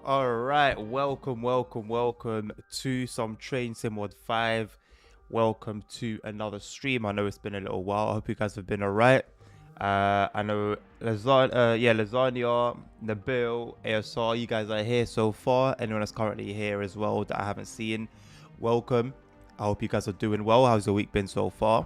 All right, welcome to some Train Sim Mod 5. Welcome to another stream. I know it's been a little while. I hope you guys have been all right. I know Lasagna, Nabil, ASR, you guys are here so far. Anyone that's currently here as well that I haven't seen, welcome. I hope you guys are doing well. How's your week been so far?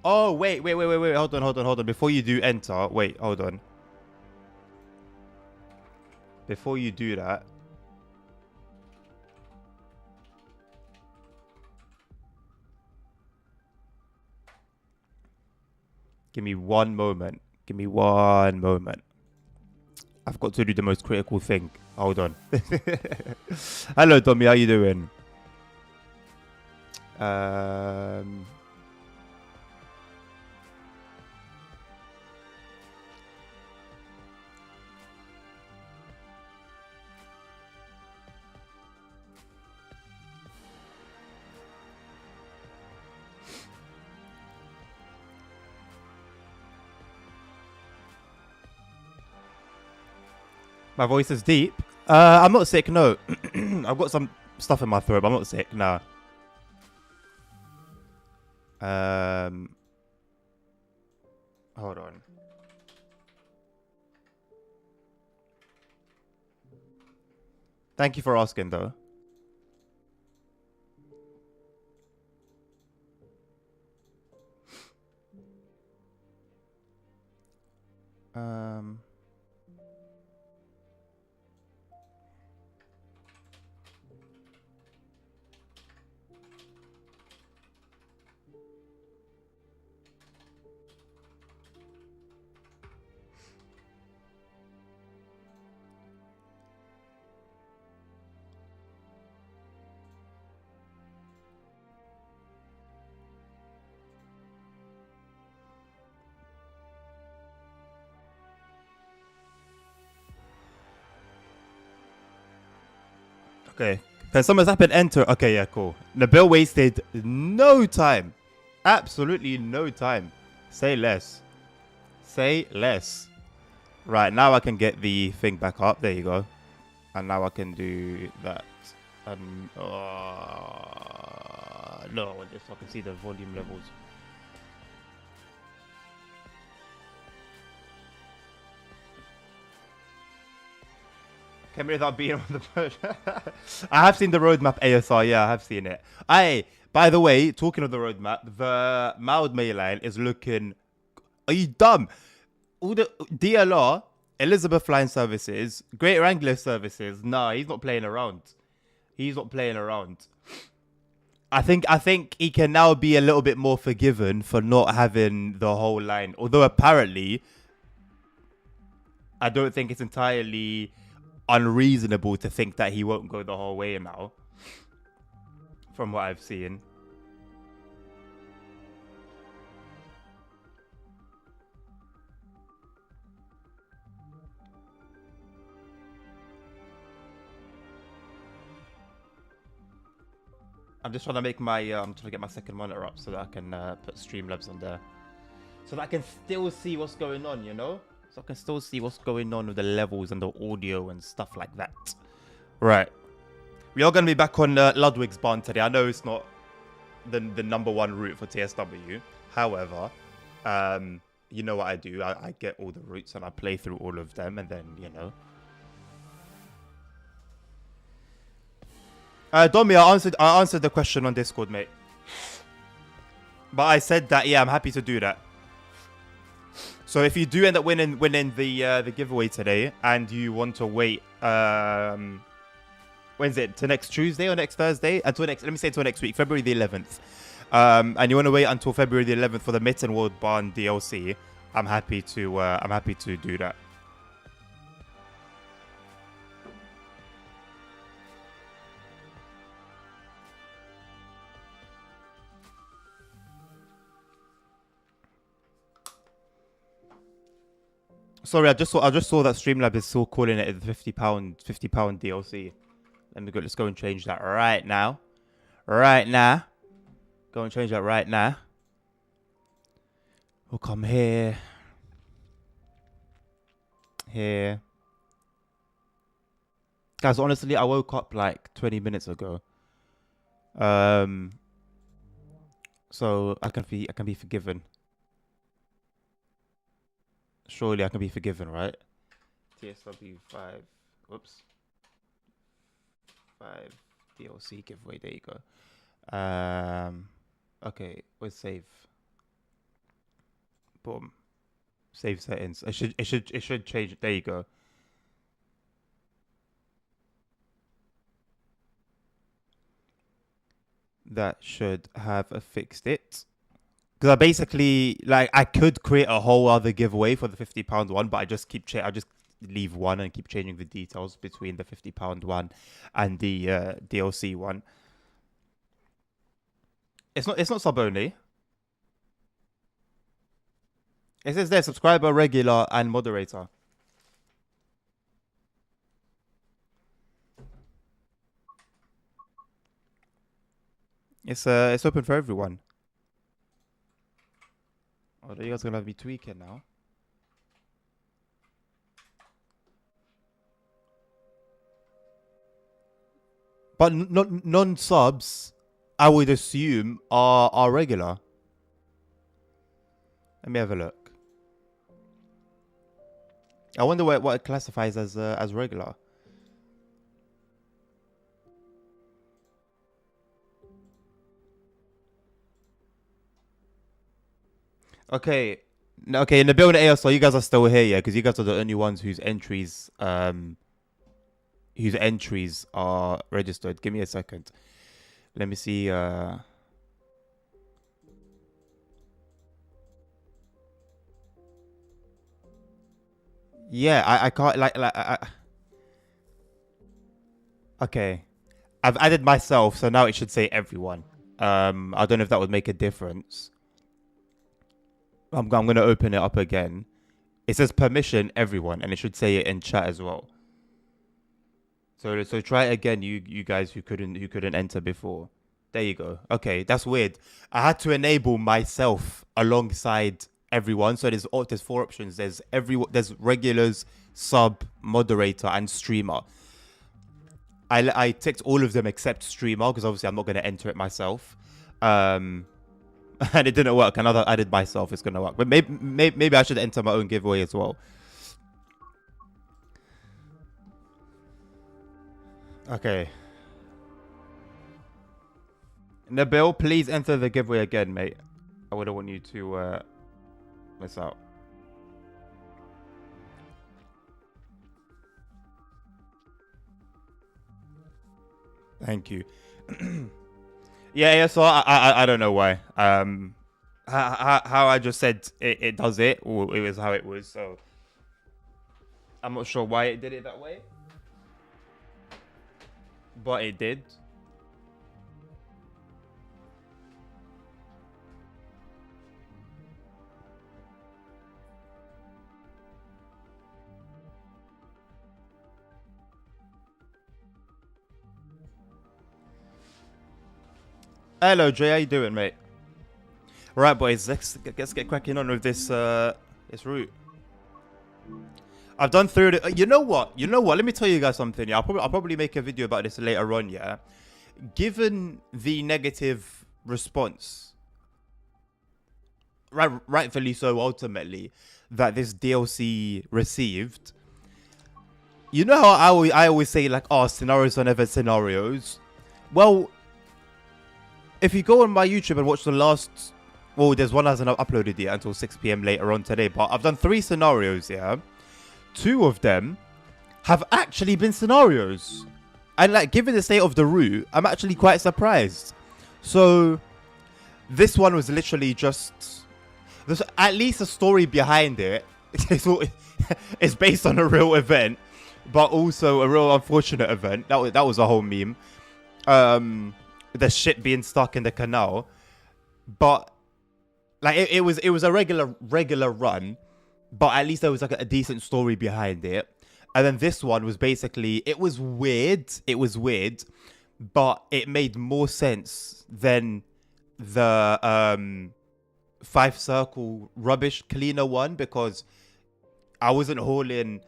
Oh, wait. Hold on. Before you do enter, wait, hold on. Before you do that, give me one moment. I've got to do the most critical thing. Hold on. Hello, Tommy. How you doing? My voice is deep. I'm not sick, no. I've got some stuff in my throat, but I'm not sick, nah. Hold on. Thank you for asking, though. Okay. Can someone's happened enter? Okay, yeah, cool. Nabil wasted no time. Absolutely no time. Say less. Right, now I can get the thing back up. There you go. And now I can do that. No, just so I can see the volume levels. Came without being on the boat. I have seen the roadmap ASR. Yeah, I have seen it. By the way, talking of the roadmap, the mild May line is looking. Are you dumb? All the DLR, Elizabeth Line services, Great Wrangler services. Nah, he's not playing around. I think he can now be a little bit more forgiven for not having the whole line. Although apparently, I don't think it's entirely unreasonable to think that he won't go the whole way now, from what I've seen. I'm just trying to make my I'm trying to get my second monitor up so that I can put Streamlabs on there, so that I can still see what's going on, you know. So I can still see what's going on with the levels and the audio and stuff like that. Right. We are going to be back on Ludwigsbahn today. I know it's not the number one route for TSW. However, you know what I do. I get all the routes and I play through all of them. And then, you know. Domi, I answered the question on Discord, mate. But I said that, yeah, I'm happy to do that. So if you do end up winning the giveaway today, and you want to wait, when's it? To next Tuesday or next Thursday? Until next, let me say until next week, February the 11th. And you want to wait until February the 11th for the Mittenwaldbahn DLC. I'm happy to do that. Sorry, I just saw that Streamlab is still calling it the £50 DLC. Let's go and change that right now. Go and change that right now. We'll come here. Here. Guys, honestly, I woke up like 20 minutes ago. So I can be forgiven. Surely I can be forgiven, right? TSW 5. Whoops. 5 DLC giveaway. There you go. Okay, let's save. Boom. Save settings. It should change. There you go. That should have fixed it. Because I basically, like, I could create a whole other giveaway for the £50 one, but I just I just leave one and keep changing the details between the £50 one and the DLC one. It's not sub only. It says there subscriber, regular, and moderator. It's open for everyone. Oh, you guys are gonna have me tweaking now. But non-subs, I would assume, are regular. Let me have a look. I wonder what it classifies as regular. Okay. Okay, in the building ASL, you guys are still here, yeah? Because you guys are the only ones whose entries are registered. Give me a second. Let me see. Yeah, I can't okay. I've added myself, so now it should say everyone. I don't know if that would make a difference. I'm gonna open it up again. It says permission everyone, and it should say it in chat as well. So try it again, you guys who couldn't enter before. There you go. Okay, that's weird. I had to enable myself alongside everyone. So there's 4 options. There's regulars, sub, moderator, and streamer. I ticked all of them except streamer because obviously I'm not going to enter it myself. And it didn't work. Another added myself is going to work. But maybe I should enter my own giveaway as well. Okay. Nabil, please enter the giveaway again, mate. I wouldn't want you to miss out. Thank you. Yeah, so I don't know why. How I just said it does it, or it was how it was, so I'm not sure why it did it that way. But it did. Hello, Jay. How you doing, mate? Right, boys. Let's get cracking on with this route. I've done through it. You know what? Let me tell you guys something. Yeah, I'll probably make a video about this later on. Yeah. Given the negative response, rightfully so, ultimately, that this DLC received. You know how I always say, like, oh, scenarios are never scenarios. Well, if you go on my YouTube and watch the last... Well, there's one that hasn't uploaded yet until 6 p.m. later on today. But I've done 3 scenarios, yeah? 2 of them have actually been scenarios. And, like, given the state of the route, I'm actually quite surprised. So, this one was literally just... There's at least a story behind it. It's based on a real event. But also a real unfortunate event. That was a whole meme. The ship being stuck in the canal, but like it was a regular run, but at least there was like a decent story behind it. And then this one was basically, it was weird, but it made more sense than the 5 circle rubbish cleaner one, because I wasn't hauling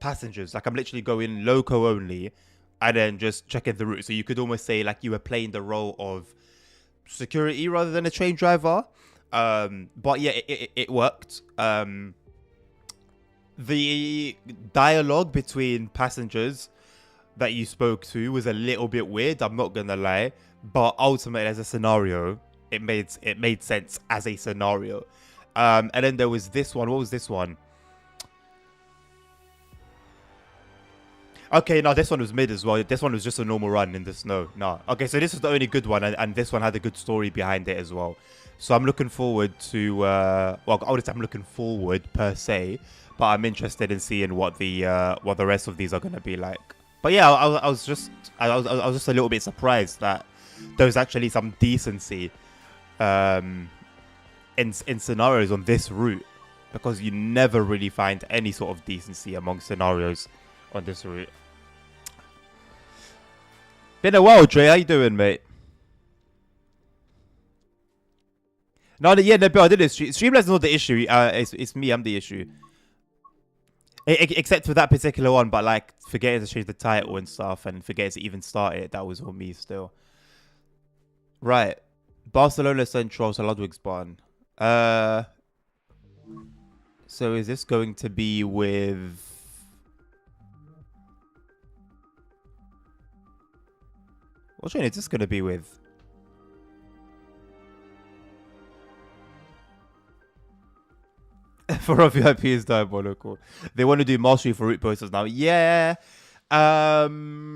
passengers. Like, I'm literally going loco only and then just checking the route. So you could almost say like you were playing the role of security rather than a train driver. But yeah, it worked. The dialogue between passengers that you spoke to was a little bit weird, I'm not gonna lie, but ultimately as a scenario it made sense as a scenario. And then there was this one. What was this one? Okay, no, this one was mid as well. This one was just a normal run in the snow. No. Okay, so this is the only good one, and this one had a good story behind it as well. So I'm looking forward to, well, I would say I'm looking forward per se, but I'm interested in seeing what the rest of these are going to be like. But yeah, I was just a little bit surprised that there was actually some decency in scenarios on this route, because you never really find any sort of decency among scenarios on this route. Been a while, Dre. How you doing, mate? No, yeah, no, but I did it. Streamlabs is not the issue. It's me. I'm the issue. Except for that particular one, but like forgetting to change the title and stuff, and forgetting to even start it. That was all me still. Right, Barcelona Central to Ludwigsbahn. So is this going to be with? What train is this going to be with? For our VIP is diabolical. They want to do mastery for route posters now. Yeah. I'm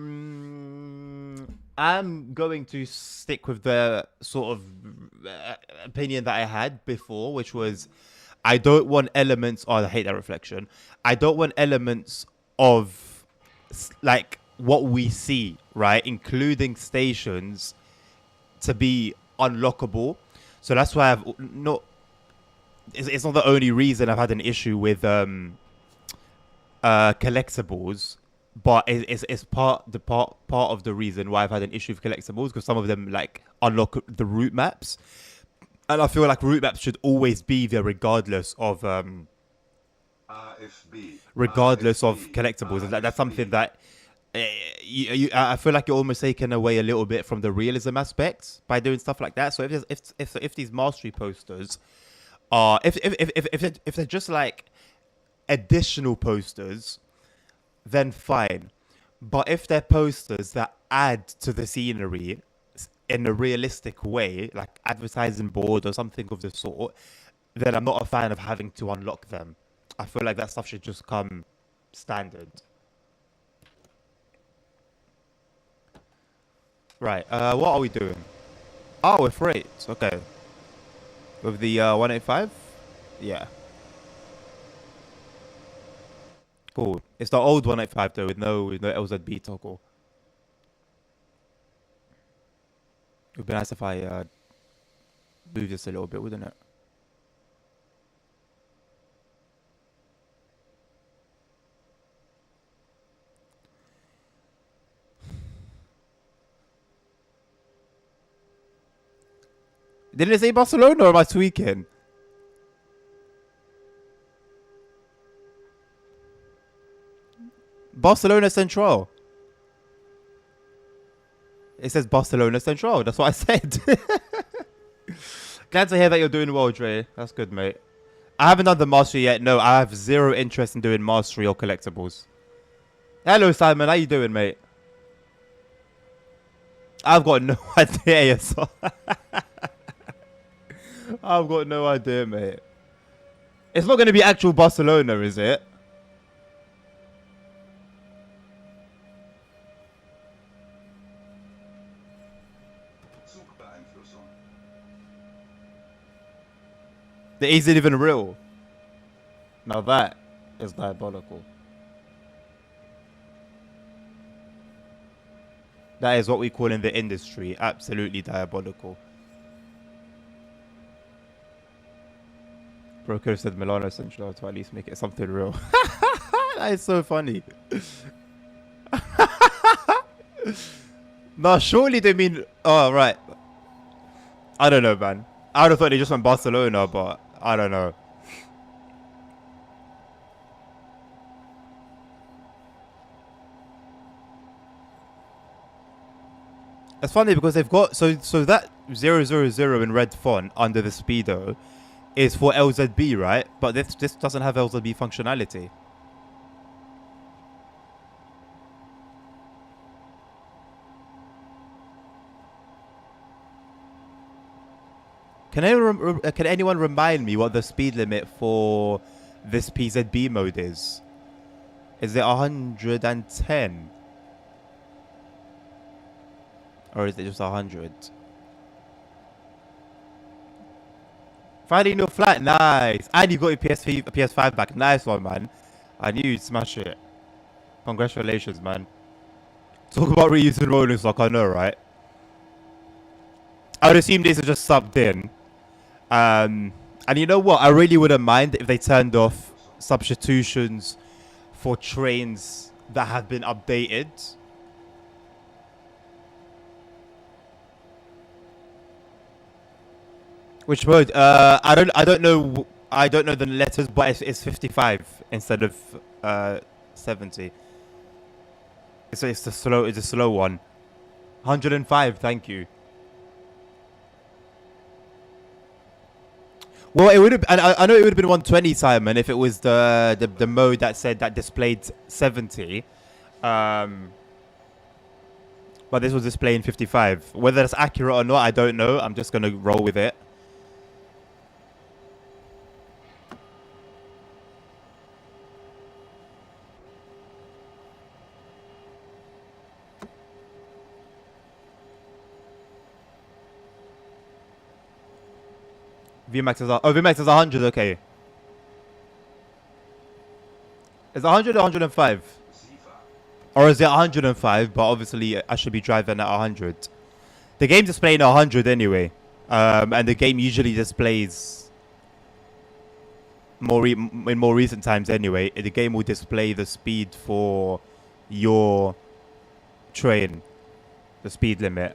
going to stick with the sort of opinion that I had before, which was I don't want elements. Oh, I hate that reflection. I don't want elements of like what we see, right, including stations, to be unlockable. So that's why I've not. It's not the only reason I've had an issue with collectibles, but it's part of the reason why I've had an issue with collectibles, because some of them like unlock the route maps, and I feel like route maps should always be there regardless of collectibles, and that's something that I feel like you're almost taking away a little bit from the realism aspects by doing stuff like that. So if these mastery posters are if they're just like additional posters, then fine. But if they're posters that add to the scenery in a realistic way, like advertising board or something of the sort, then I'm not a fan of having to unlock them. I feel like that stuff should just come standard. Right, what are we doing? Oh, we're freight. Okay. With the 185? Yeah. Cool. It's the old 185 though, with no LZB toggle. It would be nice if I move this a little bit, wouldn't it? Didn't it say Barcelona, or am I tweaking? Barcelona Central. It says Barcelona Central. That's what I said. Glad to hear that you're doing well, Dre. That's good, mate. I haven't done the mastery yet. No, I have zero interest in doing mastery or collectibles. Hello, Simon. How you doing, mate? I've got no idea. I've got no idea, mate. It's not going to be actual Barcelona, is it? Is it even real? Now that is diabolical. That is what we call in the industry absolutely diabolical. Bro could have said Milano Central to at least make it something real. That is so funny. No, surely they mean... Oh, right. I don't know, man. I would have thought they just went Barcelona, but I don't know. It's funny because they've got so that 000 in red font under the speedo is for LZB, right? But this doesn't have LZB functionality. Can anyone remind me what the speed limit for this PZB mode is? Is it 110? Or is it just 100? Finding your flat, nice. And you got your PS5 back, nice one, man. I knew you'd smash it. Congratulations, man. Talk about reusing rolling stock, I know, right? I would assume these are just subbed in. And you know what? I really wouldn't mind if they turned off substitutions for trains that have been updated. Which mode? I don't know. I don't know the letters, but it's 55 instead of 70. It's a slow one. 105. Thank you. Well, it would have. I know it would have been 120, Simon, if it was the mode that said that displayed 70. But this was displaying 55. Whether that's accurate or not, I don't know. I'm just gonna roll with it. VMAX is 100. Okay. Is it 100 or 105? Or is it 105? But obviously, I should be driving at 100. The game's displaying 100 anyway, and the game usually displays in more recent times anyway. The game will display the speed for your train, the speed limit.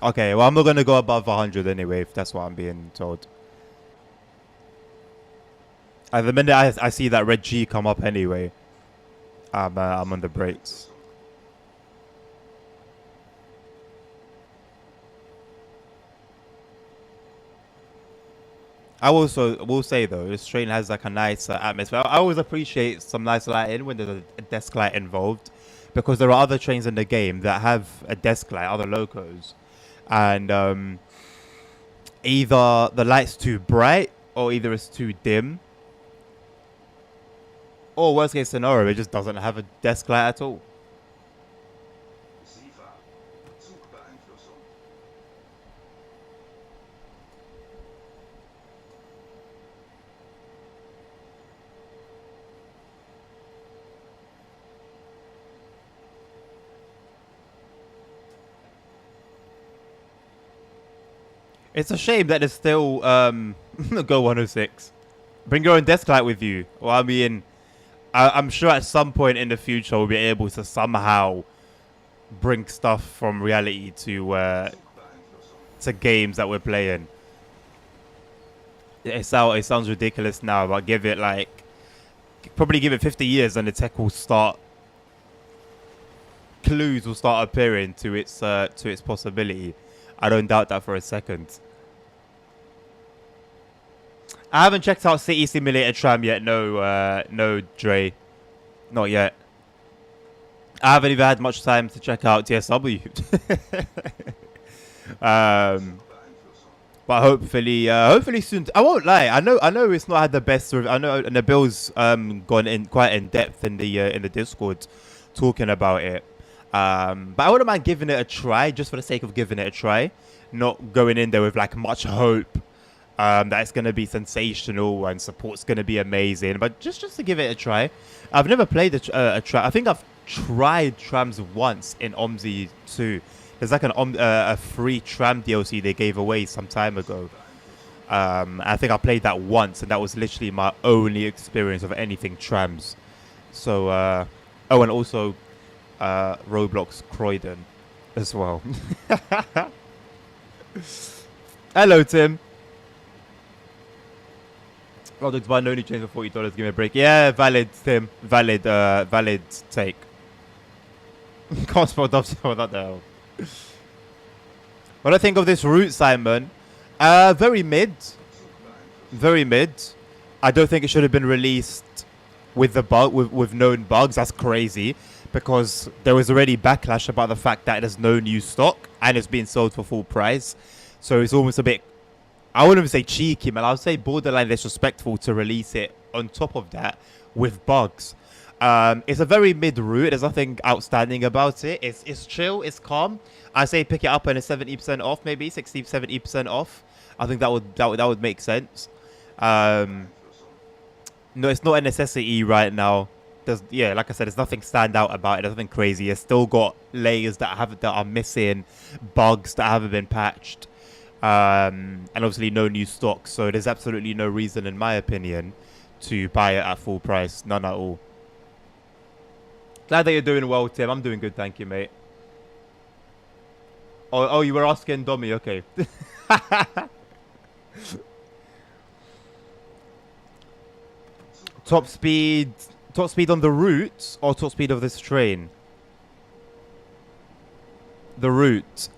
Okay, well, I'm not going to go above 100 anyway, if that's what I'm being told. At the minute I see that red G come up anyway, I'm on the brakes. I also will say, though, this train has like a nice atmosphere. I always appreciate some nice lighting when there's a desk light involved, because there are other trains in the game that have a desk light, other locos. And either the light's too bright or either it's too dim, or worst case scenario, it just doesn't have a desk light at all. It's a shame that there's still Go 106. Bring your own desk light with you. Well, I mean, I'm sure at some point in the future we'll be able to somehow bring stuff from reality to games that we're playing. It sounds ridiculous now, but probably give it 50 years and the tech will start. Clues will start appearing to its possibility. I don't doubt that for a second. I haven't checked out City Simulator Tram yet. No, Dre. Not yet. I haven't even had much time to check out TSW. But hopefully soon. I won't lie. I know it's not had the best. I know Nabil's gone in quite in depth in the Discord talking about it. But I wouldn't mind giving it a try, just for the sake of giving it a try, not going in there with like much hope that it's going to be sensational and support's going to be amazing, but just to give it a try. I've never played a tram. I think I've tried trams once in OMSI 2. There's like a free tram DLC they gave away some time ago. I think I played that once, and that was literally my only experience of anything trams. So, and also Roblox Croydon. as well. Hello, Tim. Ludwigsbahn only changed for $40. Give me a break. Yeah, valid, Tim. Valid take. Can't spell dovetail without the hell. What do I think of this route, Simon? Very mid. Very mid. I don't think it should have been released with the bug with known bugs. That's crazy, because there was already backlash about the fact that there's no new stock and it's being sold for full price. So it's almost a bit, I wouldn't even say cheeky, man. I would say borderline disrespectful to release it on top of that with bugs. It's a very mid route. There's nothing outstanding about it. It's chill. It's calm. I say pick it up and it's 70% off, maybe 60, 70% off. I think that would make sense. No, it's not a necessity right now. Yeah, like I said, there's nothing stand out about it. There's nothing crazy. It's still got layers that are missing, bugs that haven't been patched, and obviously no new stock. So there's absolutely no reason, in my opinion, to buy it at full price. None at all. Glad that you're doing well, Tim. I'm doing good, thank you, mate. Oh, you were asking Dommy, okay. Top speed on the route or top speed of this train? The route.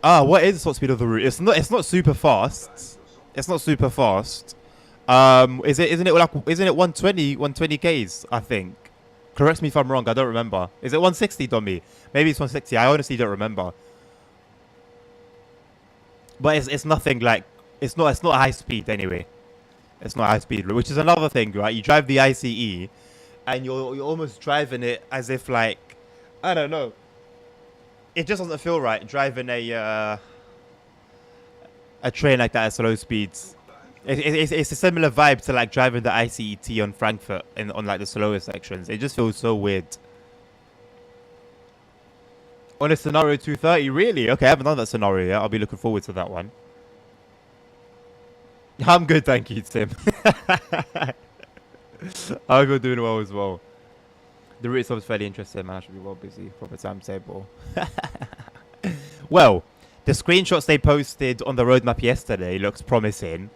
What is the top speed of the route? It's not super fast. It's not super fast. Isn't it 120 Ks, I think. Correct me if I'm wrong, I don't remember. Is it 160, Dommy? Maybe it's 160. I honestly don't remember. But it's nothing like, it's not high speed anyway. It's not high speed, which is another thing, right? You drive the ICE and you're almost driving it as if, like, I don't know. It just doesn't feel right driving a train like that at slow speeds. It's a similar vibe to like driving the ICET on Frankfurt on like the slower sections. It just feels so weird. On a scenario 230, really? Okay, I haven't done that scenario yet. I'll be looking forward to that one. I'm good, thank you, Tim. I hope you're doing well as well. The route is fairly interesting, man. I should be well busy. Proper timetable. Well, the screenshots they posted on the roadmap yesterday looks promising.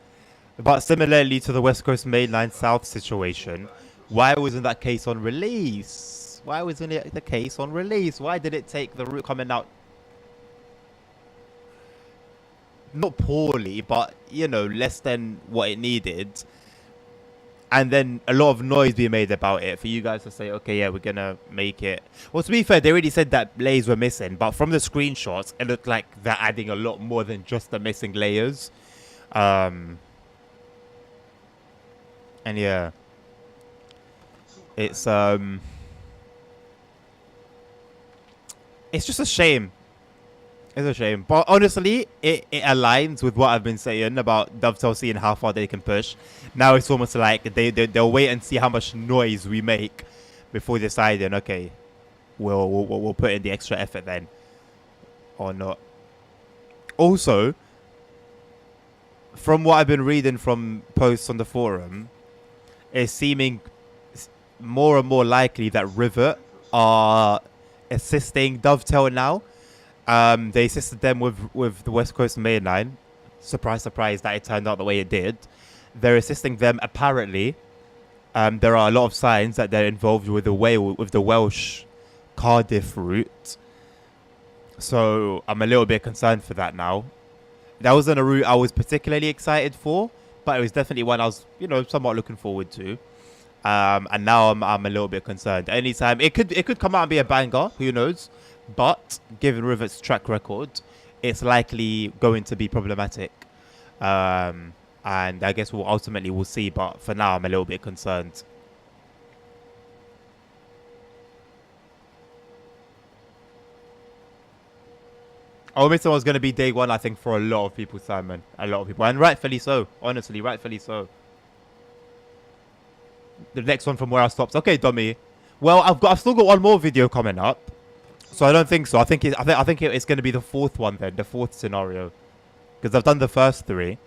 But similarly to the West Coast Mainline South situation, why wasn't that case on release? Why wasn't it the case on release? Why did it take the route coming out? Not poorly, but, you know, less than what it needed. And then a lot of noise being made about it for you guys to say, okay, yeah, we're going to make it. Well, to be fair, they already said that layers were missing. But from the screenshots, it looked like they're adding a lot more than just the missing layers. And yeah, it's just a shame. It's a shame. But honestly, it aligns with what I've been saying about Dovetail seeing how far they can push. Now it's almost like they'll wait and see how much noise we make before deciding, okay, we'll put in the extra effort then or not. Also, from what I've been reading from posts on the forum, it's seeming more and more likely that Rivet are assisting Dovetail now. They assisted them with the West Coast Mainline. Surprise, surprise that it turned out the way it did. They're assisting them apparently. There are a lot of signs that they're involved with the Welsh Cardiff route. So I'm a little bit concerned for that now. That wasn't a route I was particularly excited for, but it was definitely one I was, you know, somewhat looking forward to. And now I'm a little bit concerned. Anytime it could come out and be a banger, who knows? But given Rivet's track record, it's likely going to be problematic. And I guess we'll see. But for now, I'm a little bit concerned. Midtown was going to be day one, I think, for a lot of people, Simon. A lot of people. And rightfully so. Honestly, rightfully so. The next one from where I stopped. Okay, dummy. Well, I've still got one more video coming up. So I don't think so. I think it's going to be the fourth one then. The fourth scenario. Because I've done the first three.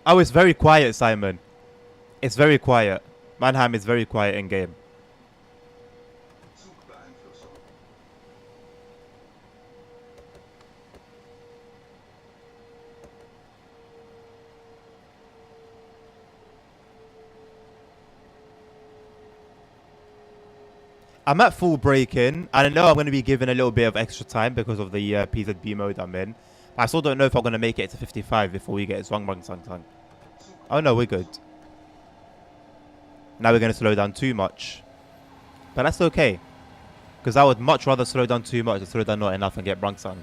Oh, it's very quiet, Simon. It's very quiet. Mannheim is very quiet in game. I'm at full break-in. I know I'm going to be given a little bit of extra time because of the PZB mode I'm in. I still don't know if I'm going to make it to 55 before we get Zhuangbang. Oh no, we're good. Now we're going to slow down too much. But that's okay. Because I would much rather slow down too much than slow down not enough and get Brangsang.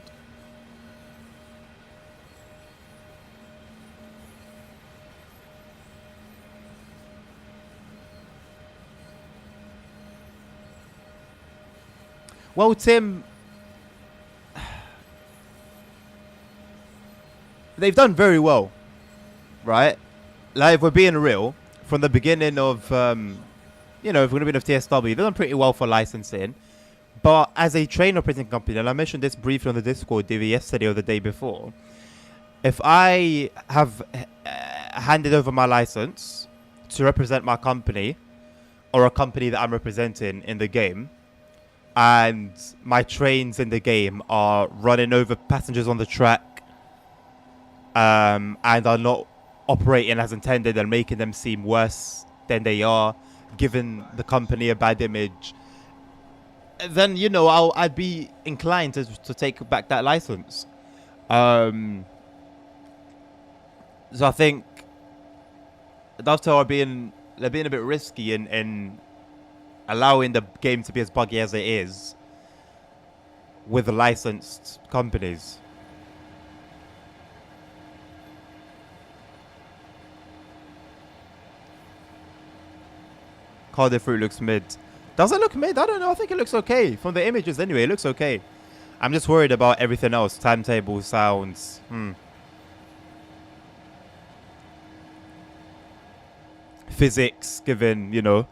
Well, Tim, they've done very well, right? Like, if we're being real, from the beginning of, you know, if we're going to be of TSW, they've done pretty well for licensing. But as a train operating company, and I mentioned this briefly on the Discord either yesterday or the day before, if I have handed over my license to represent my company or a company that I'm representing in the game, and my trains in the game are running over passengers on the track and are not operating as intended and making them seem worse than they are, giving the company a bad image, then, you know, I'd be inclined to take back that license. So I think Dovetail are being a bit risky in allowing the game to be as buggy as it is with the licensed companies. Cardiff route looks mid. Does it look mid? I don't know. I think it looks okay. From the images anyway, it looks okay. I'm just worried about everything else. Timetable, sounds. Physics, given, you know,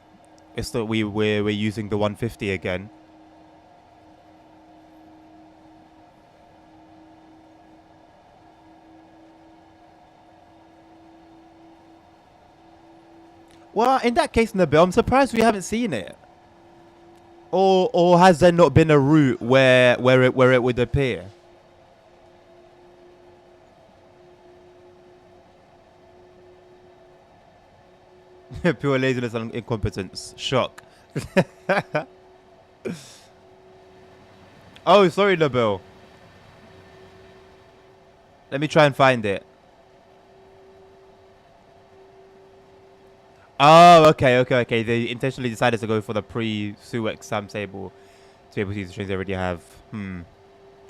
it's that we're using the 150 again. Well, in that case, Nabil, I'm surprised we haven't seen it. Or has there not been a route where it would appear? Pure laziness and incompetence. Shock. Oh, sorry, Nabil. Let me try and find it. Oh, okay. They intentionally decided to go for the pre-Suex timetable to be able to use the trains they already have.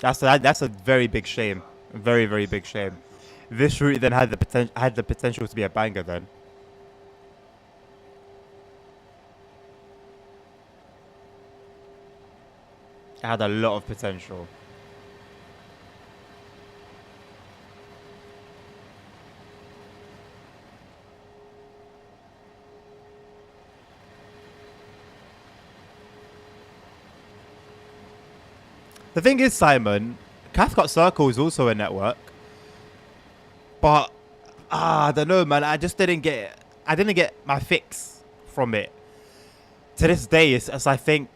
That's a very big shame. Very, very big shame. This route then had the potential to be a banger then. It had a lot of potential. The thing is, Simon, Cathcart Circle is also a network. But, I don't know, man. I didn't get my fix from it. To this day, it's I think,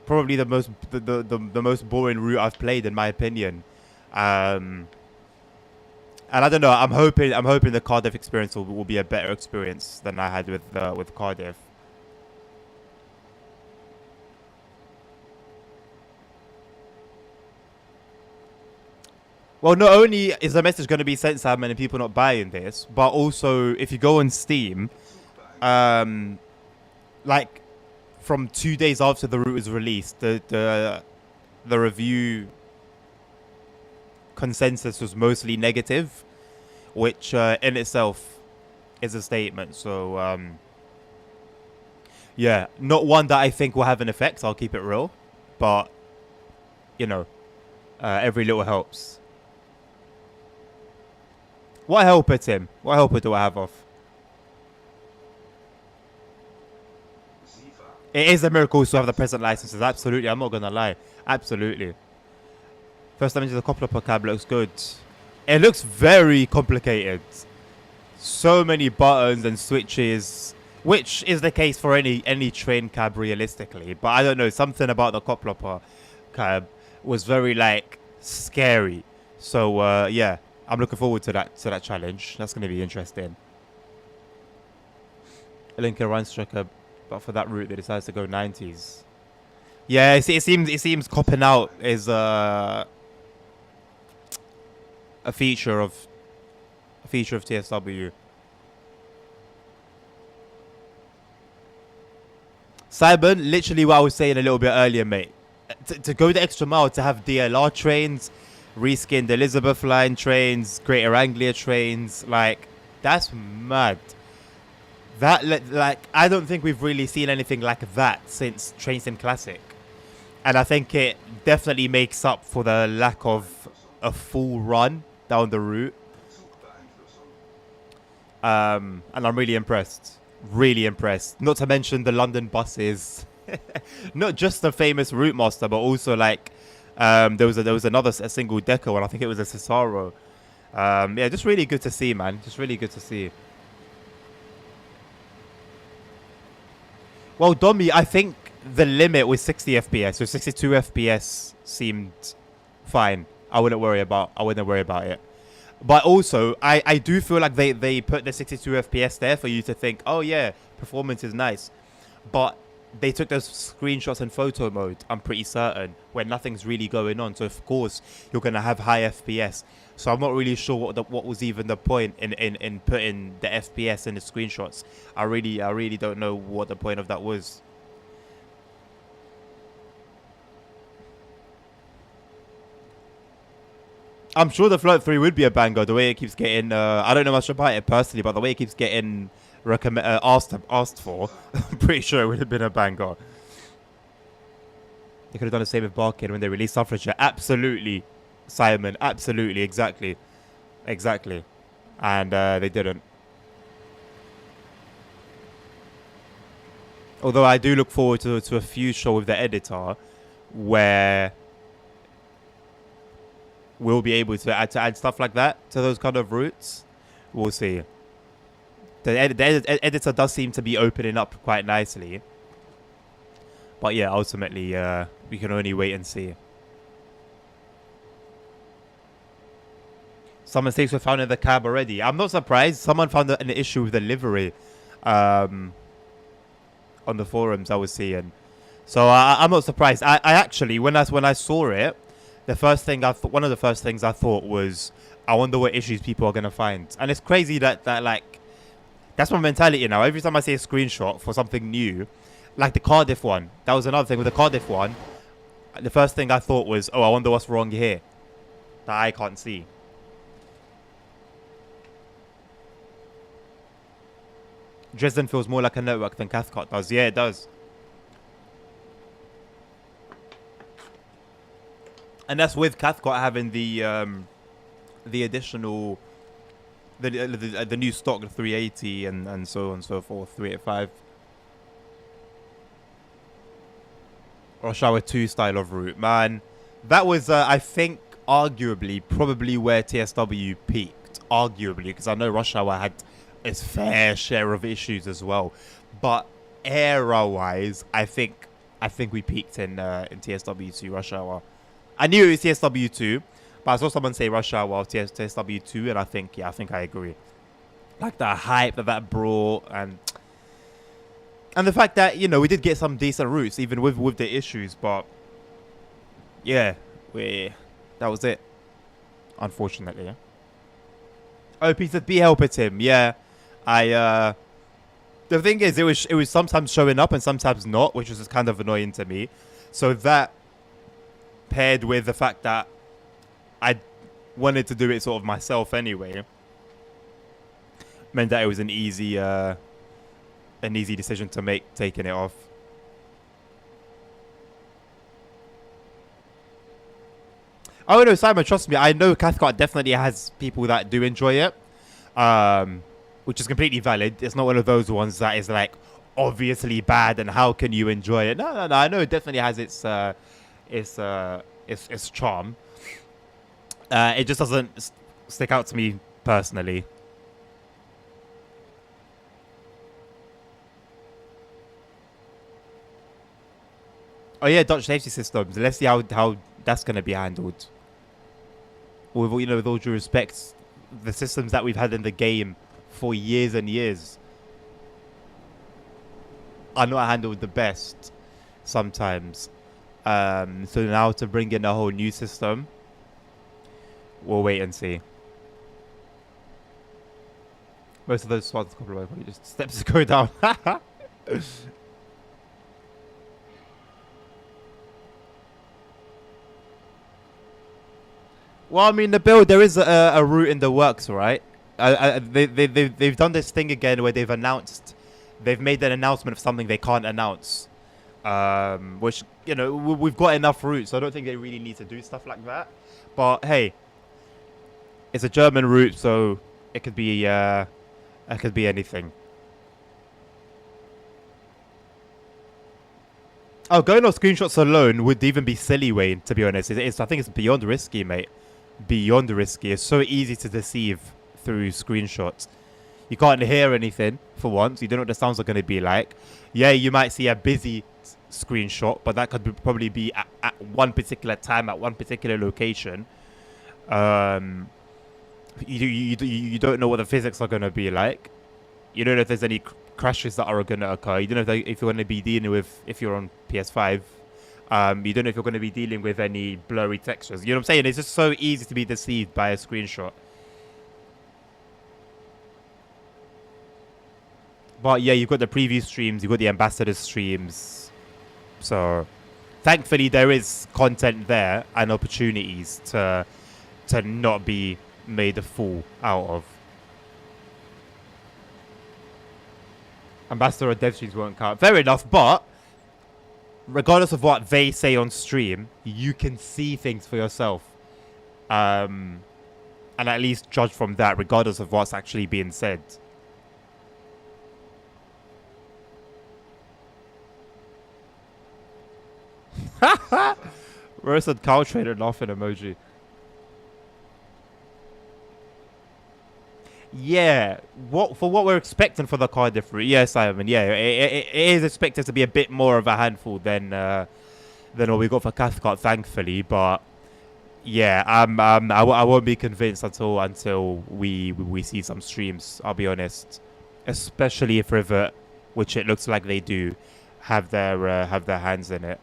probably the most boring route I've played, in my opinion. And I don't know. I'm hoping the Cardiff experience will be a better experience than I had with Cardiff. Well, not only is the message going to be sent, Simon, and people not buying this, but also if you go on Steam, like from 2 days after the route was released, the review consensus was mostly negative, which in itself is a statement. So yeah, not one that I think will have an effect. I'll keep it real, but you know, every little helps. What helper, Tim? What helper do I have off? It is a miracle to have the present licenses. Absolutely. I'm not going to lie. Absolutely. First time into the Coupler cab looks good. It looks very complicated. So many buttons and switches. which is the case for any train cab realistically. But I don't know, something about the Koploper cab was very like scary. So yeah, I'm looking forward to that challenge. That's going to be interesting. Lincoln Rhinestrecker, but for that route they decided to go 90s. Yeah, it seems copping out is a feature of TSW. Simon, literally what I was saying a little bit earlier, mate. To go the extra mile to have DLR trains, reskinned Elizabeth line trains, Greater Anglia trains, like that's mad. That like I don't think we've really seen anything like that since Train Sim Classic, and I think it definitely makes up for the lack of a full run down the route. And I'm really impressed. Really impressed. Not to mention the London buses. Not just the famous Route Master, but also like there was another a single decker one. I think it was a Cesaro. Yeah, just really good to see, man. Just really good to see. Well, Domi, I think the limit was 60 FPS, so 62 FPS seemed fine. I wouldn't worry about it. But also, I do feel like they put the 62 FPS there for you to think, oh yeah, performance is nice. But they took those screenshots in photo mode, I'm pretty certain, where nothing's really going on. So of course, you're going to have high FPS. So I'm not really sure what was even the point in putting the FPS in the screenshots. I really don't know what the point of that was. I'm sure the float 3 would be a banger. The way it keeps getting, I don't know much about it personally, but the way it keeps getting asked for, I'm pretty sure it would have been a banger. They could have done the same with Barkin when they released Suffragette. Absolutely, Simon. Absolutely, exactly. And they didn't. Although I do look forward to a future with the editor where we'll be able to add stuff like that to those kind of routes. We'll see. The editor does seem to be opening up quite nicely. But yeah, ultimately, we can only wait and see. Some mistakes were found in the cab already. I'm not surprised. Someone found an issue with the livery on the forums I was seeing. So I'm not surprised. I actually, when I saw it, one of the first things I thought was, I wonder what issues people are gonna find. And it's crazy that like, that's my mentality now. Every time I see a screenshot for something new, like the Cardiff one, that was another thing with the Cardiff one. The first thing I thought was, oh, I wonder what's wrong here that I can't see. Dresden feels more like a network than Cathcart does. Yeah, it does. And that's with Cathcart having the additional, the new stock, the 380 and so on and so forth, 385. Rush Hour 2 style of route. Man, that was, I think, arguably, probably where TSW peaked. Arguably, because I know Rush Hour had its fair share of issues as well. But era-wise, I think we peaked in TSW2 Rush Hour. I knew it was TSW2, but I saw someone say Rush Hour of TSW2, and I think I agree. Like the hype that brought, and the fact that, you know, we did get some decent routes, even with the issues, but yeah, that was it, unfortunately. Yeah. Oh, Peter B help it him. Yeah, the thing is, it was sometimes showing up and sometimes not, which was just kind of annoying to me. So that, paired with the fact that I wanted to do it sort of myself anyway, meant that it was an easy decision to make, taking it off. Oh no, Simon, trust me, I know Cathcart definitely has people that do enjoy it, which is completely valid. It's not one of those ones that is like obviously bad and how can you enjoy it. No, I know it definitely has its charm. It just doesn't stick out to me personally. Oh yeah, Dutch safety systems. Let's see how that's gonna be handled. With with all due respect, the systems that we've had in the game for years and years are not handled the best sometimes. So now to bring in a whole new system, we'll wait and see. Most of those spots probably just steps to go down. Well, I mean, the build, there is a route in the works, right? They've done this thing again where they've made an announcement of something they can't announce. Which, we've got enough routes, so I don't think they really need to do stuff like that. But hey, it's a German route, so it could be anything. Oh, going on screenshots alone would even be silly, Wayne, to be honest. I think it's beyond risky, mate. Beyond risky. It's so easy to deceive through screenshots. You can't hear anything, for once. You don't know what the sounds are going to be like. Yeah, you might see a busy screenshot, but that could probably be at one particular time, at one particular location. You don't know what the physics are going to be like. You don't know if there's any crashes that are going to occur. You don't know if you're going to be dealing with, if you're on PS5, you don't know if you're going to be dealing with any blurry textures. You know what I'm saying? It's just so easy to be deceived by a screenshot. But yeah, you've got the preview streams, you've got the ambassador streams. So thankfully there is content there and opportunities to not be made a fool out of. Ambassador or dev streams won't count. Fair enough, but regardless of what they say on stream, you can see things for yourself. And at least judge from that, regardless of what's actually being said. Roasted cow trader laughing emoji. Yeah, what we're expecting for the Cardiff route? Yeah, Simon. Yeah, it is expected to be a bit more of a handful than what we got for Cathcart, thankfully. But yeah, I won't be convinced until we see some streams. I'll be honest, especially if Rivet, which it looks like they do, have their hands in it.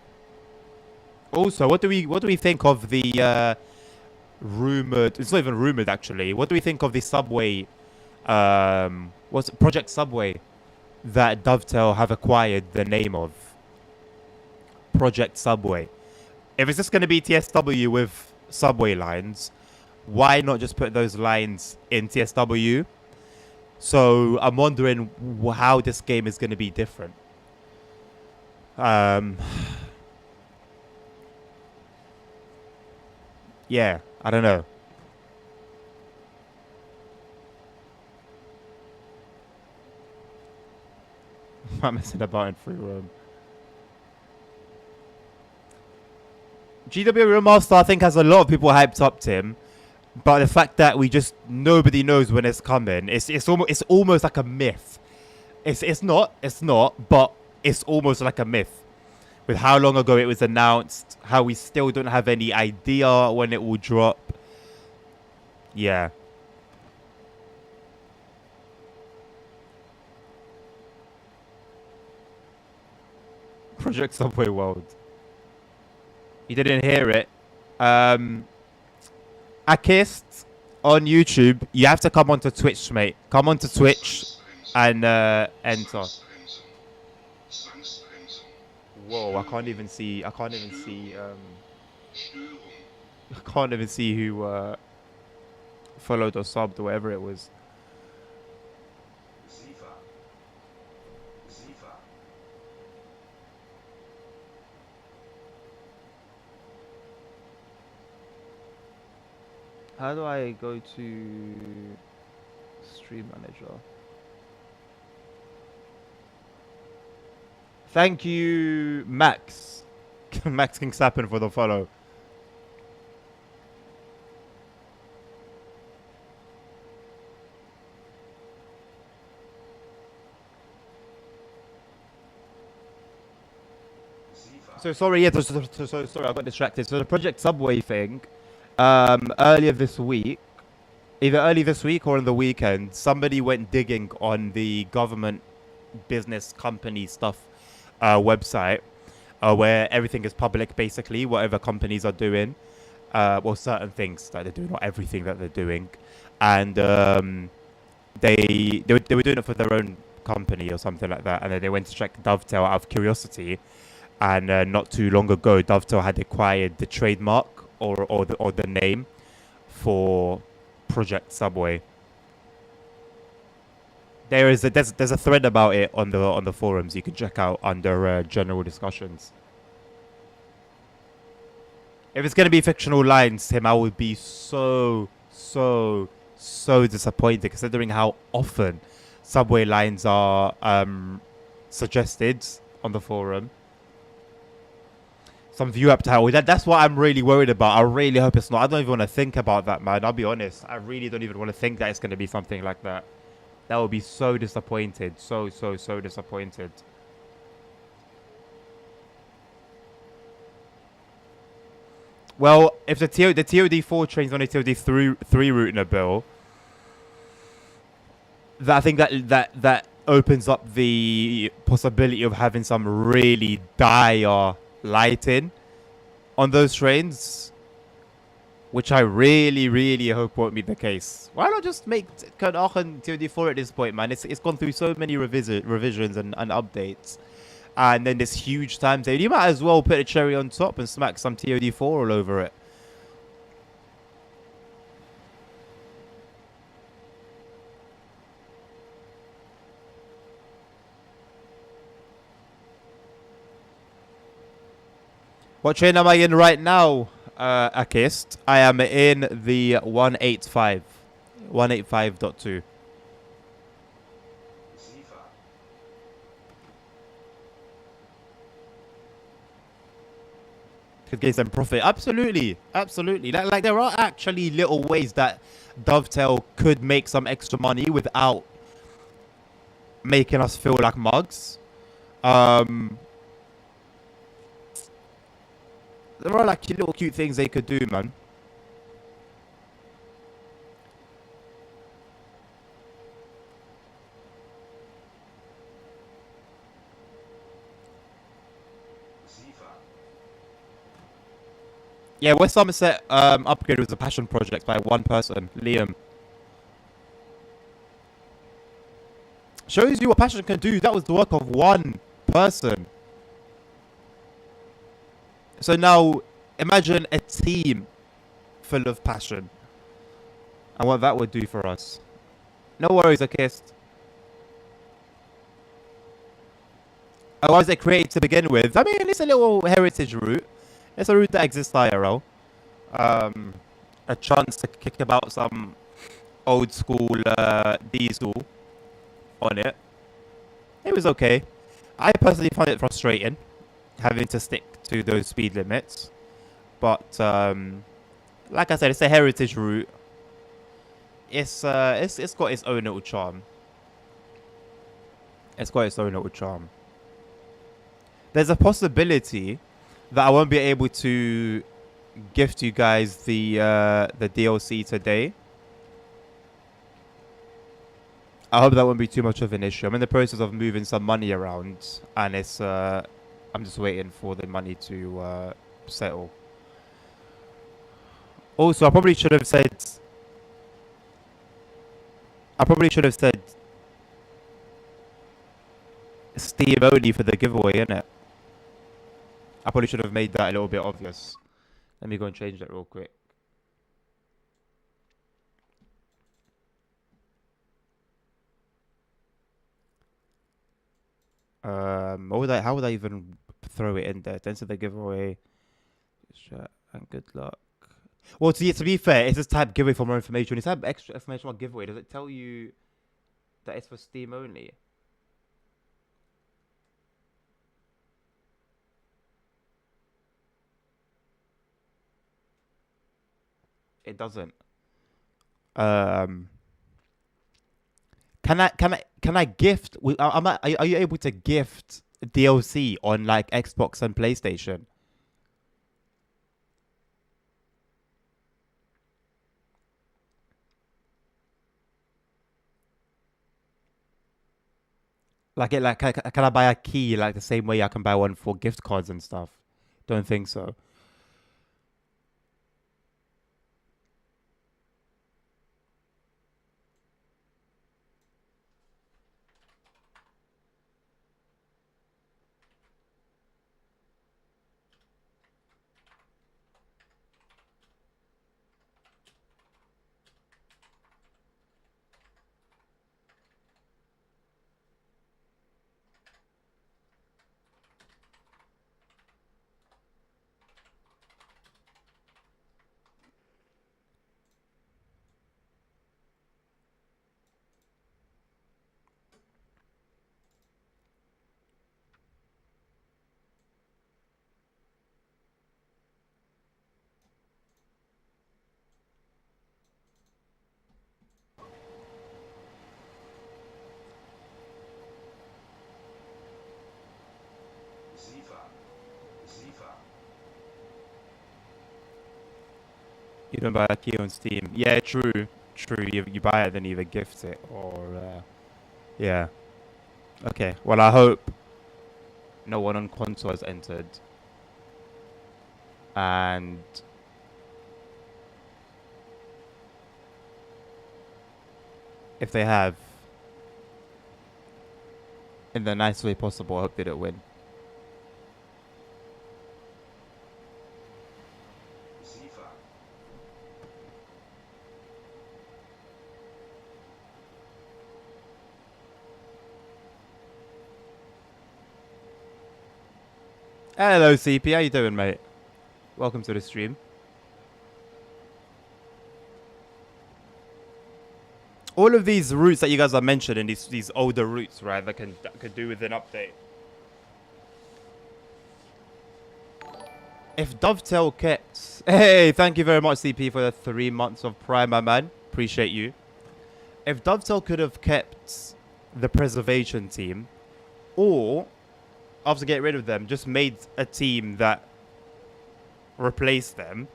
Also, what do we think of the rumored? It's not even rumored actually. What do we think of the subway? What's it, Project Subway that Dovetail have acquired the name of? Project Subway. If it's just going to be TSW with subway lines, why not just put those lines in TSW? So I'm wondering how this game is going to be different. Yeah, I don't know. I'm messing about in free roam. GW Remaster, I think, has a lot of people hyped up to him, but the fact that nobody knows when it's coming, it's almost like a myth. It's not, but it's almost like a myth. With how long ago it was announced, how we still don't have any idea when it will drop. Yeah. Project Subway World. You didn't hear it. Akist on YouTube. You have to come onto Twitch, mate. Come onto Twitch and enter. Whoa! I can't even see. I can't even see who followed or subbed or whatever it was. How do I go to Stream Manager? Thank you, Max. Max King Sappin for the follow. So sorry, yeah. So sorry, I got distracted. So the Project Subway thing, earlier this week, either early this week or on the weekend, somebody went digging on the government business company stuff website, where everything is public, basically, whatever companies are doing, well, certain things that they're doing, not everything that they're doing, and they were doing it for their own company or something like that, and then they went to check Dovetail out of curiosity, and not too long ago, Dovetail had acquired the trademark or the name for Project Subway. There's a thread about it on the forums you can check out under general discussions. If it's gonna be fictional lines, Tim, I would be so disappointed considering how often subway lines are suggested on the forum. Some view up title. That's what I'm really worried about. I really hope it's not. I don't even want to think about that, man. I'll be honest. I really don't even want to think that it's gonna be something like that. That would be so disappointed. So disappointed. Well, if the TOD4 train's on a TOD3 route in a bill, I think that opens up the possibility of having some really dire lighting on those trains, which I really hope won't be the case. Why not just make Aachen TOD4 at this point, man? It's gone through so many revisions and updates. And then this huge timetable. You might as well put a cherry on top and smack some TOD4 all over it. What train am I in right now, Akist? I am in the 185. 185.2. Could gain some profit. Absolutely. Like there are actually little ways that Dovetail could make some extra money without making us feel like mugs. There are like little cute things they could do, man. Yeah, West Somerset upgrade was a passion project by one person, Liam. Shows you what passion can do. That was the work of one person. So now, imagine a team full of passion. And what that would do for us. No worries, Akist. Oh, why was it created to begin with? I mean, it's a little heritage route. It's a route that exists IRL. A chance to kick about some old school diesel on it. It was okay. I personally found it frustrating having to stick to those speed limits. But like I said, it's a heritage route. It's got its own little charm. It's got its own little charm. There's a possibility that I won't be able to gift you guys the DLC today. I hope that won't be too much of an issue. I'm in the process of moving some money around, and it's I'm just waiting for the money to settle. Also, I probably should have said Steam only for the giveaway, innit? I probably should have made that a little bit obvious. Let me go and change that real quick. How would I even throw it in there? Enter the giveaway. And good luck. Well, to be fair, it's just type giveaway for more information. It's type extra information about giveaway. Does it tell you that it's for Steam only? It doesn't. Um, can I gift? Are you able to gift DLC on like Xbox and PlayStation. Like it, like can I buy a key like the same way I can buy one for gift cards and stuff? Don't think so. You don't buy a key on Steam. Yeah, true. True. You buy it, then either gift it or yeah. Okay. Well, I hope no one on console has entered, and if they have, in the nicest way possible, I hope they don't win. Hello, CP. How you doing, mate? Welcome to the stream. All of these routes that you guys are mentioning, these older routes, right? That could do with an update. If Dovetail kept, hey, thank you very much, CP, for the 3 months of Prime, my man. Appreciate you. If Dovetail could have kept the preservation team, or after getting rid of them, just made a team that replaced them,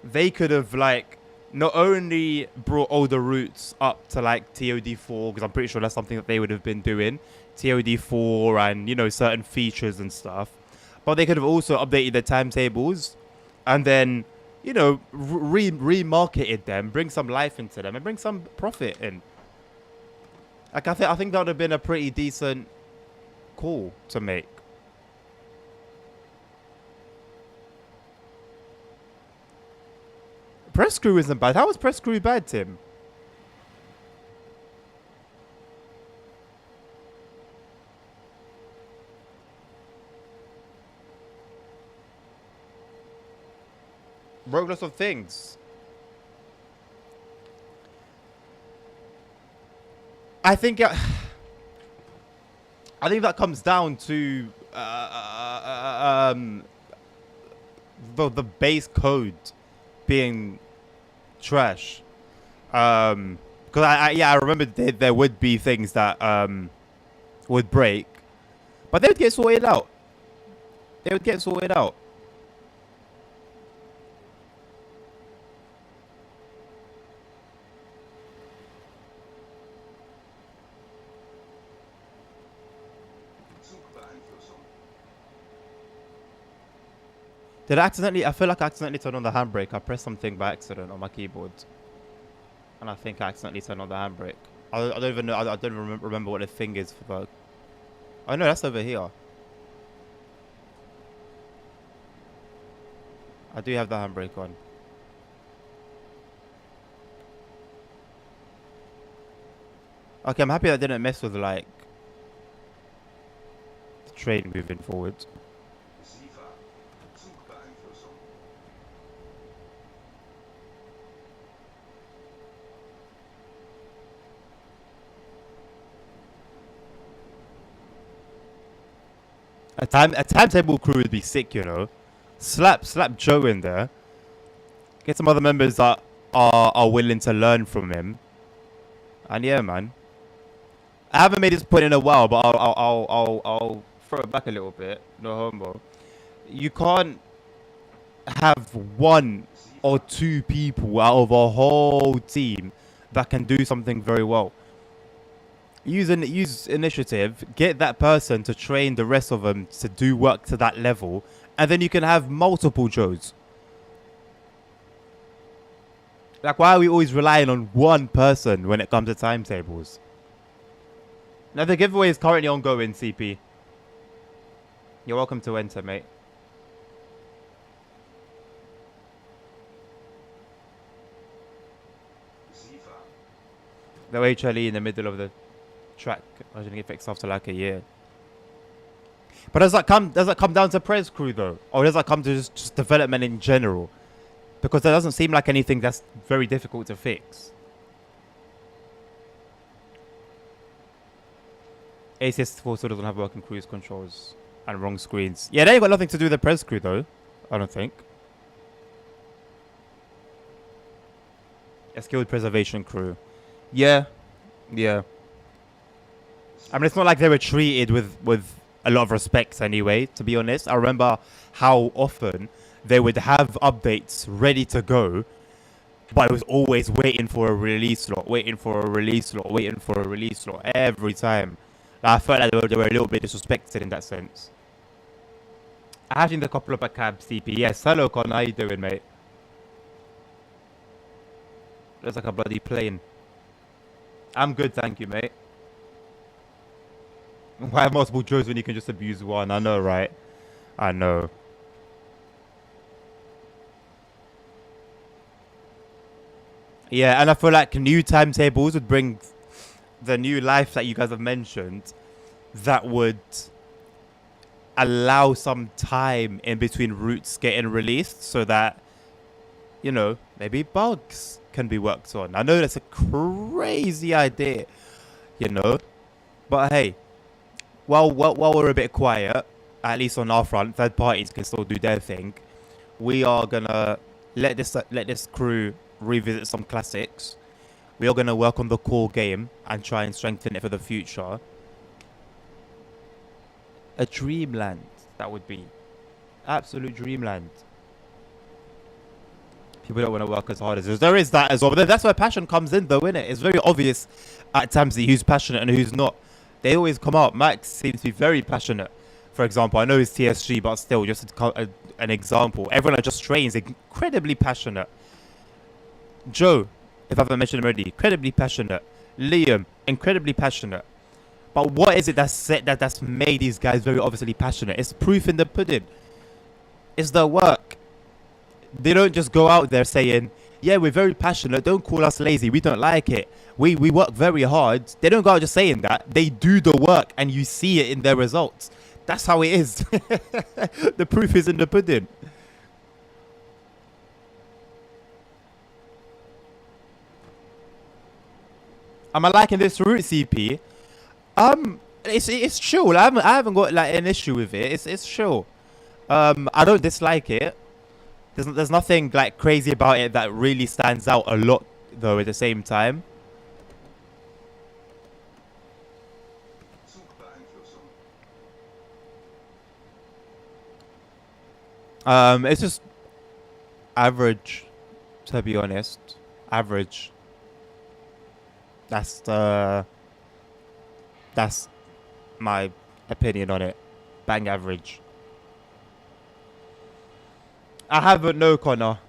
they could have like not only brought all the routes up to like TOD4, because I'm pretty sure that's something that they would have been doing, TOD4 and, you know, certain features and stuff, but they could have also updated the timetables and then, you know, remarketed them, bring some life into them and bring some profit in. Like I think that would have been a pretty decent call to make. Press crew isn't bad. How was press crew bad, Tim? Broke lots of things. I think that comes down to the base code being trash. Because I remember there would be things that would break, but they would get sorted out. They would get sorted out. Did I accidentally? I feel like I accidentally turned on the handbrake. I pressed something by accident on my keyboard, and I think I accidentally turned on the handbrake. I don't even know. I don't remember what the thing is for the. Oh no, that's over here. I do have the handbrake on. Okay, I'm happy I didn't mess with like the train moving forward. A timetable crew would be sick, you know. Slap Joe in there. Get some other members that are willing to learn from him. And yeah, man. I haven't made this point in a while, but I'll throw it back a little bit. No homo. You can't have one or two people out of a whole team that can do something very well. Use initiative, get that person to train the rest of them to do work to that level, and then you can have multiple Joes. Like, why are we always relying on one person when it comes to timetables? Now, the giveaway is currently ongoing, CP. You're welcome to enter, mate. The HLE in the middle of the track. I didn't get fixed after like a year. But does that come down to Prez crew though? Or does that come to just development in general? Because that doesn't seem like anything that's very difficult to fix. ACS4 still doesn't have working cruise controls and wrong screens. Yeah, they ain't got nothing to do with the Prez crew though. I don't think. A skilled preservation crew. Yeah. Yeah. I mean, it's not like they were treated with a lot of respect anyway, to be honest. I remember how often they would have updates ready to go, but it was always waiting for a release slot, waiting for a release slot, waiting for a release slot every time. Like, I felt like they were a little bit disrespected in that sense. I have seen a couple of a cab CP. Yes, hello Con, how you doing, mate? Looks like a bloody plane. I'm good, thank you, mate. Why have multiple Joes when you can just abuse one? I know, right? I know. Yeah, and I feel like new timetables would bring the new life that you guys have mentioned that would allow some time in between routes getting released so that, you know, maybe bugs can be worked on. I know that's a crazy idea, you know, but hey, while we're a bit quiet, at least on our front, third parties can still do their thing. We are gonna let this crew revisit some classics. We are gonna work on the core game and try and strengthen it for the future. A dreamland, that would be. Absolute dreamland. People don't want to work as hard as this. There is that as well. But that's where passion comes in, though, isn't it? It's very obvious at times that who's passionate and who's not. They always come out. Max seems to be very passionate. For example, I know he's TSG, but still, just an example. Everyone that just trains incredibly passionate. Joe, if I haven't mentioned him already, incredibly passionate. Liam, incredibly passionate. But what is it that's made these guys very obviously passionate? It's proof in the pudding. It's their work. They don't just go out there saying, yeah, we're very passionate, don't call us lazy, we don't like it, we work very hard. They don't go out just saying that. They do the work and you see it in their results. That's how it is. The proof is in the pudding. Am I liking this route, CP? It's chill. I haven't got like an issue with it. It's chill. I don't dislike it. There's nothing like crazy about it that really stands out a lot though at the same time. It's just average, to be honest. Average. That's my opinion on it. Bang average. I haven't, no, Connor.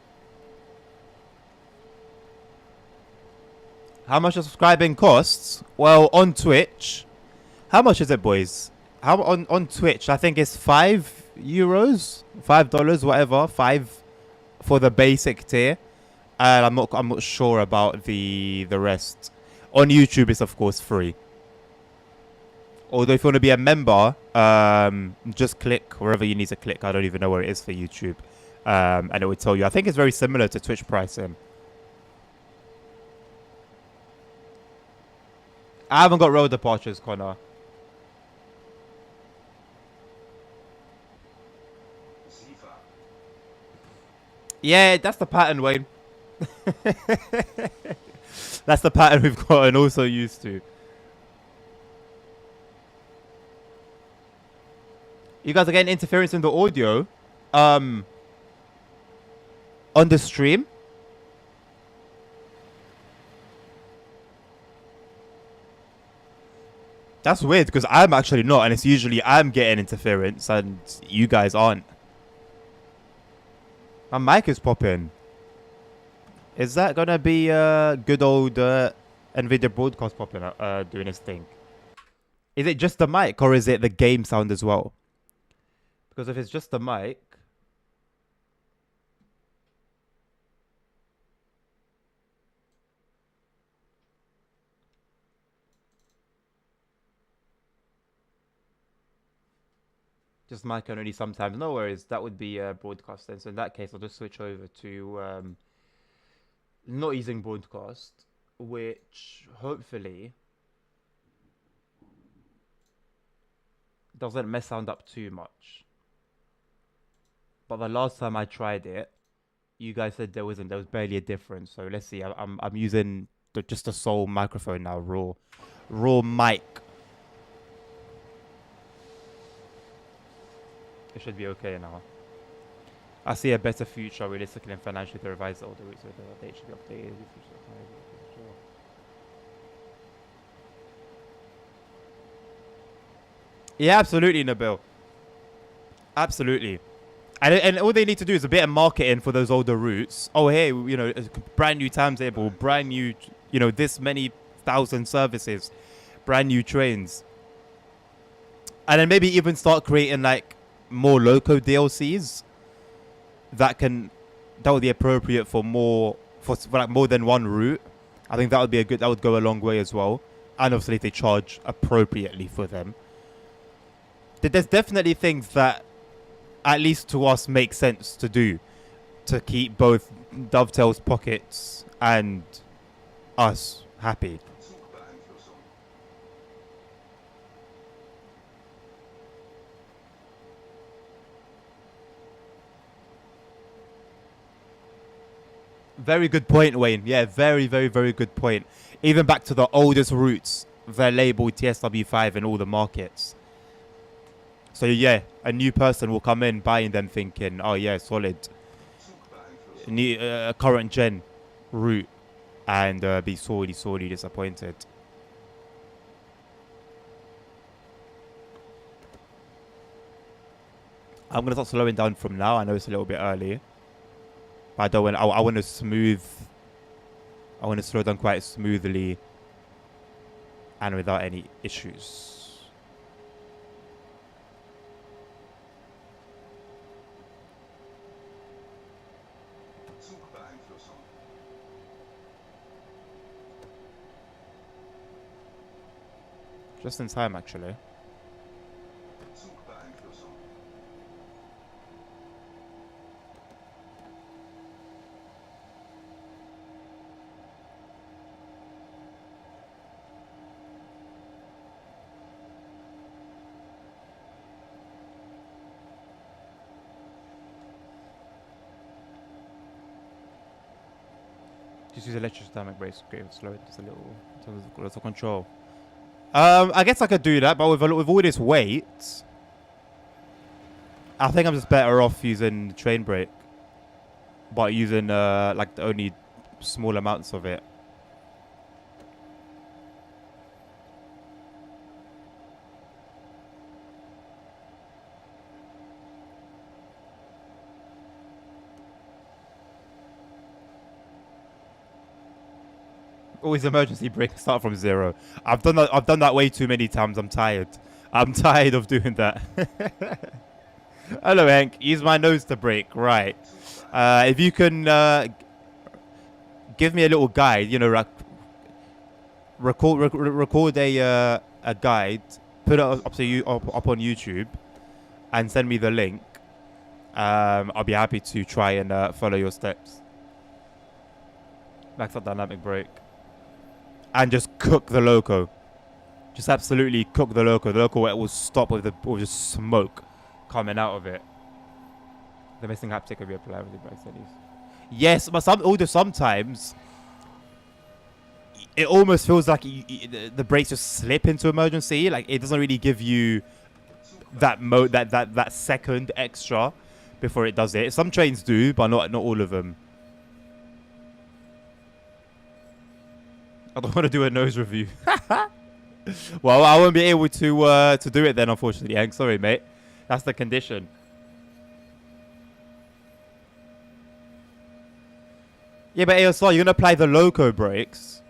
How much does subscribing costs? Well, on Twitch, how much is it, boys? How on Twitch? I think it's €5, $5, whatever. 5 for the basic tier, and I'm not sure about the rest. On YouTube, it's of course free. Although if you want to be a member, just click wherever you need to click. I don't even know where it is for YouTube. And it would tell you. I think it's very similar to Twitch pricing. I haven't got road departures, Connor. Yeah, that's the pattern, Wayne. That's the pattern we've gotten also used to. You guys are getting interference in the audio. On the stream. That's weird because I'm actually not, and it's usually I'm getting interference and you guys aren't. My mic is popping. Is that gonna be good old NVIDIA broadcast popping doing its thing? Is it just the mic or is it the game sound as well? Because if it's just the mic, just mic only sometimes. No worries, that would be broadcast then. So in that case, I'll just switch over to not using broadcast, which hopefully doesn't mess sound up too much. But the last time I tried it, you guys said there was barely a difference. So let's see. I'm using just a sole microphone now, raw mic. It should be okay now. I see a better future realistically and financially to revise all the routes with the update should be updated. Yeah, absolutely, Nabil. Absolutely. And all they need to do is a bit of marketing for those older routes. Oh, hey, you know, a brand new timetable, brand new, you know, this many thousand services, brand new trains. And then maybe even start creating like more loco DLCs that would be appropriate for like more than one route. I think that would go a long way as well. And obviously if they charge appropriately for them. There's definitely things that at least to us make sense to do to keep both Dovetail's pockets and us happy. Very good point, Wayne. Yeah, very, very, very good point. Even back to the oldest routes, they're labeled TSW5 in all the markets. So yeah, a new person will come in buying them thinking, oh yeah, solid. New current gen route and be sorely, sorely disappointed. I'm gonna start slowing down from now. I know it's a little bit early. But I don't want. I want to smooth. I want to slow down quite smoothly, and without any issues. Just in time, actually. Just use electrostamic brace, great, slow it just a little in terms of closer control. I guess I could do that, but with all this weight, I think I'm just better off using the train brake, but using like the only small amounts of it. Always emergency brake, start from zero. I've done that way too many times. I'm tired. I'm tired of doing that. Hello, Hank. Use my nose to brake. Right. If you can give me a little guide, you know, record a guide, put it up on YouTube, and send me the link. I'll be happy to try and follow your steps. Max up dynamic brake. And just cook the loco. Just absolutely cook the loco. The loco will stop with just smoke coming out of it. The missing haptic will be applied with the brake settings. Yes, but sometimes it almost feels like the brakes just slip into emergency. Like it doesn't really give you that second extra before it does it. Some trains do, but not all of them. I don't want to do a nose review. Well, I won't be able to do it then, unfortunately, Hank. Sorry, mate. That's the condition. Yeah, but ASR, you're gonna apply the loco brakes.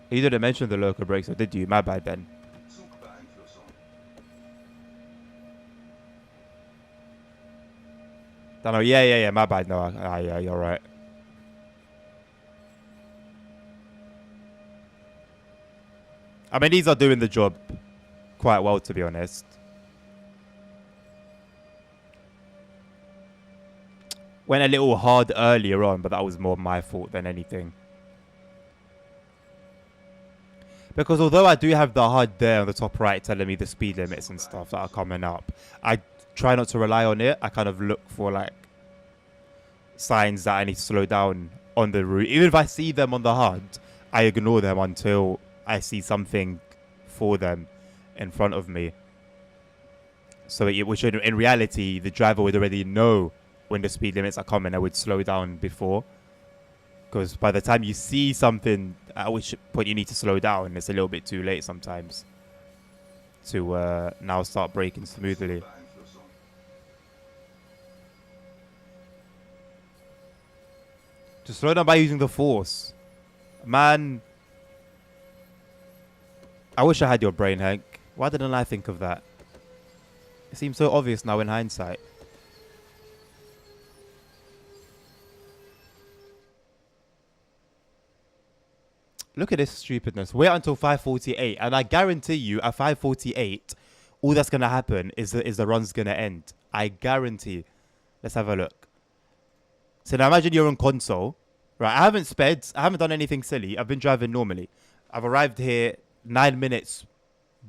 You didn't mention the loco brakes, or did you? My bad, then. Don't know. Yeah. My bad. No, yeah, you're right. I mean, these are doing the job quite well, to be honest. Went a little hard earlier on, but that was more my fault than anything. Because although I do have the HUD there on the top right telling me the speed limits and stuff that are coming up, I try not to rely on it. I kind of look for like signs that I need to slow down on the route. Even if I see them on the HUD, I ignore them until I see something for them in front of me. So which in reality, the driver would already know when the speed limits are coming. I would slow down before. Because by the time you see something at which point you need to slow down, it's a little bit too late sometimes to now start braking smoothly. To slow down by using the force. Man, I wish I had your brain, Hank. Why didn't I think of that? It seems so obvious now in hindsight. Look at this stupidness. Wait until 5:48, and I guarantee you, at 5:48, all that's gonna happen is the run's gonna end. I guarantee. Let's have a look. So now imagine you're on console, right? I haven't sped. I haven't done anything silly. I've been driving normally. I've arrived here 9 minutes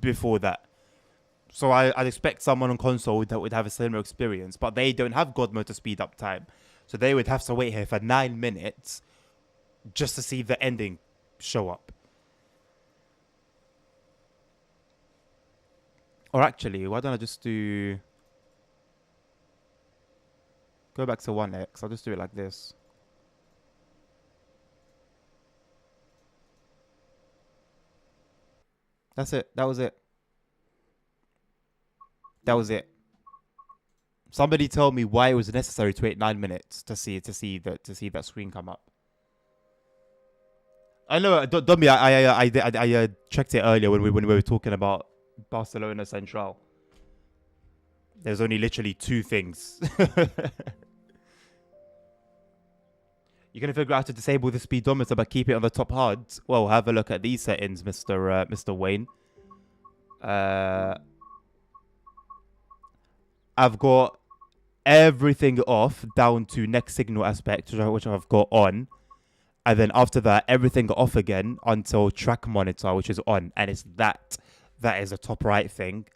before that. So I'd expect someone on console that would have a similar experience, but they don't have God mode to speed up time. So they would have to wait here for 9 minutes just to see the ending show up. Or actually, why don't I just do... Go back to 1x. I'll just do it like this. That's it. That was it. That was it. Somebody told me why it was necessary to wait 9 minutes to see that screen come up. I know, Domi. I checked it earlier when we were talking about Barcelona Central. There's only literally 2 things. You're gonna figure out how to disable the speedometer but keep it on the top hard. Well, have a look at these settings, Mr. Wayne. I've got everything off down to next signal aspect, which I've got on. And then after that, everything off again until track monitor, which is on. And it's that is the top right thing.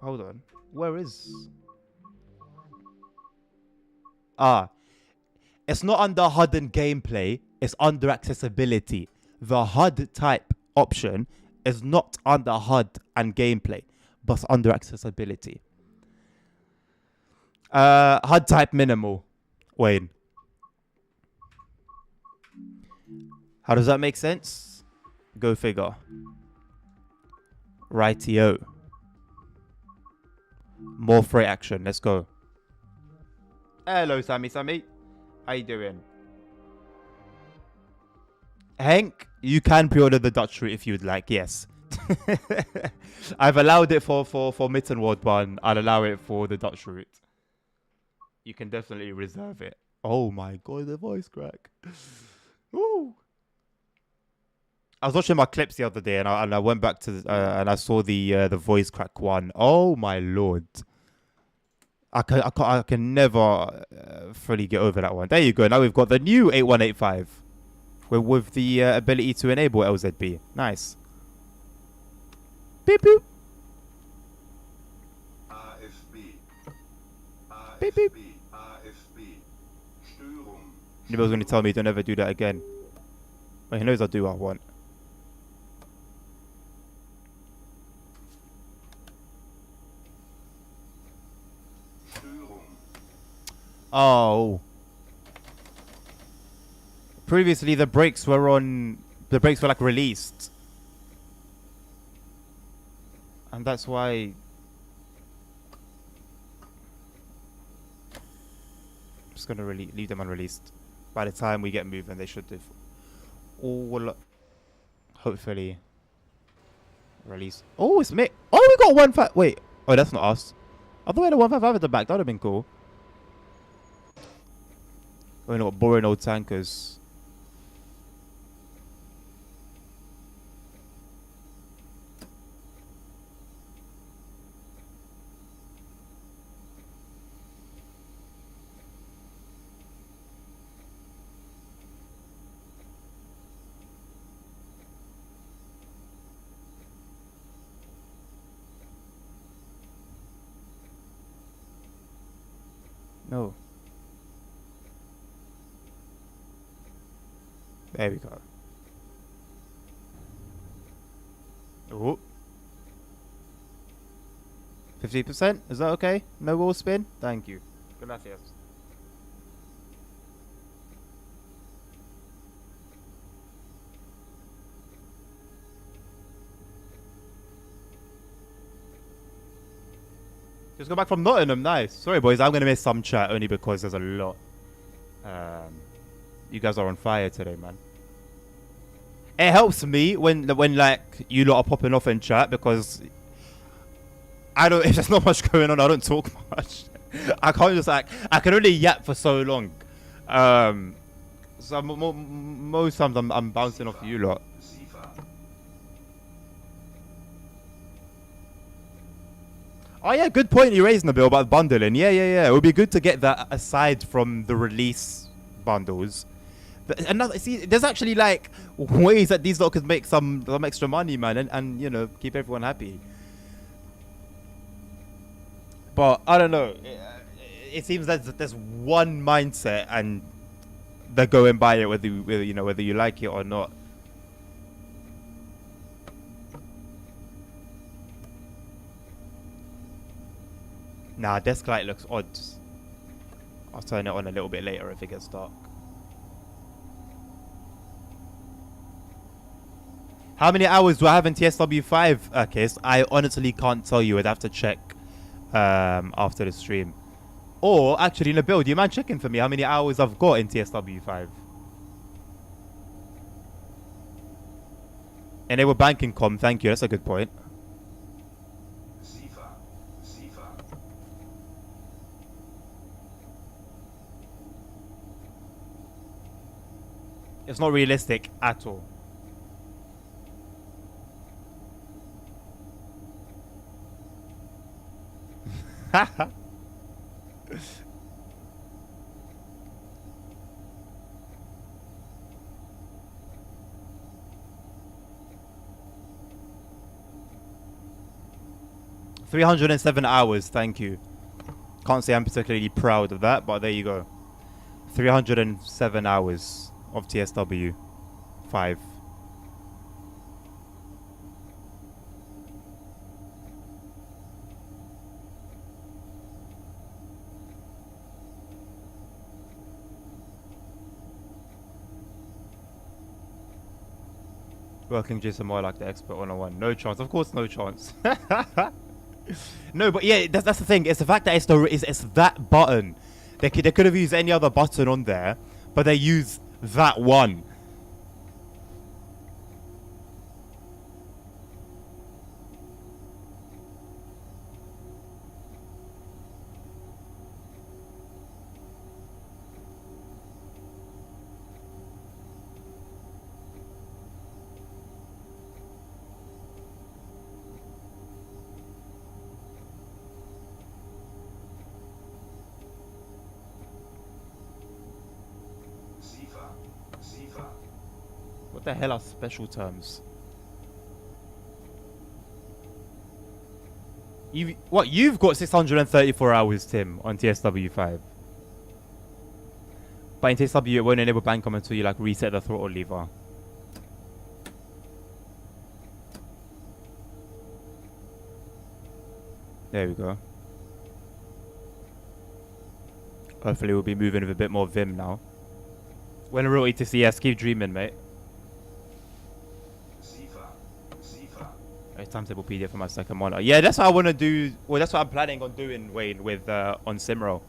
Hold on. Where is... It's not under HUD and gameplay. It's under accessibility. The HUD type option is not under HUD and gameplay, but under accessibility. HUD type minimal. Wayne. How does that make sense? Go figure. Rightio. More freight action. Let's go. Hello, Sammy. How you doing? Hank, you can pre-order the Dutch route if you would like, yes. I've allowed it for Mittenwaldbahn. I'll allow it for the Dutch route. You can definitely reserve it. Oh my god, the voice crack. Ooh. I was watching my clips the other day and I went back to and I saw the voice crack one. Oh my lord. I can never fully get over that one. There you go. Now we've got the new 8185 with the ability to enable LZB. Nice. Beep boop. If Beep beep. Nibel's gonna tell me to never do that again. Well, he knows I do what I want. Oh. Previously the brakes were like released. And that's why I'm just gonna leave them unreleased. By the time we get moving, they should have all hopefully release. Oh, it's me. Oh, we got 1.5. Wait. Oh, that's not us. I thought we had a 155 at the back. That would have been cool. Oh, you know what? Boring old tankers. No. There we go. Oh. 50%? Is that okay? No wall spin? Thank you. Gracias. Just go back from Nottingham. Nice. Sorry, boys. I'm going to miss some chat only because there's a lot. You guys are on fire today, man. It helps me when like you lot are popping off in chat because if there's not much going on, I don't talk much. I can't just I can only yap for so long. So most times I'm bouncing off you lot. Oh yeah, good point you raised, Nabil, about bundling. Yeah. It would be good to get that aside from the release bundles. See, there's actually like ways that these lot could make some extra money, man, and you know, keep everyone happy. But I don't know. It seems that there's one mindset, and they're going by it whether you like it or not. Nah, desk light looks odd. I'll turn it on a little bit later if it gets dark. How many hours do I have in TSW 5, Case? I honestly can't tell you. I'd have to check after the stream. Or, actually, Nabil, do you mind checking for me how many hours I've got in TSW 5? Enable banking com, thank you. That's a good point. It's not realistic at all. Haha. 307 hours, thank you. Can't say I'm particularly proud of that, but there you go. 307 hours of TSW 5. Working JSMI like the expert 101. No chance. Of course, no chance. No, but yeah, that's the thing. It's the fact that it's that button. They could have used any other button on there, but they use that one. What the hell are special terms? You've got 634 hours, Tim, on TSW 5. But in TSW, it won't enable Bandcom until you like reset the throttle lever. There we go. Hopefully we'll be moving with a bit more vim now. When a real ETCS, keep dreaming, mate. It's timetable PDF for my second monitor. Yeah, that's what I want to do. Well, that's what I'm planning on doing, Wayne, with on Simro.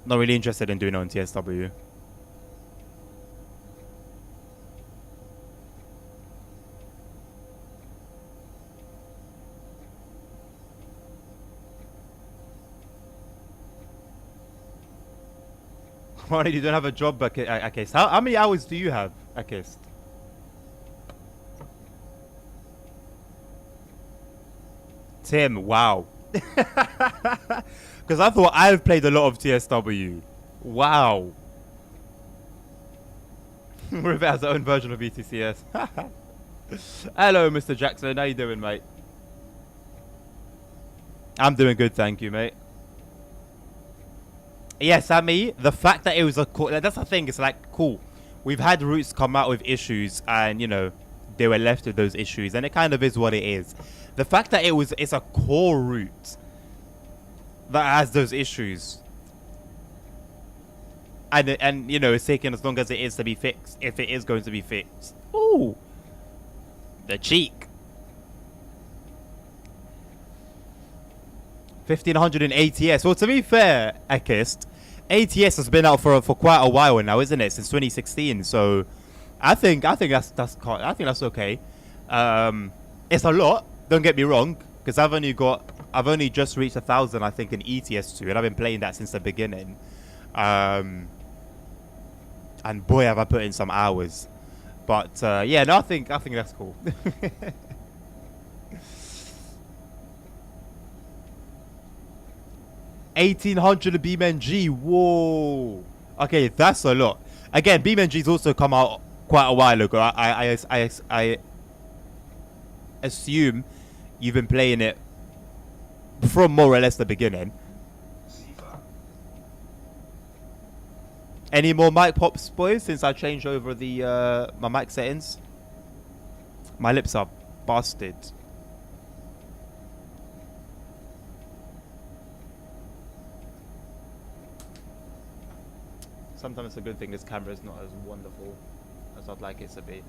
Not really interested in doing it on TSW. Ronnie, you don't have a job, Akist. How many hours do you have, Akist? Tim, wow. Because I thought I've played a lot of TSW. Wow. Rivet has their own version of ETCS. Hello, Mr. Jackson. How you doing, mate? I'm doing good, thank you, mate. Yeah, Sammy, the fact that it was a cool... That's the thing, it's like, cool. We've had routes come out with issues and, you know, they were left with those issues. And it kind of is what it is. The fact that it's a core route that has those issues. And you know, it's taking as long as it is to be fixed. If it is going to be fixed. Ooh. The cheek. 1500 in ATS. Well, to be fair, Akist, ATS has been out for quite a while now, isn't it? Since 2016. So, I think that's okay. It's a lot. Don't get me wrong, because I've only just reached 1,000, I think, in ETS2, and I've been playing that since the beginning. And boy, have I put in some hours. But yeah, no, I think that's cool. 1800 BeamNG. Whoa. Okay, that's a lot. Again, BeamNG's also come out quite a while ago. I assume you've been playing it from more or less the beginning. Any more mic pops, boys, since I changed over the my mic settings? My lips are busted. Sometimes it's a good thing this camera is not as wonderful as I'd like it to be.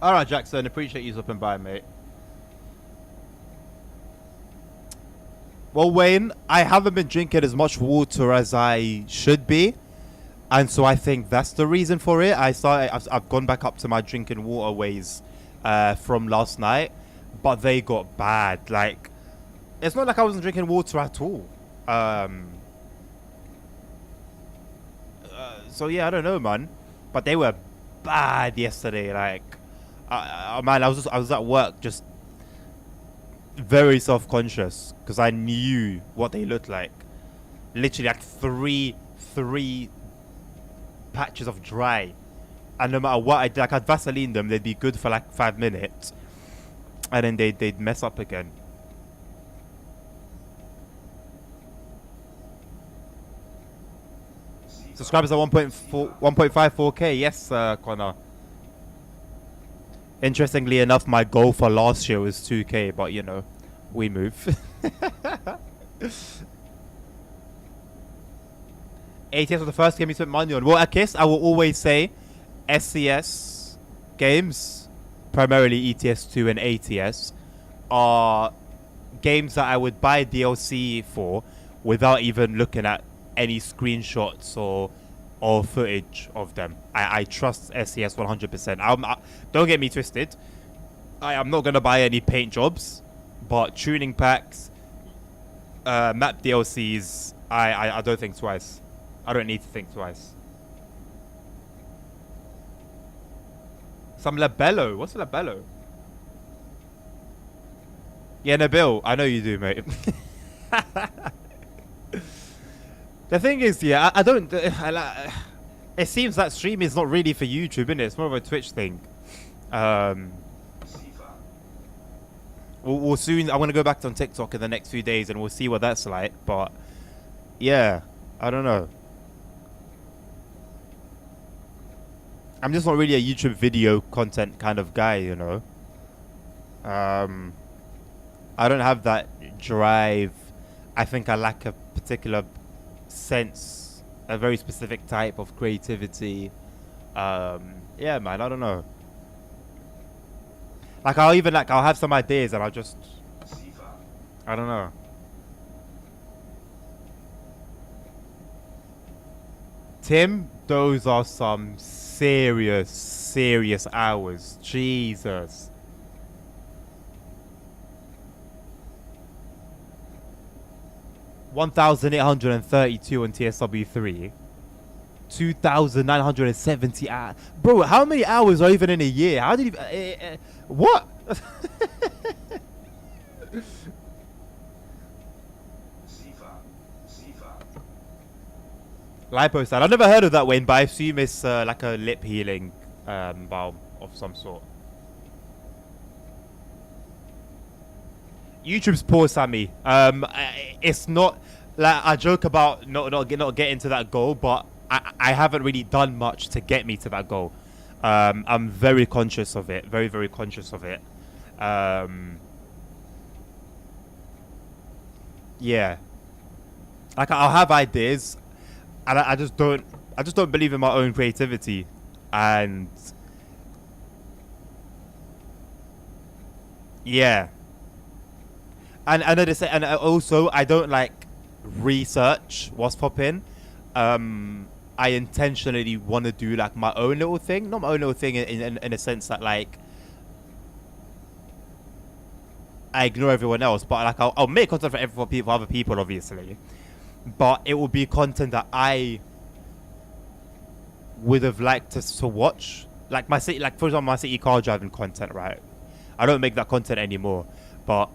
Alright, Jackson, appreciate you stopping by, mate. Well, Wayne, I haven't been drinking as much water as I should be. And so I think that's the reason for it. I've gone back up to my drinking water ways from last night. But they got bad. Like, it's not like I wasn't drinking water at all. So yeah, I don't know, man. But they were bad yesterday. Like, man, I was at work just very self-conscious because I knew what they looked like. Literally like three patches of dry, and no matter what I did, like I'd Vaseline them, they'd be good for like 5 minutes, and then they'd mess up again. Subscribers are 1.54k. Yes, Connor. Interestingly enough, my goal for last year was 2k, but you know, we move. ATS was the first game you spent money on. Well, I guess I will always say SCS games, primarily ETS2 and ATS, are games that I would buy DLC for without even looking at any screenshots or footage of them. I trust SCS 100%. Don't get me twisted. I am not going to buy any paint jobs, but tuning packs, map DLCs, I don't think twice. I don't need to think twice. Some labello. What's a labello? Yeah, Nabil. I know you do, mate. The thing is, yeah, I don't. It seems that streaming is not really for YouTube, innit? It's more of a Twitch thing. We'll soon. I'm gonna go back on TikTok in the next few days, and we'll see what that's like. But yeah, I don't know. I'm just not really a YouTube video content kind of guy, you know. I don't have that drive. I think I lack a particular sense, a very specific type of creativity. Yeah, man, I don't know. Like I'll have some ideas and I'll just, I don't know. Tim, those are some serious hours. Jesus. $1,832 on TSW3. 2,970 hours. Bro, how many hours are even in a year? How did you... what? Lipostat. I've never heard of that, Wayne, but I assume it's like a lip healing balm of some sort. YouTube's poor, Sammy. It's not like I joke about not getting to that goal, but I haven't really done much to get me to that goal. I'm very conscious of it, very conscious of it. Yeah, like I'll have ideas, and I just don't believe in my own creativity, and yeah. And and also I don't like research what's popping. I intentionally want to do like my own little thing, not my own little thing in a sense that like I ignore everyone else, but like I'll make content for other people, obviously, but it will be content that I would have liked to watch, like my city, like for example my city car driving content, right? I don't make that content anymore, but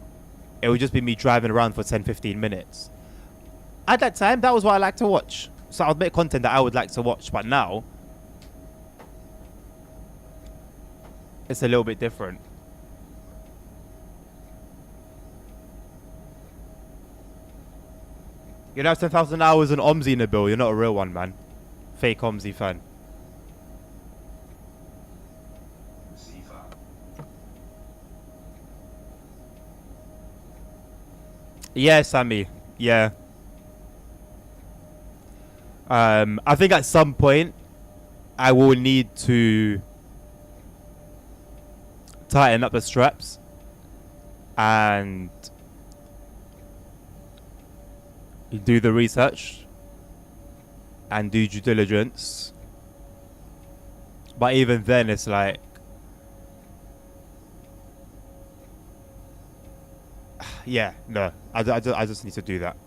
it would just be me driving around for 10-15 minutes. At that time, that was what I like to watch. So I would make content that I would like to watch. But now, it's a little bit different. You know, 10,000 hours on Omzi, Nabil. You're not a real one, man. Fake Omzi fan. Yeah, Sammy. Yeah. I think at some point I will need to tighten up the straps and do the research and do due diligence. But even then, it's like, yeah, no, I just need to do that.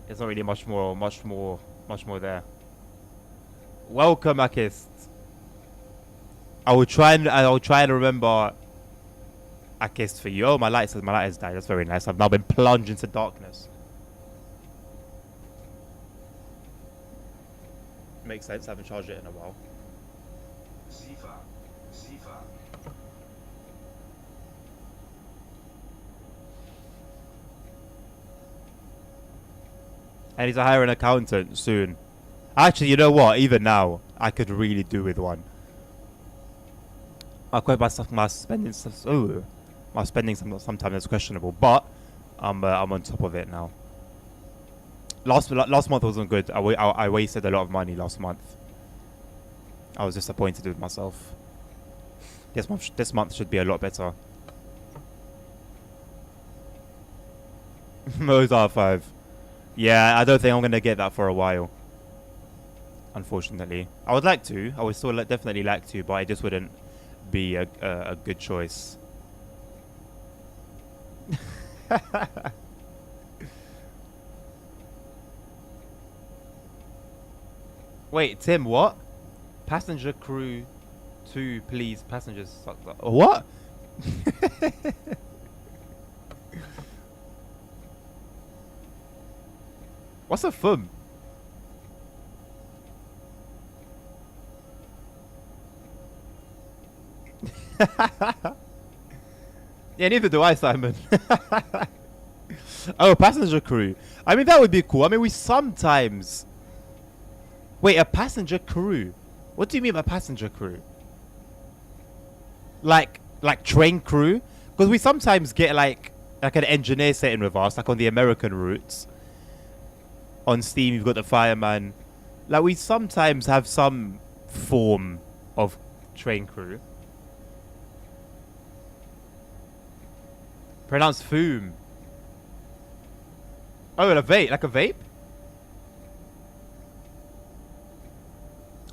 There's not really much more there. Welcome, Akist. I'll try and remember Akist for you. Oh, my light has died. That's very nice. I've now been plunged into darkness. Makes sense. I haven't charged it in a while. I need to hire an accountant soon. Actually, you know what? Even now, I could really do with one. My spending stuff. Oh, my spending sometimes is questionable, but I'm on top of it now. Last month wasn't good. I wasted a lot of money last month. I was disappointed with myself. This month should be a lot better. Mozart 5. Yeah, I don't think I'm gonna get that for a while. Unfortunately, I would like to. I would still definitely like to, but it just wouldn't be a good choice. Wait, Tim, what? Passenger crew 2, please. Passengers sucked up. What? What's a thumb? Yeah, neither do I, Simon. Oh, passenger crew. I mean, that would be cool. I mean, we sometimes... Wait, a passenger crew? What do you mean by passenger crew? Like train crew? Because we sometimes get like an engineer sitting with us, like on the American routes. On Steam, you've got the fireman. Like, we sometimes have some form of train crew. Pronounced fume. Oh, a vape? Like a vape?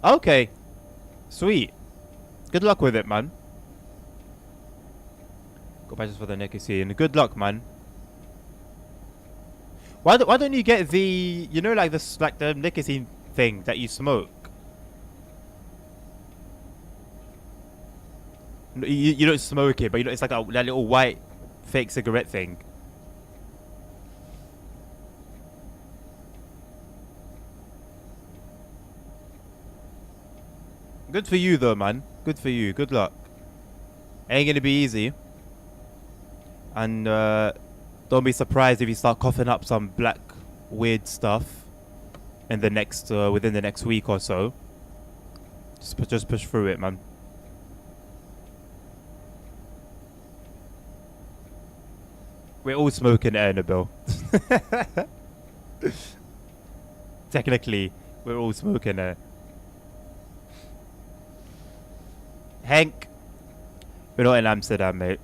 Okay. Sweet. Good luck with it, man. Go patches for the nicotine. Good luck, man. Why don't you get the, you know, like the nicotine thing that you smoke? You don't smoke it, but you know, it's like that little white fake cigarette thing. Good for you, though, man. Good for you. Good luck. Ain't gonna be easy. And don't be surprised if you start coughing up some black weird stuff in the next within the next week or so. Just push through it, man. We're all smoking air, Nabil. Technically, we're all smoking air. Hank, we're not in Amsterdam, mate.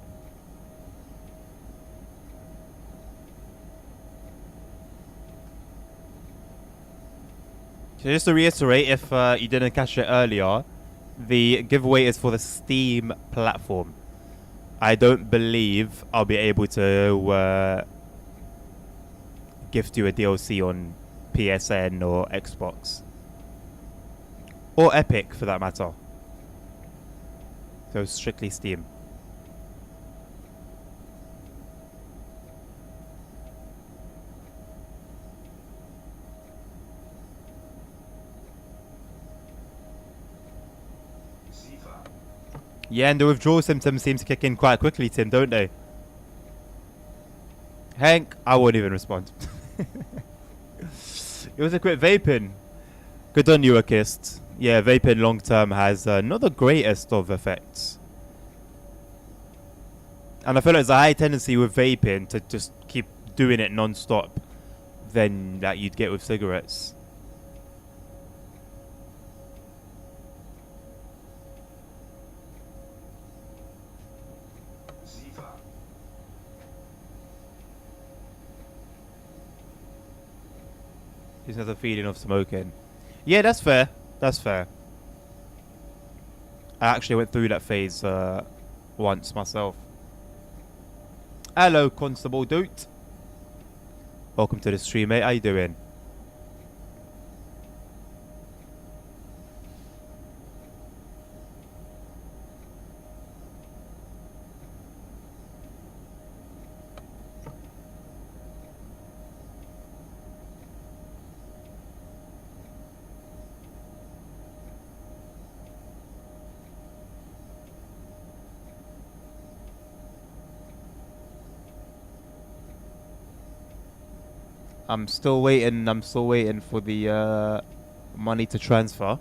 So just to reiterate, if you didn't catch it earlier, the giveaway is for the Steam platform. I don't believe I'll be able to gift you a DLC on PSN or Xbox. Or Epic, for that matter. So strictly Steam. Yeah, and the withdrawal symptoms seem to kick in quite quickly, Tim, don't they? Hank, I won't even respond. It was a quick vaping. Good on you, Akist. Yeah, vaping long term has not the greatest of effects. And I feel like there's a high tendency with vaping to just keep doing it non-stop than that you'd get with cigarettes. Just has a feeling of smoking. Yeah, that's fair. That's fair. I actually went through that phase once myself. Hello, Constable Doot. Welcome to the stream, mate. How you doing? I'm still waiting. I'm still waiting for the money to transfer.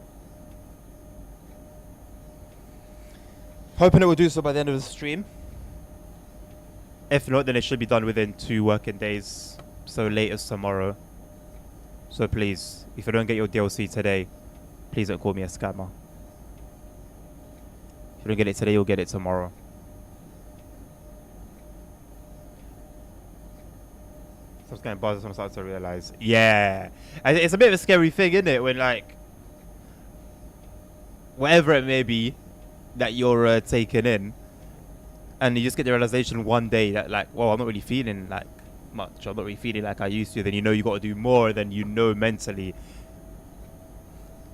Hoping it will do so by the end of the stream. If not, then it should be done within 2 working days. So latest tomorrow. So please, if you don't get your DLC today, please don't call me a scammer. If you don't get it today, you'll get it tomorrow. So I was getting buzzed, I'm starting to realize. Yeah. And it's a bit of a scary thing, isn't it? When, like, whatever it may be that you're taking in, and you just get the realization one day that, like, well, I'm not really feeling like much. I'm not really feeling like I used to. Then you know you got to do more. Then you know mentally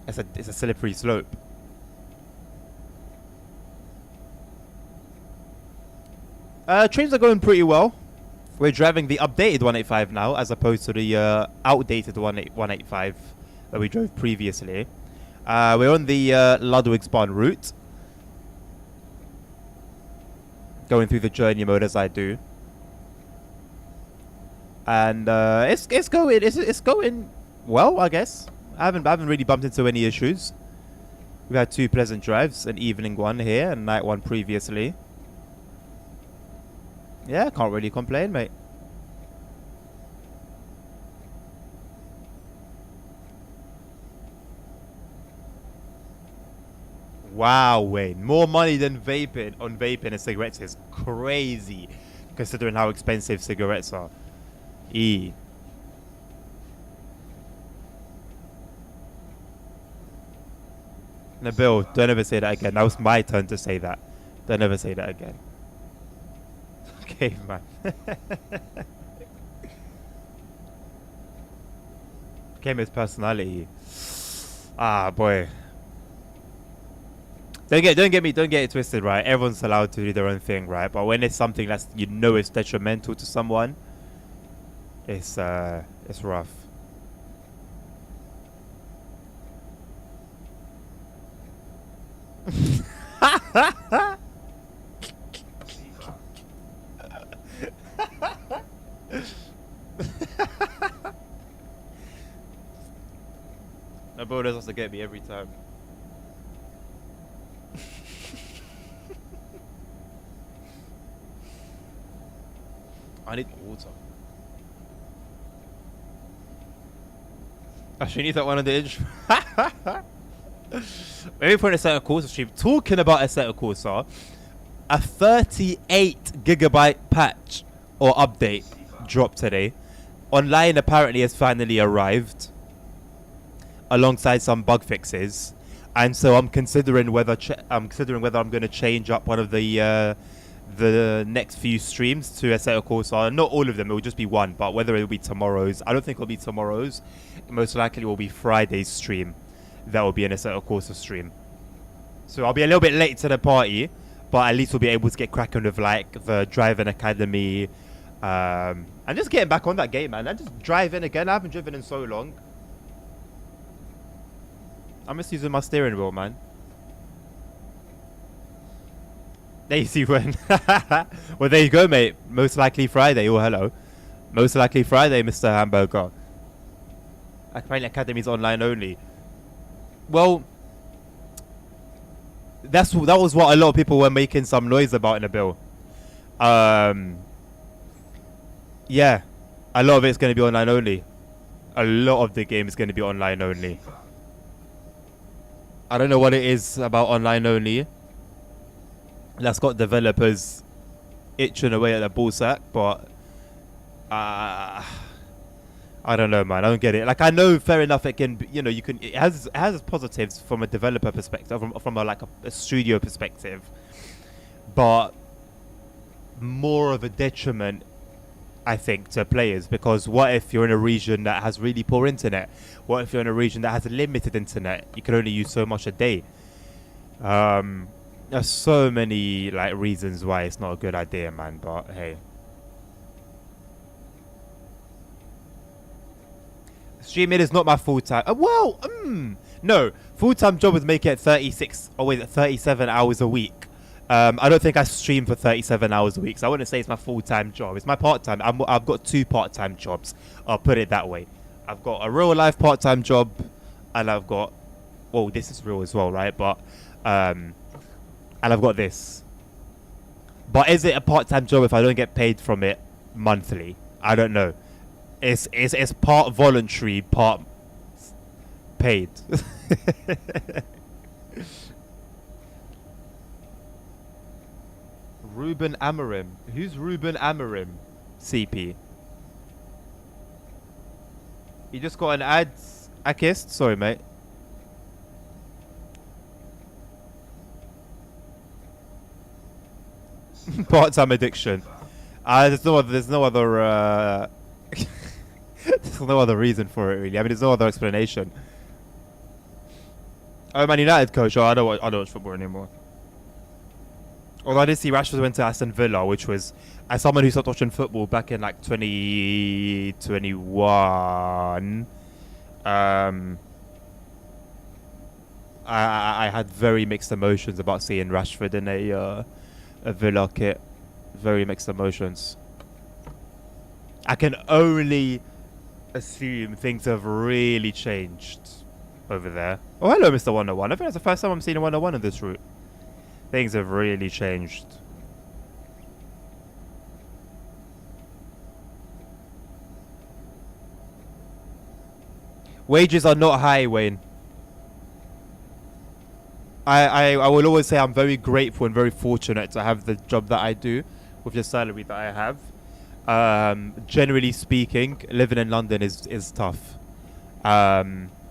It's a slippery slope. Trains are going pretty well. We're driving the updated 185 now, as opposed to the outdated 185 that we drove previously. We're on the Ludwigsbahn route, going through the journey mode as I do, and it's going well, I guess. I haven't really bumped into any issues. We've had 2 pleasant drives, an evening one here and night one previously. Yeah, can't really complain, mate. Wow, Wayne. More money than vaping on vaping and cigarettes is crazy, considering how expensive cigarettes are. E. Nabil, don't ever say that again. That was my turn to say that. Don't ever say that again. Okay, man. Came his personality. Ah, boy. Don't get it twisted, right? Everyone's allowed to do their own thing, right? But when it's something that's is detrimental to someone, it's rough. My bro does to get me every time. I need water. Actually, need that one on the edge. Maybe put a set of Corsa stream. Talking about a set of Corsa, a 38 gigabyte patch or update dropped today. Online apparently has finally arrived, alongside some bug fixes, and so I'm considering whether I'm going to change up one of the next few streams to a set of Corsa. Not all of them, it will just be one, but whether it will be tomorrow's, I don't think it'll be tomorrow's. Most likely it will be Friday's stream. That will be an Assetto Corsa stream. So I'll be a little bit late to the party, but at least we'll be able to get cracking with like the driving academy, and just getting back on that game, man. And just driving again. I haven't driven in so long. I'm just using my steering wheel, man. There you see when. Well, there you go, mate. Most likely Friday. Oh, hello. Most likely Friday, Mr. Hamburger. Apparently Academy's online only. Well, that was what a lot of people were making some noise about in the bill. Yeah, a lot of it's going to be online only. A lot of the game is going to be online only. I don't know what it is about online only that's got developers itching away at the ballsack, but I don't know, man. I don't get it. Like, I know, fair enough, it can, you can. It has its positives from a developer perspective, from a studio perspective, but more of a detriment, I think, to players. Because what if you're in a region that has really poor internet? What if you're in a region that has limited internet? You can only use so much a day. There's so many reasons why it's not a good idea, man. But hey. Streaming is not my full-time. No. Full-time job would make it 37 hours a week. I don't think I stream for 37 hours a week, so I wouldn't say it's my full-time job. It's my part-time. I've got 2 part-time jobs. I'll put it that way. I've got a real-life part-time job, and I've got... Well, this is real as well, right? But, and I've got this. But is it a part-time job if I don't get paid from it monthly? I don't know. It's part voluntary, part paid. Ruben Amorim. Who's Ruben Amorim? CP. You just got an ad, Akist? Sorry, mate. Part-time addiction. There's no other there's no other reason for it, really. I mean, there's no other explanation. Oh, Man United coach. Oh, I don't watch football anymore. Although I did see Rashford went to Aston Villa, which was, as someone who stopped watching football back in like 2021, I had very mixed emotions about seeing Rashford in a Villa kit. Very mixed emotions. I can only assume things have really changed over there. Oh, hello, Mr. 101. I think that's the first time I'm seeing a 101 on this route. Things have really changed. Wages are not high, Wayne. I will always say I'm very grateful and very fortunate to have the job that I do with the salary that I have. Generally speaking, living in London is tough.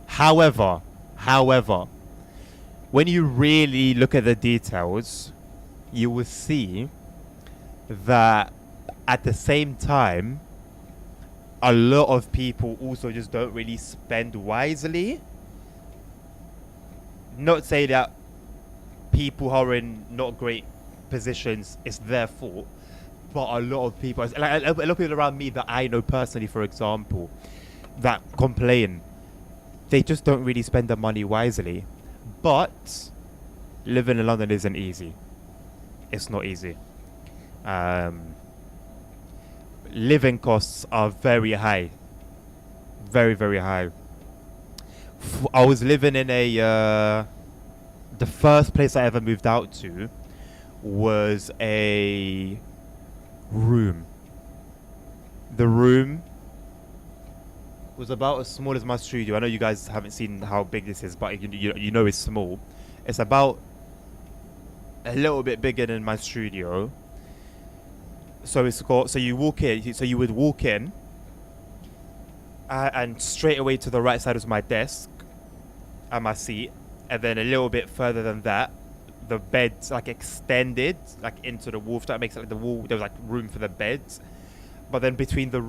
However, when you really look at the details, you will see that at the same time, a lot of people also just don't really spend wisely. Not say that people who are in not great positions, it's their fault, but a lot of people, like a lot of people around me that I know personally, for example, that complain, they just don't really spend their money wisely. But living in London isn't easy. It's not easy. Living costs are very high. Very, very high. I was living in the first place I ever moved out to was a room. The room was about as small as my studio. I know you guys haven't seen how big this is, but you know it's small. It's about a little bit bigger than my studio. So it's got, so you walk in, so you would walk in, and straight away to the right side was my desk and my seat, and then a little bit further than that, the beds like extended like into the wall. That makes it like the wall. There was like room for the beds, but then between the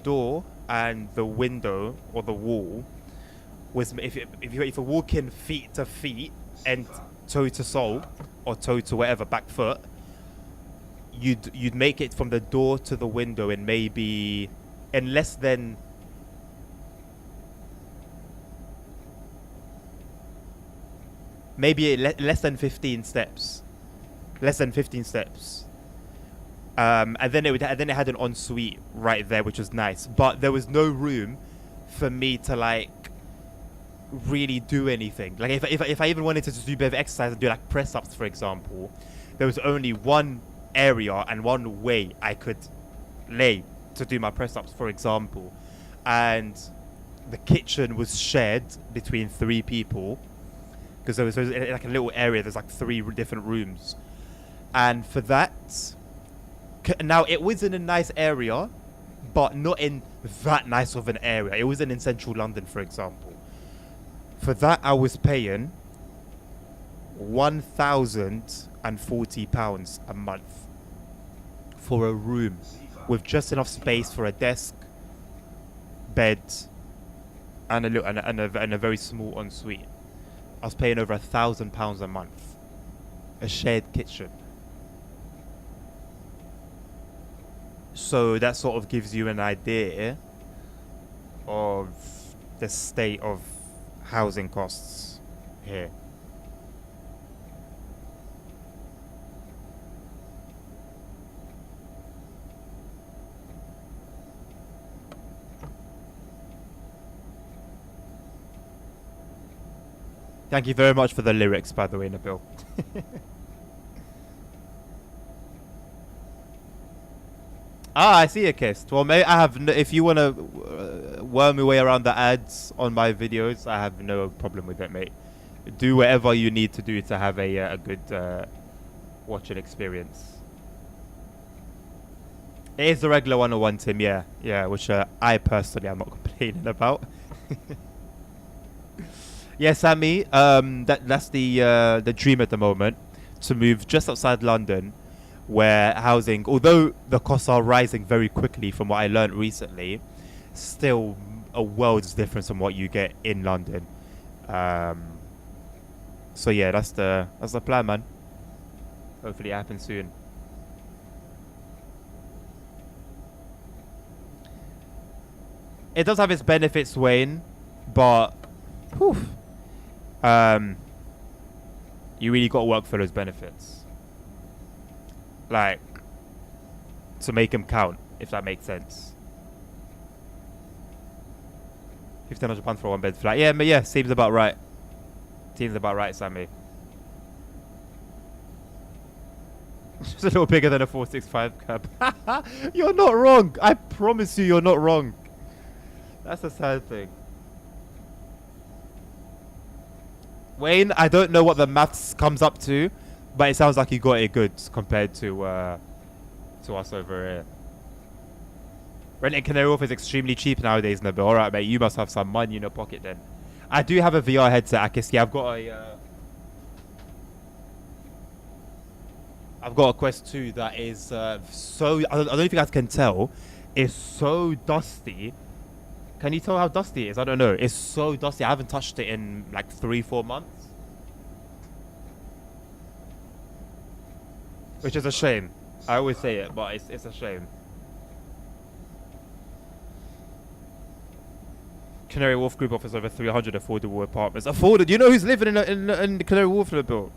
door and the window or the wall was, if you're walking feet to feet and toe to sole or toe to whatever back foot, you'd make it from the door to the window in maybe in less than less than 15 steps. And then it had an ensuite right there, which was nice, but there was no room for me to like really do anything. Like if I even wanted to just do a bit of exercise and do like press ups, for example, there was only one area and one way I could lay to do my press ups, for example, and the kitchen was shared between 3 people because there was like a little area. There's like 3 different rooms, and for that, now it was in a nice area, but not in that nice of an area. It wasn't in central London, for example. For that, I was paying £1,040 a month for a room with just enough space for a desk, bed, and a very small ensuite. I was paying over £1,000 a month. A shared kitchen. So that sort of gives you an idea of the state of housing costs here. Thank you very much for the lyrics, by the way, Nabil. I see a kist. Well, maybe I have. If you want to worm your way around the ads on my videos, I have no problem with it, mate. Do whatever you need to do to have a good watching experience. It is the regular 101, Tim. Yeah, which I personally am not complaining about. Yeah, Sammy. That's the dream at the moment, to move just outside London, where housing, although the costs are rising very quickly from what I learned recently, still a world's difference from what you get in London. So yeah, that's the plan, man. Hopefully it happens soon. It does have its benefits, Wayne, but whew, um, you really got to work for those benefits, like to make them count, if that makes sense. £1,500 for a one bed flat. Yeah, but yeah, seems about right. Seems about right, Sammy. Just a little bigger than a 465 cab. You're not wrong. I promise you're not wrong. That's a sad thing. Wayne, I don't know what the maths comes up to, but it sounds like you got it good compared to us over here. Renting Canary Wharf is extremely cheap nowadays, Nabil. Alright, mate, you must have some money in your pocket then. I do have a VR headset, I can see. I've got a Quest 2 that is so... I don't know if you guys can tell. It's so dusty. Can you tell how dusty it is? I don't know. It's so dusty. I haven't touched it in like 3-4 months. Which is a shame. I always say it, but it's a shame. Canary Wharf group offers over 300 affordable apartments. Afforded? You know who's living in the Canary Wharf, Bill?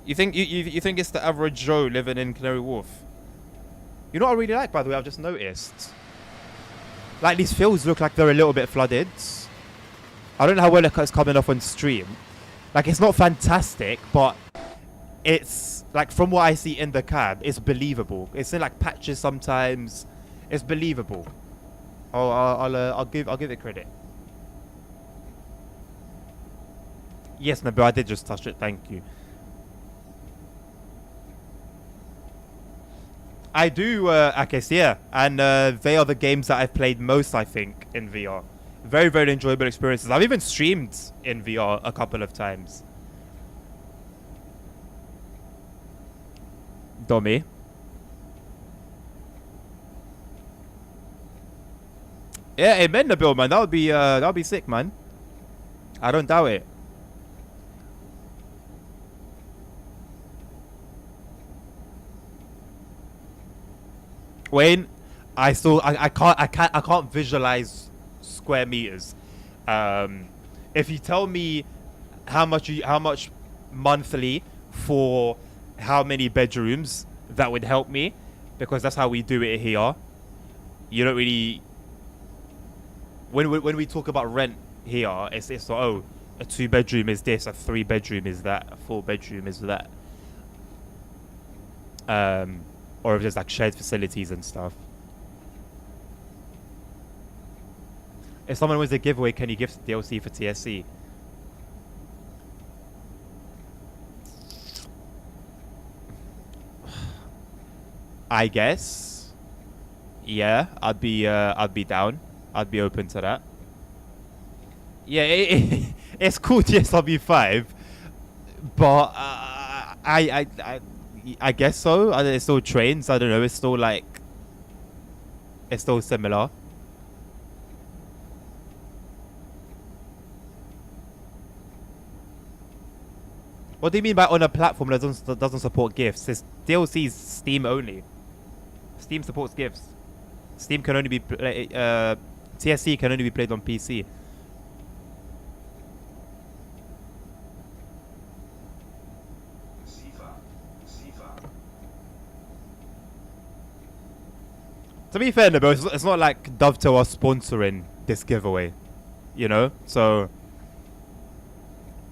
You think you think it's the average Joe living in Canary Wharf? You know what I really like, by the way? I've just noticed. Like, these fields look like they're a little bit flooded. I don't know how well it's coming off on stream. Like, it's not fantastic, but it's like, from what I see in the cab, it's believable. It's in like patches sometimes. It's believable. I'll give it credit. Yes, Nabil, I did just touch it. Thank you. I do, Akis, yeah. And they are the games that I've played most, I think, in VR. Very, very enjoyable experiences. I've even streamed in VR a couple of times. Domi. Yeah, amen, Nabil, man. That would be sick, man. I don't doubt it. Wayne, I can't visualize square meters. If you tell me how much monthly for how many bedrooms, that would help me, because that's how we do it here. You don't really, when we talk about rent here, it's like, oh, a 2-bedroom is this, a 3-bedroom is that, a 4-bedroom is that. Or if there's like shared facilities and stuff. If someone wins a giveaway, can you gift DLC for TSC? I guess. Yeah, I'd be down. I'd be open to that. Yeah, it's cool TSW 5, but I guess so. It's still trains. I don't know. It's still like, it's still similar. What do you mean by on a platform that doesn't support gifts? It's DLC's Steam only. Steam supports gifts. Steam can only be TSC can only be played on PC. To be fair, Nabil, it's not like Dovetail are sponsoring this giveaway, you know. So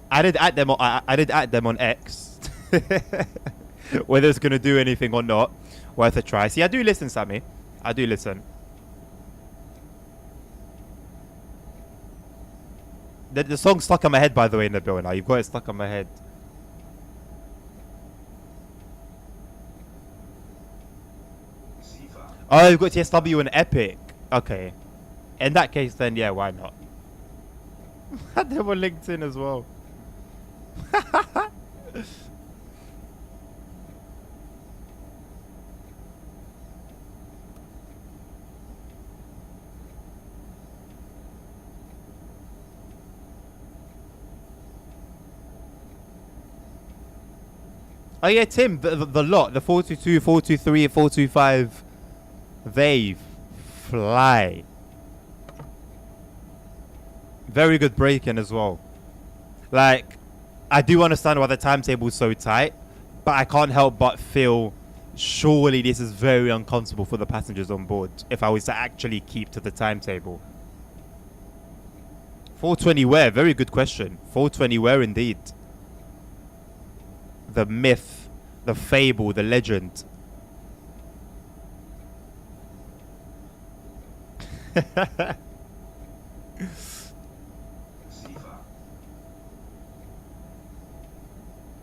I did add them on X. Whether it's gonna do anything or not, worth a try. See, I do listen, Sammy. I do listen. The song's stuck in my head, by the way, Nabil. Now you've got it stuck in my head. Oh, you've got TSW and Epic. Okay. In that case, then, yeah, why not? They were LinkedIn as well. Oh yeah, Tim, the lot, the 422, 423, 425, they fly. Very good braking as well. Like, I do understand why the timetable is so tight, but I can't help but feel surely this is very uncomfortable for the passengers on board if I was to actually keep to the timetable. 420 where? Very good question. 420 where indeed? The myth, the fable, the legend.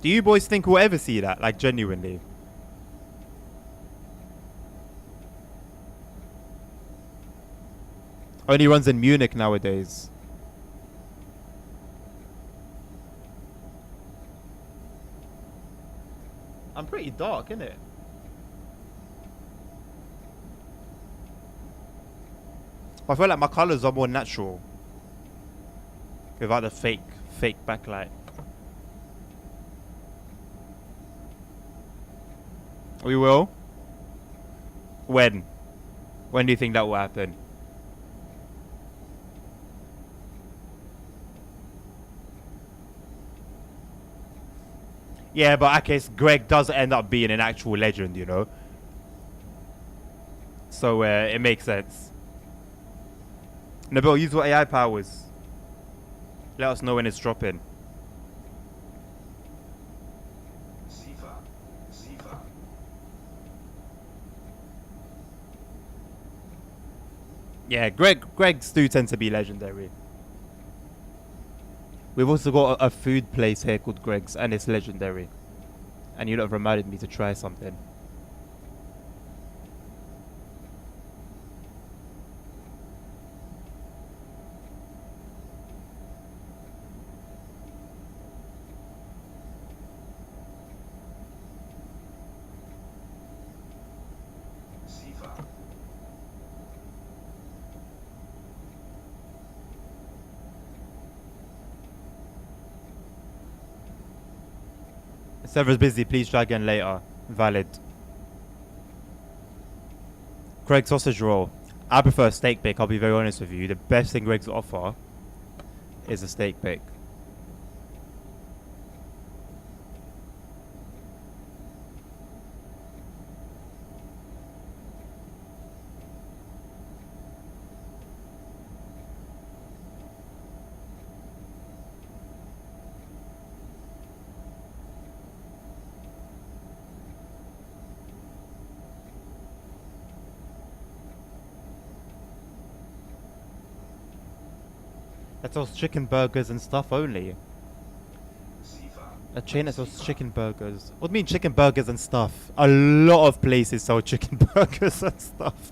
Do you boys think we'll ever see that? Like, genuinely? Only runs in Munich nowadays. I'm pretty dark, innit? I feel like my colours are more natural. Without the fake backlight. We will? When? When do you think that will happen? Yeah, but I guess Greg does end up being an actual legend, you know? So, it makes sense. Nabil, use what AI powers. Let us know when it's dropping. Yeah, Gregs do tend to be legendary. We've also got a food place here called Greg's, and it's legendary. And you lot have reminded me to try something. Server's busy, please try again later. Valid. Greg sausage roll. I prefer a steak bake, I'll be very honest with you. The best thing Greg's offer is a steak bake. That sells chicken burgers and stuff only. A chain that sells chicken burgers. What do you mean chicken burgers and stuff? A lot of places sell chicken burgers and stuff.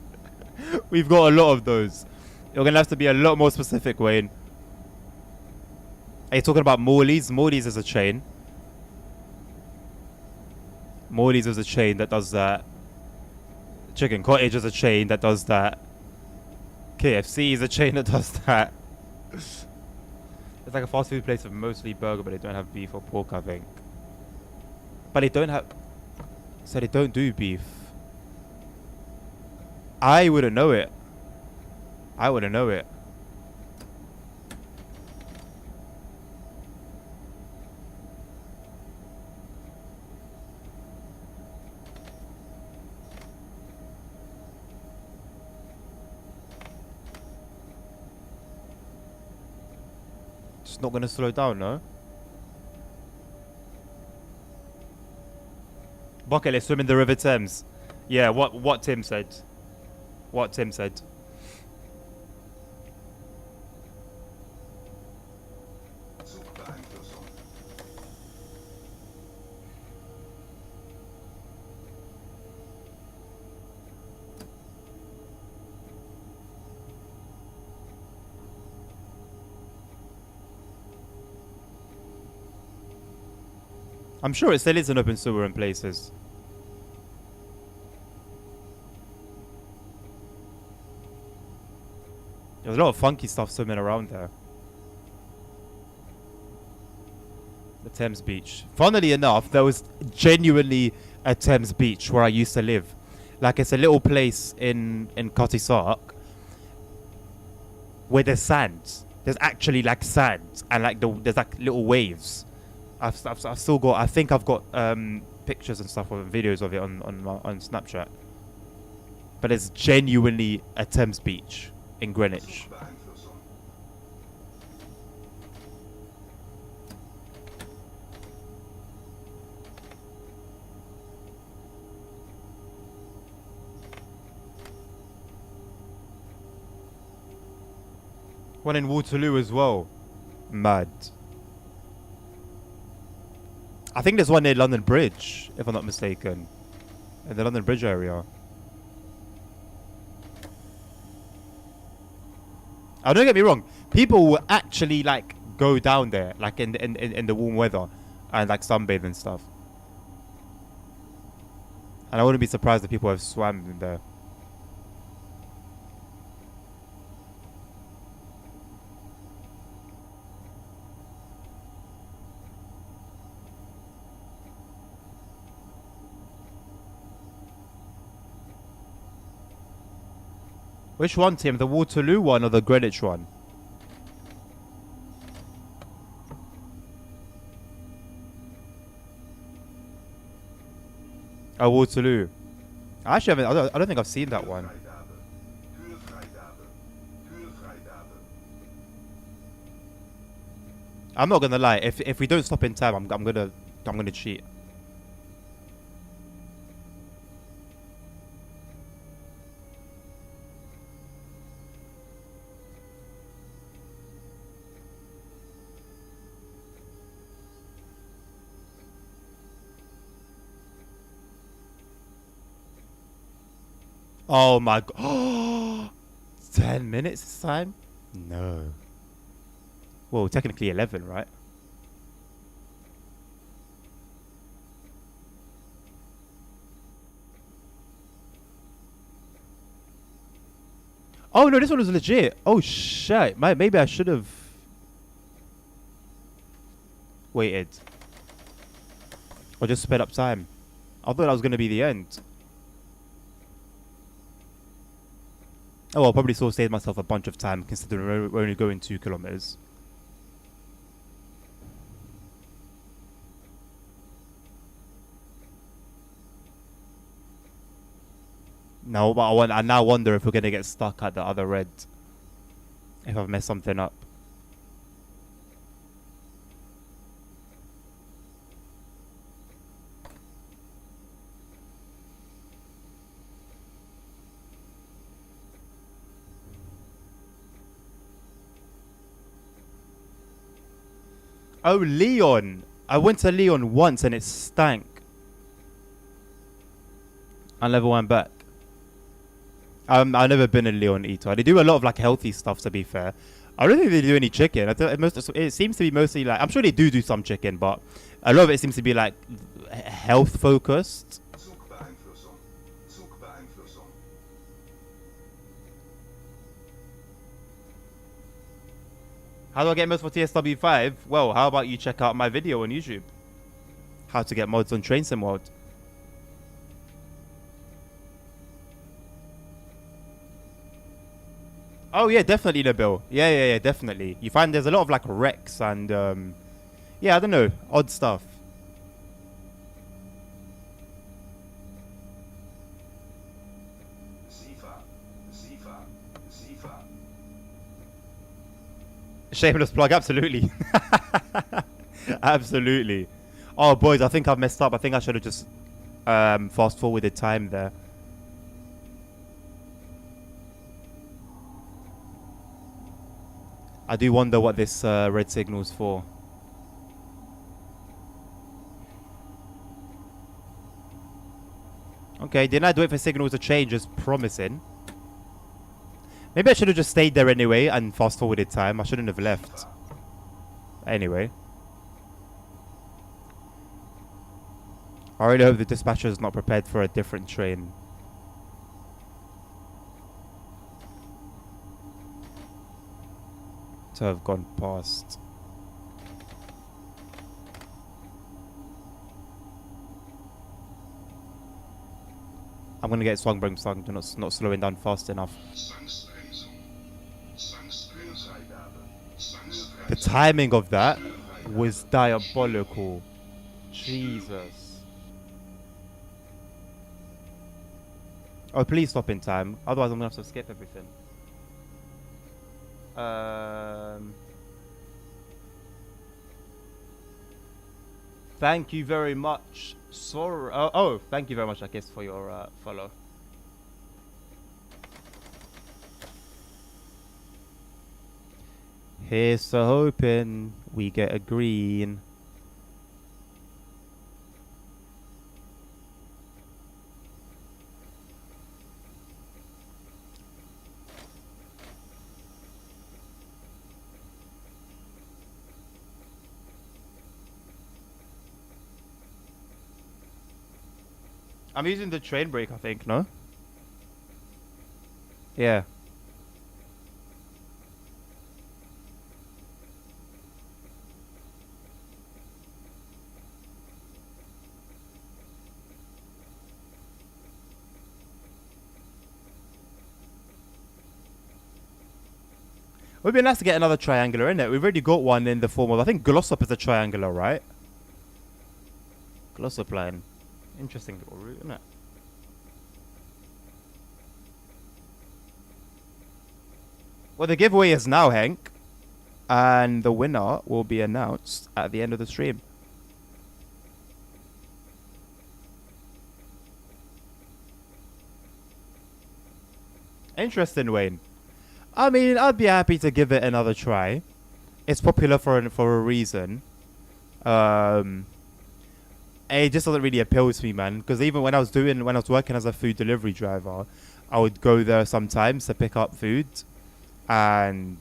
We've got a lot of those. You're going to have to be a lot more specific, Wayne. Are you talking about Morley's? Morley's is a chain. Morley's is a chain that does that. Chicken Cottage is a chain that does that. KFC is a chain that does that. It's like a fast food place of mostly burger, but they don't have beef or pork, I think. But they don't have... So they don't do beef. I wouldn't know it. I wouldn't know it. It's not going to slow down, no? Bucket, let's swim in the River Thames. Yeah, what Tim said. What Tim said. I'm sure it still is an open sewer in places. There's a lot of funky stuff swimming around there. The Thames Beach. Funnily enough, there was genuinely a Thames Beach where I used to live. Like, it's a little place in Cutty Sark where there's sand. There's actually like sand and like there's like little waves. I've still got. I think I've got pictures and stuff or videos of it on Snapchat. But it's genuinely a Thames Beach in Greenwich. One in Waterloo as well. Mad. I think there's one near London Bridge, if I'm not mistaken. In the London Bridge area. Oh, don't get me wrong. People will actually like go down there, like in the warm weather, and like sunbathe and stuff. And I wouldn't be surprised if people have swam in there. Which one, Tim? The Waterloo one or the Greenwich one? Oh, Waterloo. I actually haven't. I don't think I've seen that one. I'm not gonna lie. If we don't stop in time, I'm gonna cheat. Oh my god. 10 minutes this time? No. Well, technically 11, right? Oh no, this one was legit. Oh shit. Maybe I should have waited. Or just sped up time. I thought that was going to be the end. Oh, I'll probably still save myself a bunch of time considering we're only going 2 kilometers. No, but I now wonder if we're going to get stuck at the other red. If I've messed something up. Oh, Leon. I went to Leon once and it stank. I never went back. I've never been in Leon either. They do a lot of like healthy stuff, to be fair. I don't think they do any chicken. It seems to be mostly like, I'm sure they do some chicken, but a lot of it seems to be like health focused. How do I get mods for TSW 5? Well, how about you check out my video on YouTube? How to get mods on Train Sim World. Oh yeah, definitely, Nabil. Yeah, definitely. You find there's a lot of like wrecks and yeah, I don't know, odd stuff. Shameless plug, absolutely. Absolutely. Oh boys, I think I've messed up. I think I should have just fast forwarded time there. I do wonder what this red signal's for. Okay, didn't I do it for signals to change as promising? Maybe I should have just stayed there anyway and fast forwarded time. I shouldn't have left. Anyway. I really hope the dispatcher is not prepared for a different train. To have gone past. I'm gonna get swung brimstone. Not slowing down fast enough. The timing of that was diabolical. Jesus. Oh, please stop in time. Otherwise, I'm gonna have to skip everything. Thank you very much. Sorry. Oh, thank you very much, I guess, for your follow. Here's to hoping we get a green. I'm using the train brake, I think, no? Yeah. It would be nice to get another triangular in it. We've already got one in the form of, I think Glossop is a triangular, right? Glossop line. Interesting little route, isn't it? Well, the giveaway is now, Hank. And the winner will be announced at the end of the stream. Interesting, Wayne. I mean, I'd be happy to give it another try. It's popular for a reason. It just doesn't really appeal to me, man. Because even when I was working as a food delivery driver, I would go there sometimes to pick up food, and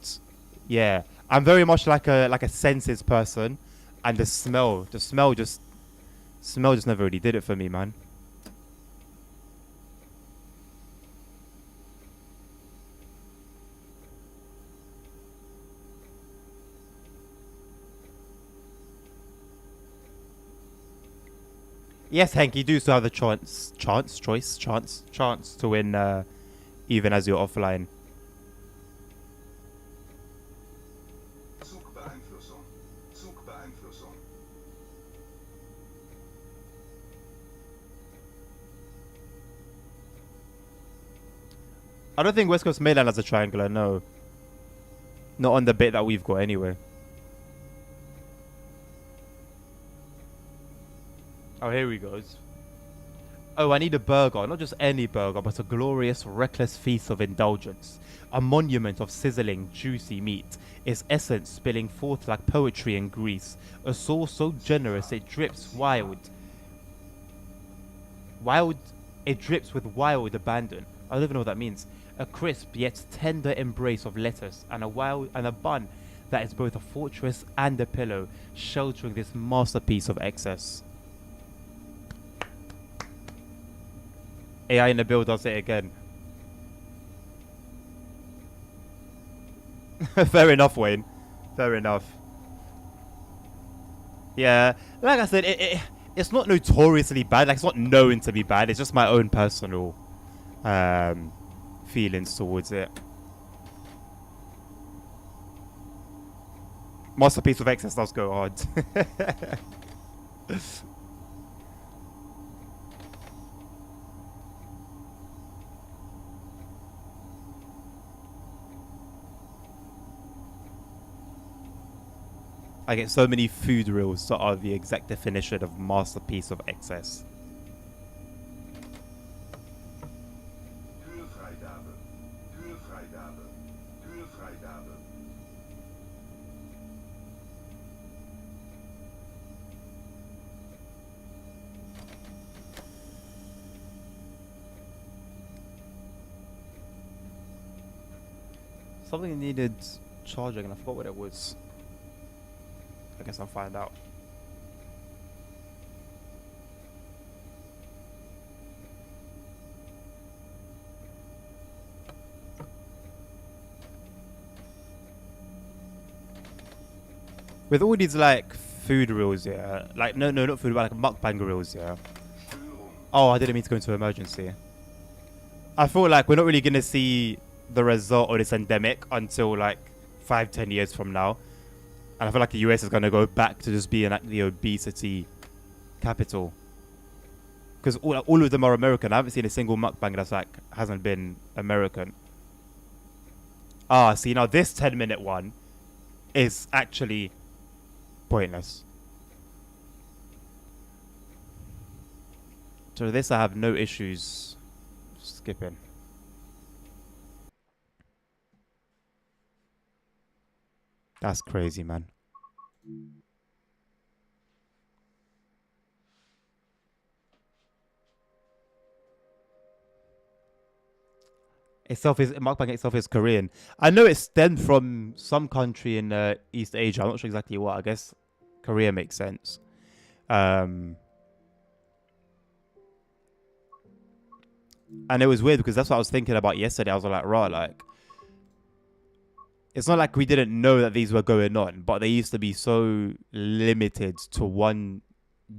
yeah, I'm very much like a senses person, and the smell just never really did it for me, man. Yes, Hank, you do still have the chance to win, even as you're offline. I don't think West Coast Mainland has a triangular, no. Not on the bit that we've got anyway. Oh, here he goes. Oh, I need a burger. Not just any burger, but a glorious, reckless feast of indulgence. A monument of sizzling, juicy meat. Its essence spilling forth like poetry in Greece. A sauce so generous it drips it drips with wild abandon. I don't even know what that means. A crisp yet tender embrace of lettuce and a bun that is both a fortress and a pillow, sheltering this masterpiece of excess. AI in the build does it again. Fair enough, Wayne. Fair enough. Yeah, like I said, it's not notoriously bad. Like, it's not known to be bad. It's just my own personal feelings towards it. Masterpiece of excess does go hard. I get so many food reels that are the exact definition of masterpiece of excess. Something needed charging and I forgot what it was. I guess I'll find out. With all these like food reels, yeah, like no, not food, but like mukbang reels, yeah. Oh, I didn't mean to go into emergency. I feel like we're not really gonna see the result of this endemic until like 5, 10 years from now, and I feel like the US is gonna go back to just being like the obesity capital, because all of them are American. I haven't seen a single mukbang that's like hasn't been American. Ah, see now this 10-minute one is actually pointless. So this I have no issues skipping. That's crazy, man. Itself is mukbang itself is Korean. I know it stemmed from some country in East Asia. I'm not sure exactly what. I guess Korea makes sense. Um, and it was weird because that's what I was thinking about yesterday. I was like, raw, like it's not like we didn't know that these were going on, but they used to be so limited to one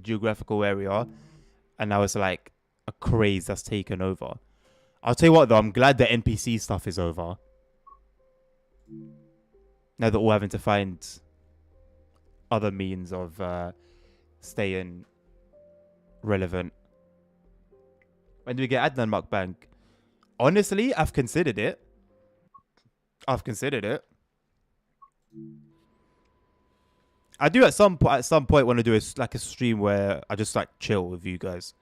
geographical area, and now it's like a craze that's taken over. I'll tell you what though, I'm glad the NPC stuff is over. Now they're all having to find other means of staying relevant. When do we get Adnan mukbang? Honestly, I've considered it. I've considered it. I do at some point want to do like a stream where I just like chill with you guys.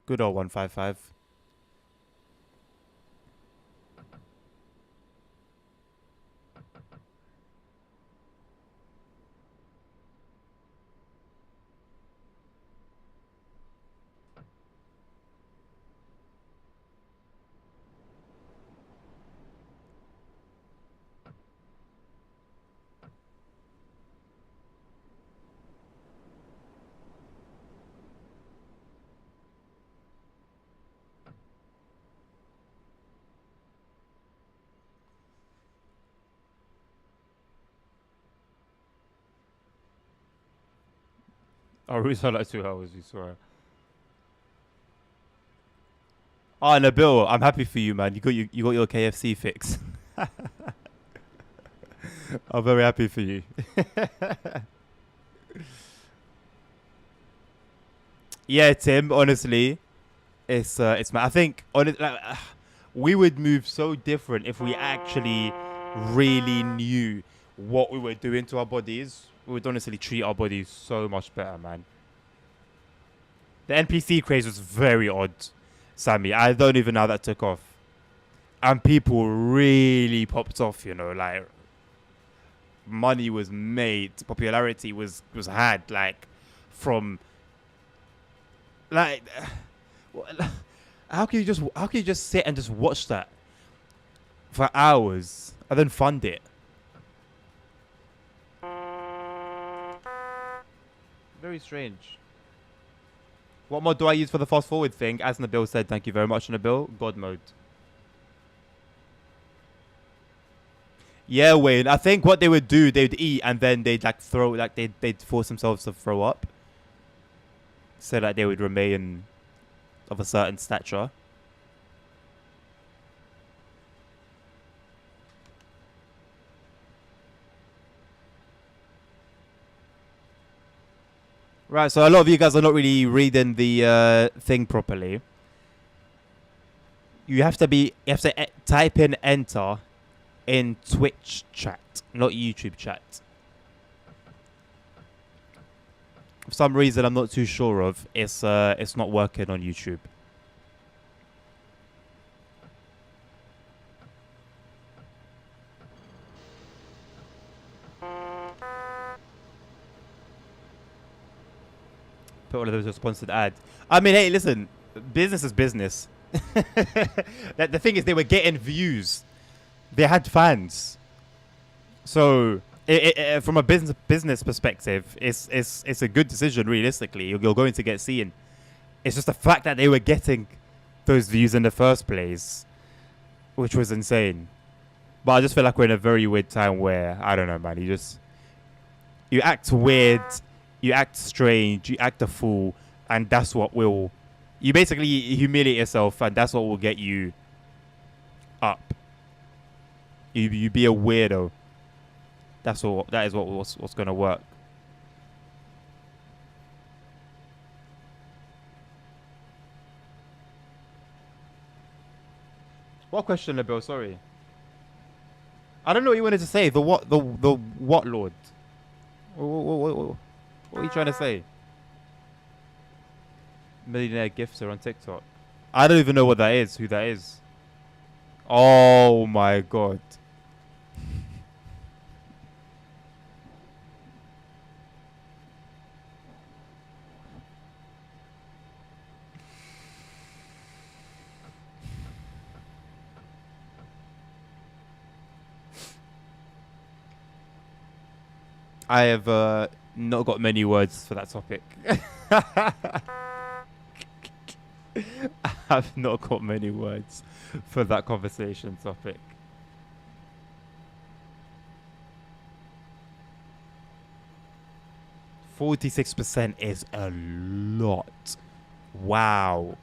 Good old 155. Oh, we saw like 2 hours. We saw. Oh, Nabil, I'm happy for you, man. You got your KFC fix. I'm very happy for you. Yeah, Tim. Honestly, it's. I think we would move so different if we actually really knew what we were doing to our bodies. We would honestly treat our bodies so much better, man. The NPC craze was very odd, Sammy. I don't even know how that took off. And people really popped off, like money was made, popularity was had, like from like how can you just sit and just watch that for hours and then fund it? Very strange. What mod do I use for the fast forward thing? As Nabil said, thank you very much, Nabil. God mode. Yeah, Wayne. I think what they would do, they'd eat and then they'd like throw, like they'd force themselves to throw up, so that they would remain of a certain stature. Right, so a lot of you guys are not really reading the thing properly. You have to type in enter in Twitch chat, not YouTube chat. For some reason I'm not too sure of, it's not working on YouTube. Put one of those as a sponsored ad. I mean, hey, listen, business is business. The thing is, they were getting views. They had fans. So, from a business perspective, it's a good decision. Realistically, you're going to get seen. It's just the fact that they were getting those views in the first place, which was insane. But I just feel like we're in a very weird time where, I don't know, man. You act weird, you act strange, you act a fool, and that's what will... You basically humiliate yourself, and that's what will get you up. You be a weirdo. That is what's gonna work. What question, Bill? Sorry. I don't know what you wanted to say. The what Lord? What are you trying to say? Millionaire gifter on TikTok. I don't even know what that is. Who that is? Oh my god. I have not got many words for that topic. I've not got many words for that conversation topic. %46% is a lot. Wow.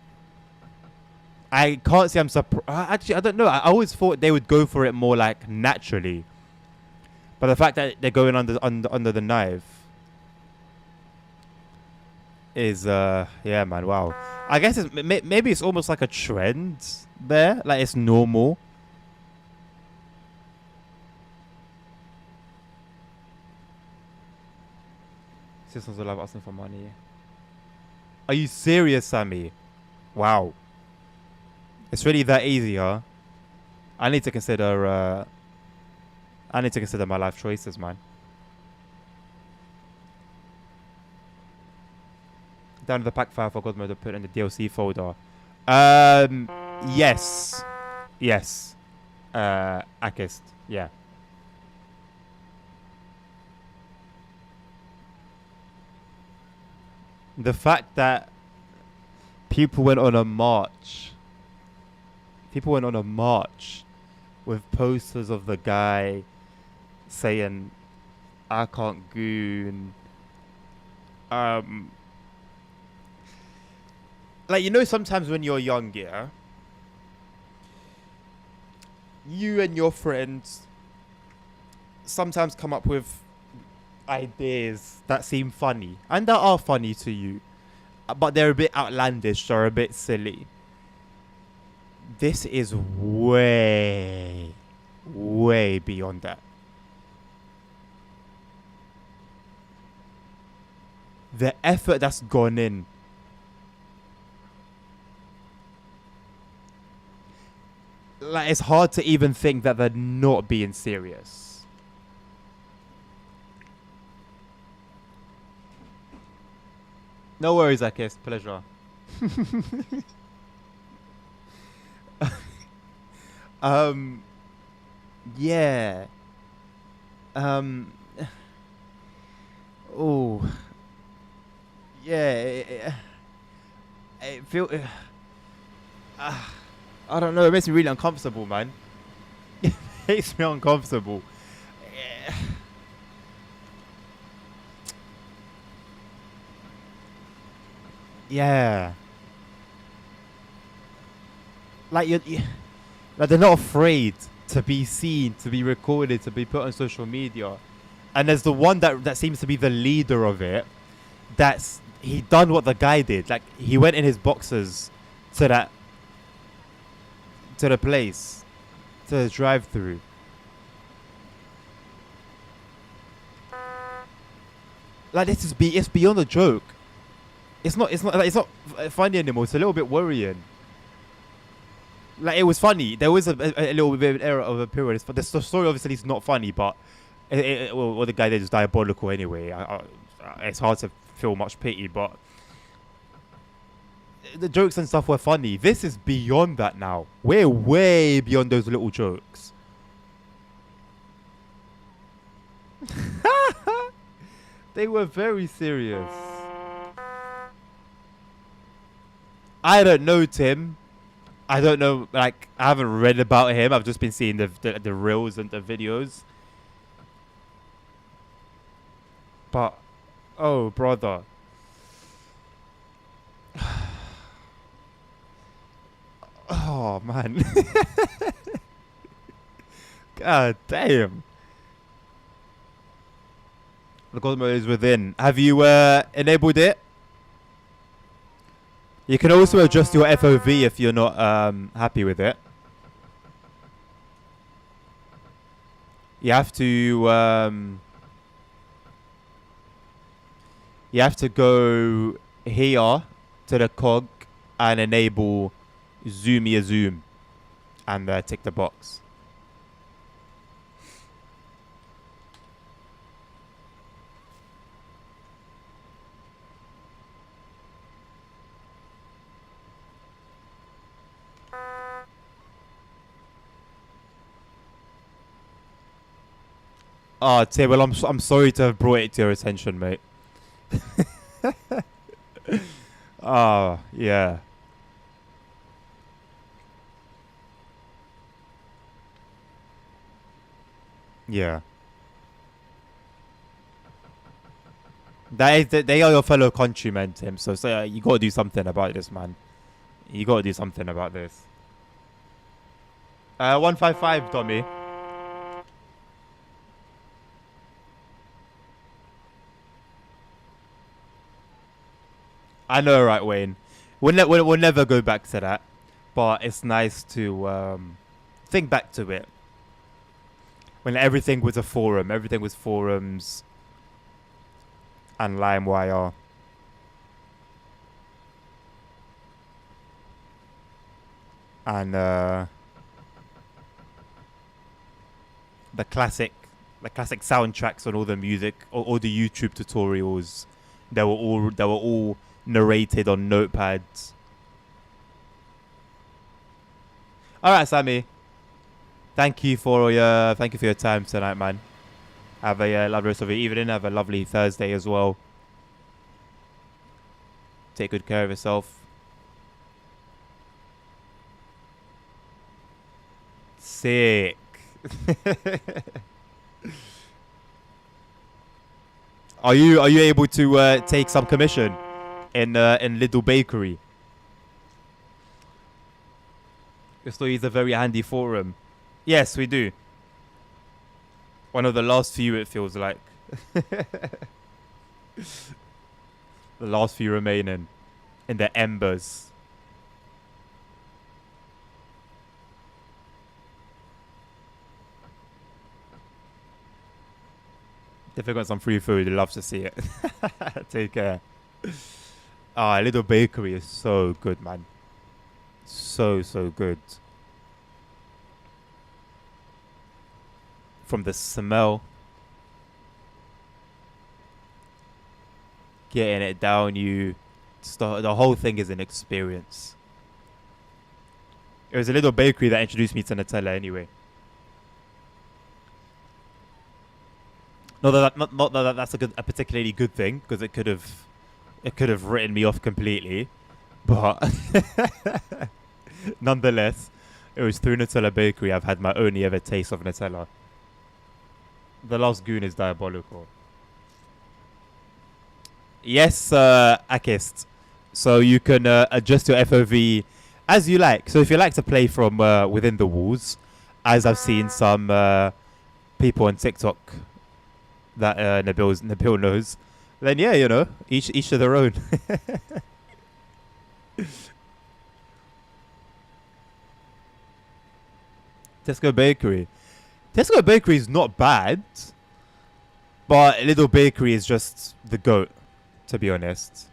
I can't say I'm surprised. Actually, I don't know. I always thought they would go for it more like naturally. But the fact that they're going under the knife is yeah, man, wow. I guess maybe it's almost like a trend there, like it's normal. Sisters will love asking for money. Are you serious, Sammy? Wow. It's really that easy, huh? I need to consider my life choices, man. Down to the pack file for God mode to put in the DLC folder. Yes. Yes. Akist. Yeah. The fact that people went on a march. People went on a march with posters of the guy saying, I can't goon. Like, you know, sometimes when you're young, yeah, you and your friends sometimes come up with ideas that seem funny and that are funny to you, but they're a bit outlandish or a bit silly. This is way beyond that. The effort that's gone in. Like, it's hard to even think that they're not being serious. No worries, Akis. Pleasure. Yeah. Oh. Yeah. It feel. I don't know. It makes me really uncomfortable, man. It makes me uncomfortable. Yeah. Like like they're not afraid to be seen, to be recorded, to be put on social media. And there's the one that seems to be the leader of it, that's he done what the guy did. Like he went in his boxers to that to the place to the drive-through. Like this is it's beyond a joke. It's not funny anymore. It's a little bit worrying. Like it was funny. There was a little bit of an error of a period. The story obviously is not funny, but well, the guy there is diabolical anyway. It's hard to feel much pity, but the jokes and stuff were funny. This is beyond that now. We're way beyond those little jokes. They were very serious. I don't know Tim. I don't know. Like I haven't read about him. I've just been seeing the reels and the videos. But oh brother. Oh man. God damn. The God mode is within. Have you enabled it? You can also adjust your FOV if you're not happy with it. You have to go here to the cog and enable zoom and tick the box. Oh, Tim, well, I'm sorry to have brought it to your attention, mate. Oh, yeah. Yeah. They are your fellow countrymen, Tim, so you gotta do something about this, man. You gotta do something about this. 155, Tommy. I know, right, Wayne. We'll never go back to that, but it's nice to think back to it. When everything was a forum, everything was forums and LimeWire. And the classic soundtracks on all the music, all the YouTube tutorials, they were all narrated on notepads. All right, Sammy. Thank you for your time tonight, man. Have a lovely rest of your evening. Have a lovely Thursday as well. Take good care of yourself. Sick. Are you able to take some commission in Little Bakery? This is a very handy forum. Yes, we do. One of the last few, it feels like. The last few remaining in the embers. If I got some free food, I'd love to see it. Take care. Ah, Little Bakery is so good, man. So good. From the smell, getting it down, the whole thing is an experience. It was a Little Bakery that introduced me to Nutella anyway. Not that that's a particularly good thing, because it could have written me off completely, but nonetheless, it was through Nutella Bakery I've had my only ever taste of Nutella. The last goon is diabolical. Yes, Akist. So you can adjust your FOV as you like. So if you like to play from within the walls, as I've seen some people on TikTok that Nabil knows, Then yeah, you know, each to their own. Tesco Bakery. Tesco Bakery is not bad, but Little Bakery is just the goat, to be honest.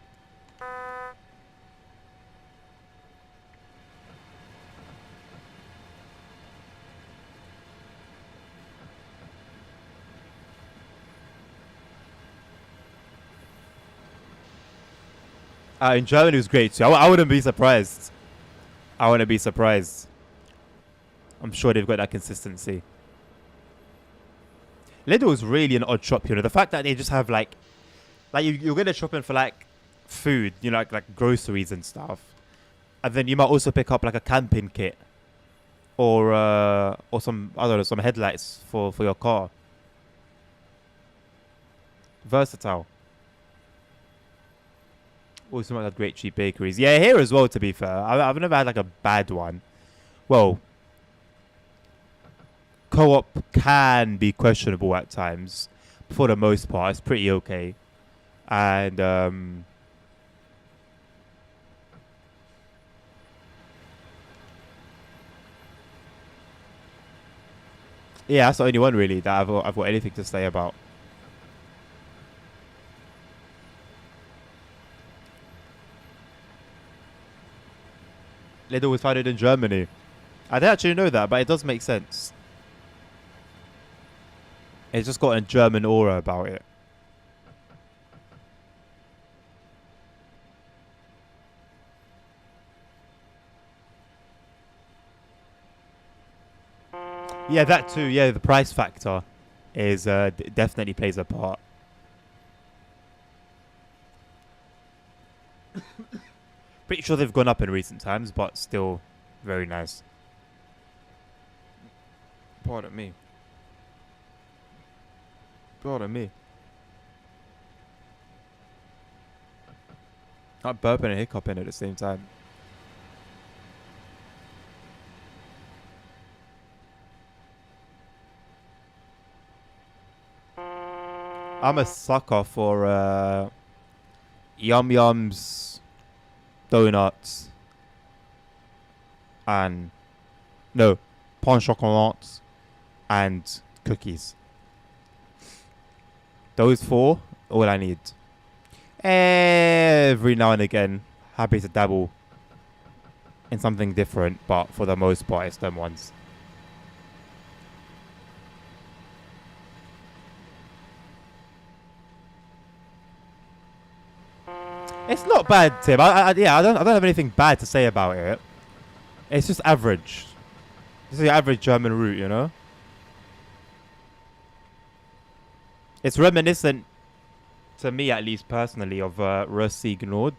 In Germany, it was great too. I wouldn't be surprised. I wouldn't be surprised. I'm sure they've got that consistency. Lidl is really an odd shop, you know. The fact that they just have like you're gonna shop in for like food, you know, like groceries and stuff, and then you might also pick up like a camping kit or some I don't know some headlights for your car. Versatile. Also might have great cheap bakeries. Yeah, here as well. To be fair, I've never had like a bad one. Well, Co-op can be questionable at times. For the most part, it's pretty okay. And yeah, that's the only one really that I've got anything to say about. Lidl was founded in Germany. I didn't actually know that, but it does make sense. It's just got a German aura about it. Yeah, that too. Yeah, the price factor is definitely plays a part. Pretty sure they've gone up in recent times, but still very nice. Pardon me. Pardon me. I'm burping and hiccuping at the same time. I'm a sucker for Yum Yums, donuts, and no, pain chocolat and cookies. Those four, all I need. Every now and again, happy to dabble in something different, but for the most part, it's them ones. It's not bad, Tim. Yeah, I don't have anything bad to say about it. It's just average. It's the average German route, you know. It's reminiscent, to me at least personally, of Rösig Nord.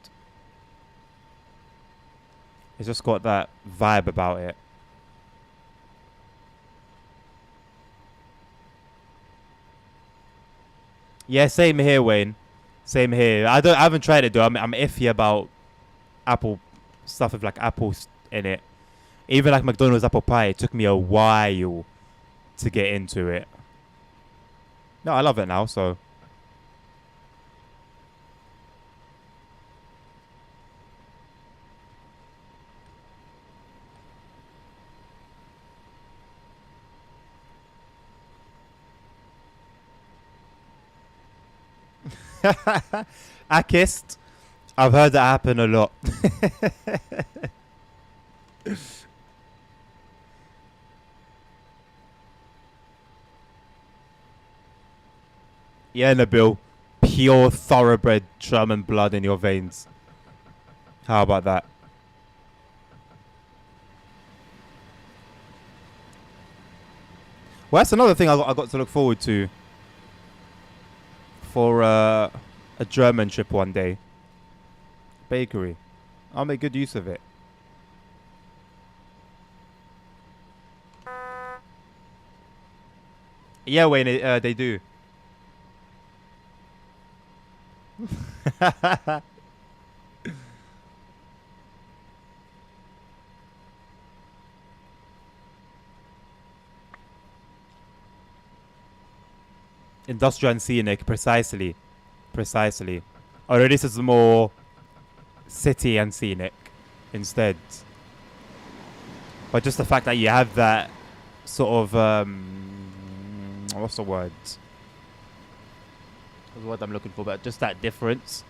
It's just got that vibe about it. Yeah, same here, Wayne. Same here. I haven't tried it though. I'm iffy about apple stuff with like apples in it. Even like McDonald's apple pie, it took me a while to get into it. No, I love it now, so. I kissed. I've heard that happen a lot. Yeah, Nabil. Pure thoroughbred German blood in your veins. How about that? Well, that's another thing I got to look forward to for a German trip one day. Bakery. I'll make good use of it. Yeah, Wayne, they do. Industrial and scenic, precisely. Precisely. Although this is more city and scenic instead. But just the fact that you have that sort of what's the word? What's the word I'm looking for? But just that difference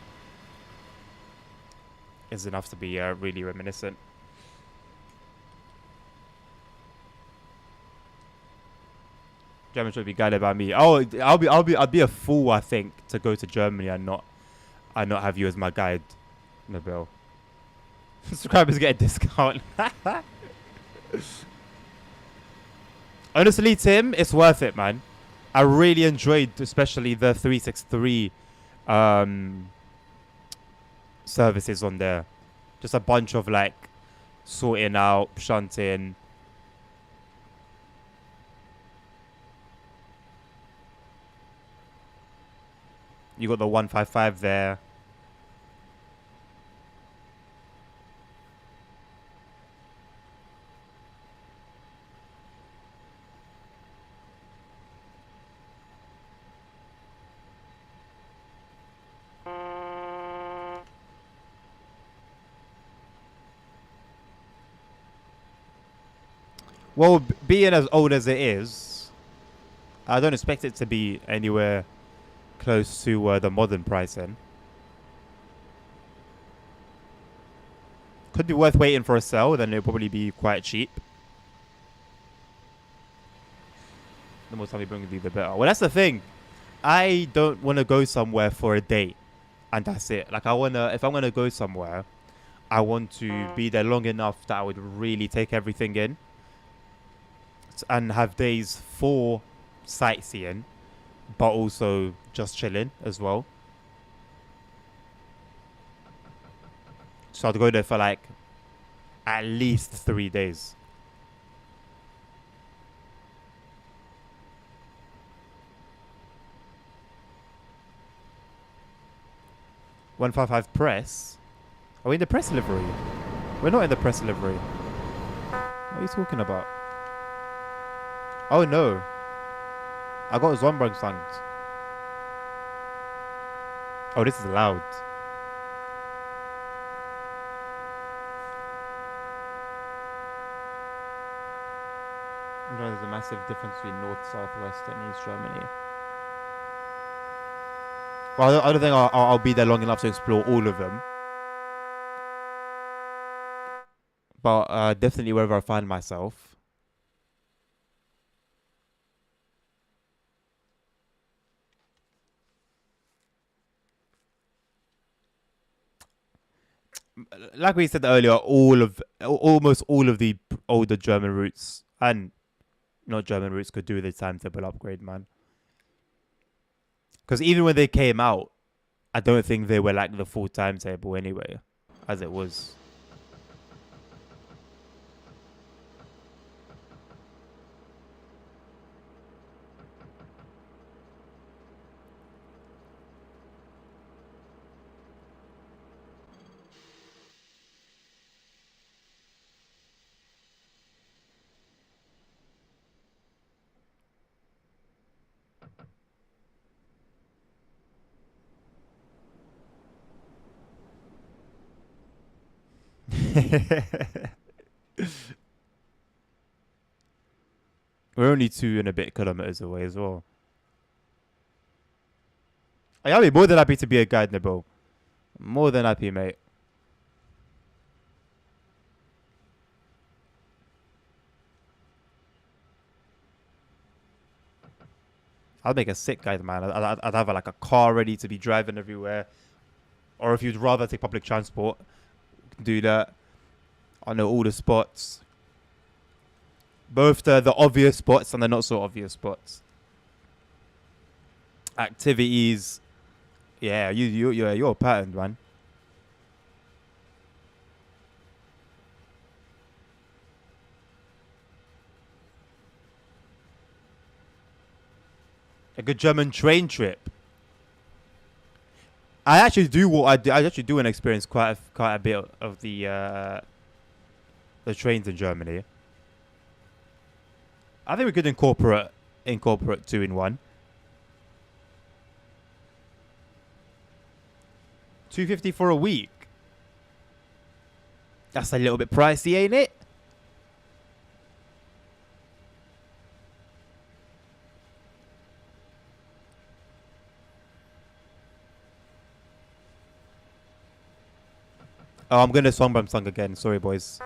is enough to be really reminiscent. German should be guided by me. Oh, I'd be a fool, I think, to go to Germany and not have you as my guide, Nabil. Subscribers get a discount. Honestly, Tim, it's worth it, man. I really enjoyed, especially the 363 services on there. Just a bunch of like sorting out, shunting. You got the 155 there. Well, being as old as it is, I don't expect it to be anywhere close to the modern pricing. Could be worth waiting for a sale, then it'll probably be quite cheap. The more time you bring with you, the better. Well, that's the thing. I don't want to go somewhere for a day, and that's it. Like, if I'm gonna go somewhere, I want to be there long enough that I would really take everything in, and have days for sightseeing, but also just chilling as well. So I'd go there for like at least 3 days. $155 press? Are we in the press livery? We're not in the press livery. What are you talking about? Oh no. I got Zonbrang songs. Oh, this is loud. You know, there's a massive difference between North, South, West, and East Germany. Well, I don't think I'll be there long enough to explore all of them. But definitely wherever I find myself. Like we said earlier, almost all of the older German routes and not German routes could do the timetable upgrade, man. Because even when they came out, I don't think they were like the full timetable anyway, as it was. We're only 2 and a bit kilometers away as well. I'll be more than happy to be a guide, Nabil. More than happy, mate. I'd make a sick guide, man. I'd have like a car ready to be driving everywhere. Or if you'd rather take public transport, do that. I know all the spots. Both the obvious spots and the not so obvious spots. Activities. Yeah, you're a pattern, man. A good German train trip. I actually do what I actually do and experience quite a bit of the trains in Germany. I think we could incorporate 2 in 1. 250 for a week. That's a little bit pricey, ain't it? Oh, I'm gonna song again. Sorry, boys.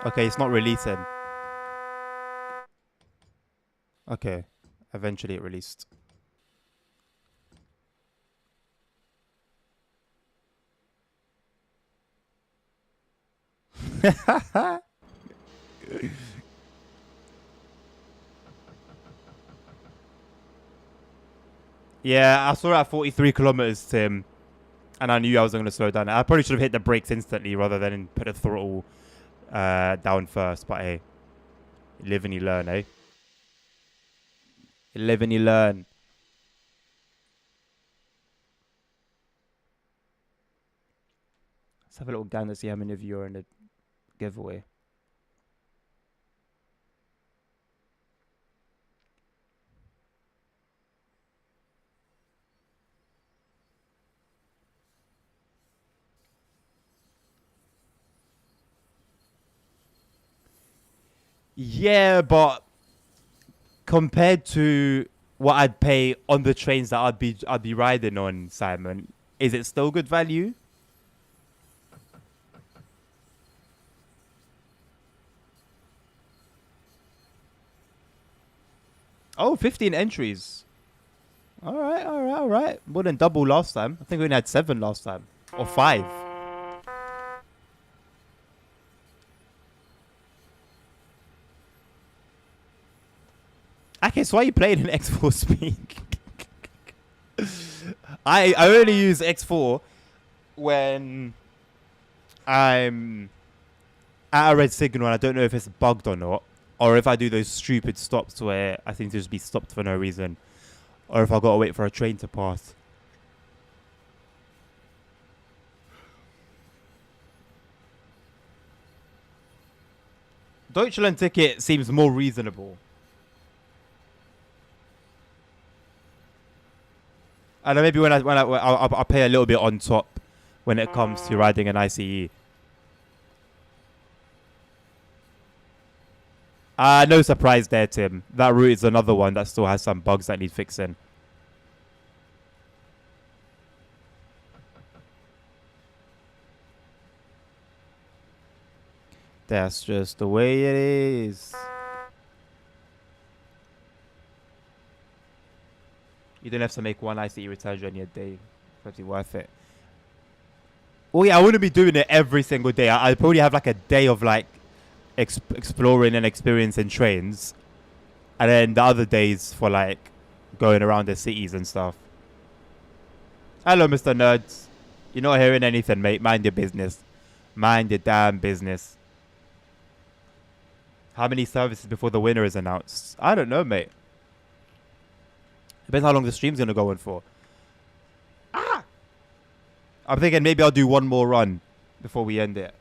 Okay, it's not releasing. Okay, eventually it released. Yeah, I saw it at 43 kilometers, Tim, and I knew I wasn't going to slow down. I probably should have hit the brakes instantly rather than put the throttle down first. But hey, you live and you learn, eh? You live and you learn. Let's have a little gander, see how many of you are in the giveaway. Yeah, but compared to what I'd pay on the trains that I'd be riding on, Simon, is it still good value? Oh, 15 entries. All right, all right, all right. More than double last time. I think we only had 7 last time. Or 5. Okay, so why are you playing in X4 speed? I only use X4 when I'm at a red signal and I don't know if it's bugged or not. Or if I do those stupid stops where I seem to just be stopped for no reason. Or if I gotta wait for a train to pass. Deutschland ticket seems more reasonable. And maybe when I'll pay a little bit on top when it comes to riding an ICE. No surprise there, Tim. That route is another one that still has some bugs that need fixing. That's just the way it is. You don't have to make one ICE return journey a day. It's actually worth it. Well, yeah, I wouldn't be doing it every single day. I'd probably have like a day of like exploring and experiencing trains. And then the other days for like going around the cities and stuff. Hello, Mr. Nerds. You're not hearing anything, mate. Mind your business. Mind your damn business. How many services before the winner is announced? I don't know, mate. Depends how long the stream's going to go on for. Ah! I'm thinking maybe I'll do one more run before we end it.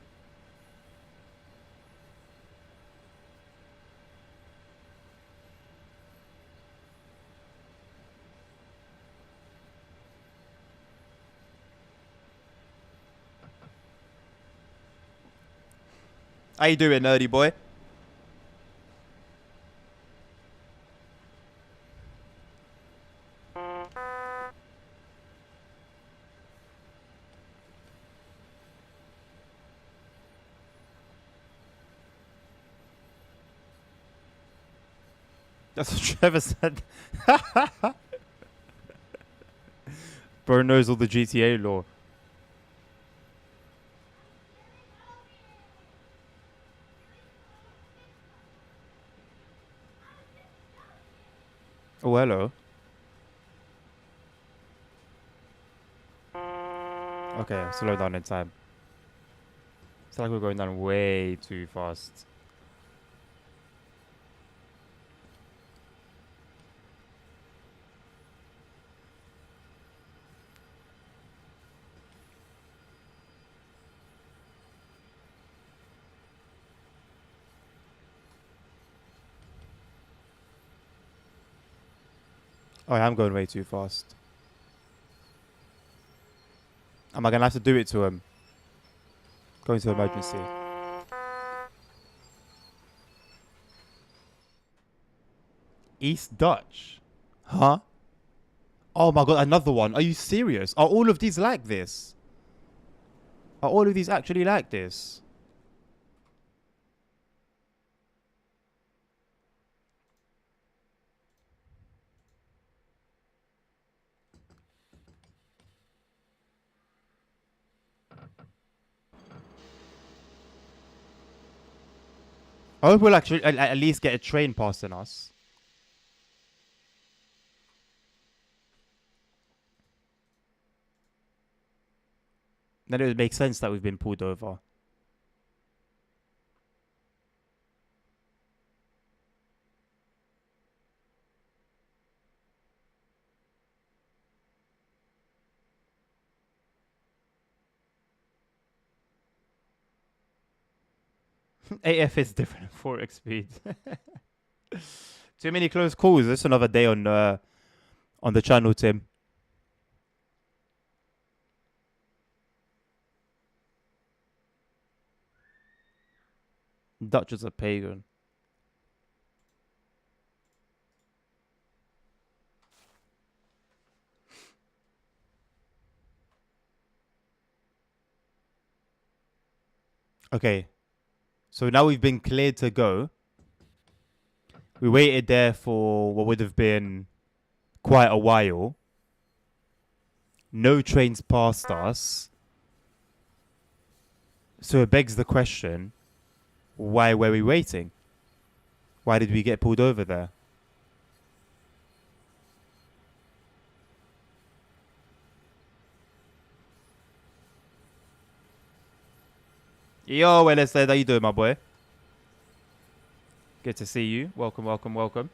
How you doing, nerdy boy? That's what Trevor said. Bro knows all the GTA lore. Oh, hello. Okay, slow down in time. It's like we're going down way too fast. Oh, I am going way too fast. Am I gonna have to do it to him? Going to emergency. East Dutch? Huh? Oh my god, another one. Are you serious? Are all of these like this? Are all of these actually like this? I hope we'll actually at least get a train passing us. Then it would make sense that we've been pulled over. AF is different than 4x speed. Too many close calls. This is another day on the channel, Tim. Dutch is a pagan. Okay. So now we've been cleared to go. We waited there for what would have been quite a while. No trains passed us. So it begs the question, why were we waiting? Why did we get pulled over there? Yo, LSD, how you doing, my boy? Good to see you. Welcome, welcome, welcome.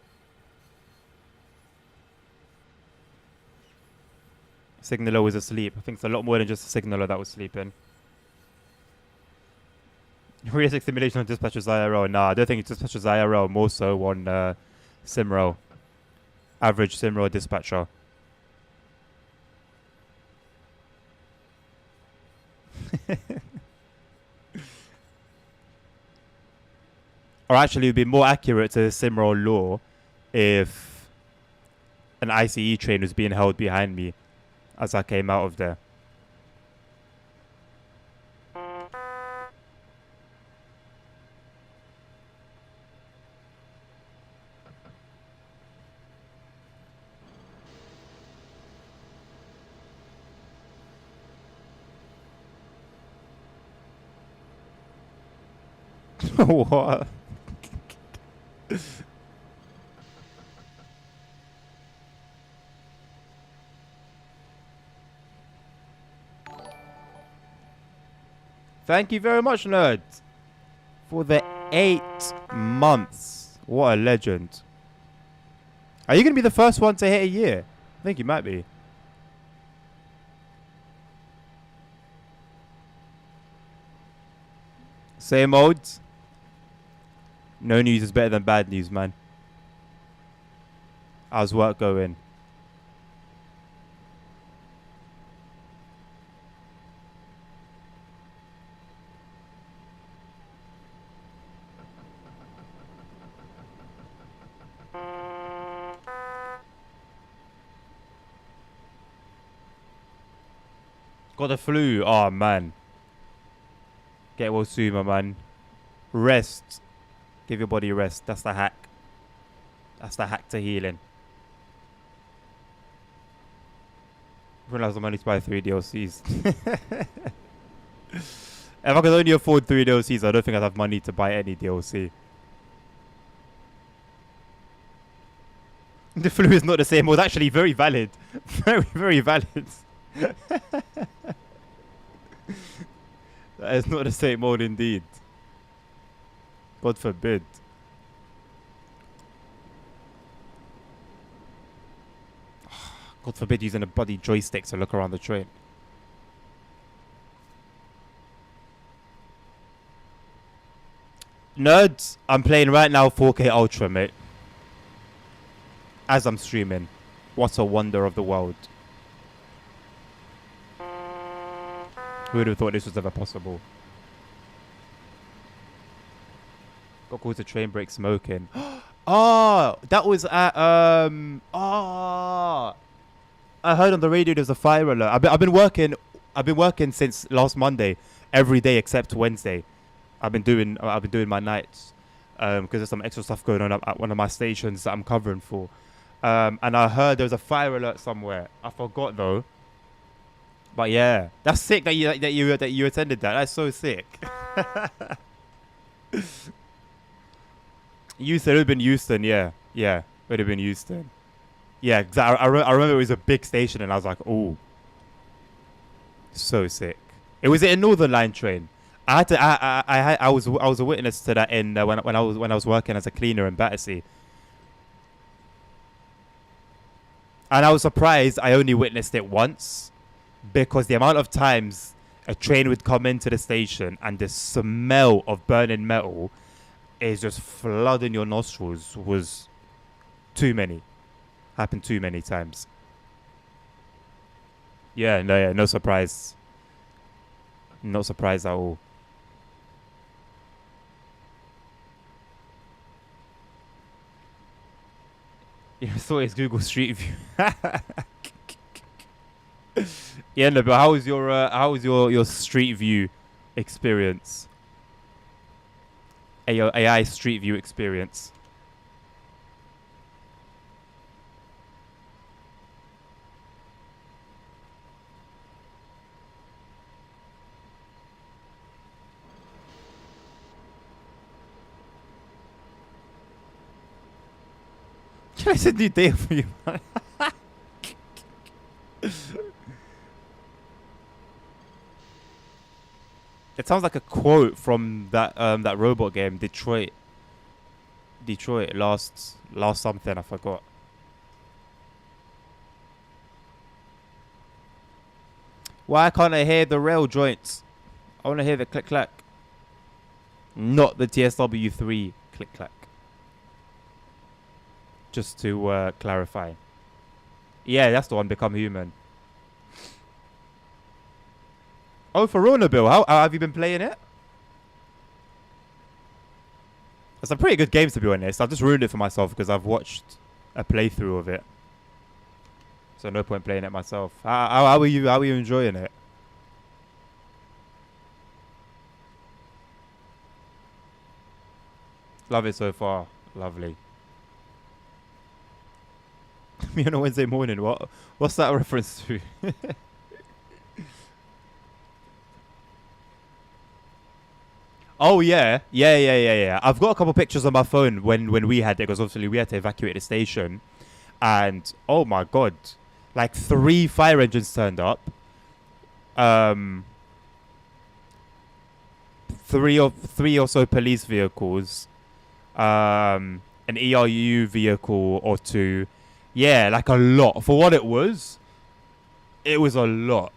Signaler was asleep. I think it's a lot more than just a signaler that was sleeping. Realistic simulation on dispatcher's IRL. Nah, I don't think it's dispatcher's IRL. More so on Simro. Average Simro dispatcher. Or actually, it would be more accurate to Simro law if an ICE train was being held behind me as I came out of there. What? Thank you very much, nerd, for the 8 months. What a legend. Are you going to be the first one to hit a year? I think you might be. Same old. No news is better than bad news, man. How's work going? Got the flu. Oh, man. Get well soon, my man. Rest. Give your body a rest. That's the hack. That's the hack to healing. Everyone has the money to buy 3 DLCs. If I could only afford 3 DLCs, I don't think I'd have money to buy any DLC. The flu is not the same. It was actually very valid. Very, very valid. That is not the same mode indeed. God forbid. God forbid using a bloody joystick to look around the train. Nerds, I'm playing right now 4K Ultra, mate. As I'm streaming. What a wonder of the world. Who would have thought this was ever possible? Got caught to train break smoking. Oh, that was at oh, I heard on the radio there's a fire alert. I've been working since last Monday, every day except Wednesday. I've been doing my nights because there's some extra stuff going on at one of my stations that I'm covering for. And I heard there was a fire alert somewhere. I forgot though. But yeah, that's sick that you attended that. That's so sick. Houston, it would have been Houston, yeah. Yeah, it would have been Houston. Yeah, cause I remember it was a big station and I was like, oh, so sick. It was a Northern Line train. I was a witness to that in when I was working as a cleaner in Battersea. And I was surprised I only witnessed it once because the amount of times a train would come into the station and the smell of burning metal is just flooding your nostrils was too many. Happened too many times. Yeah, no surprise. No surprise at all. Yeah, I saw it's Google Street View. Yeah, no, but how was your Street View experience? Your AI Street View experience. It's a new day for you, man. It sounds like a quote from that robot game, Detroit. Last something, I forgot. Why can't I hear the rail joints? I want to hear the click clack. Not the TSW 3 click clack. Just to clarify. Yeah, that's the one, Become Human. Oh, for Rona Bill, how have you been playing it? It's a pretty good game, to be honest. I've just ruined it for myself because I've watched a playthrough of it. So no point playing it myself. How are you enjoying it? Love it so far. Lovely. Me on a Wednesday morning. What's that reference to? Oh yeah. I've got a couple pictures on my phone when we had it because obviously we had to evacuate the station, and oh my god, like 3 fire engines turned up. Three or so police vehicles, an ERU vehicle or 2. Yeah, like a lot. For what it was a lot.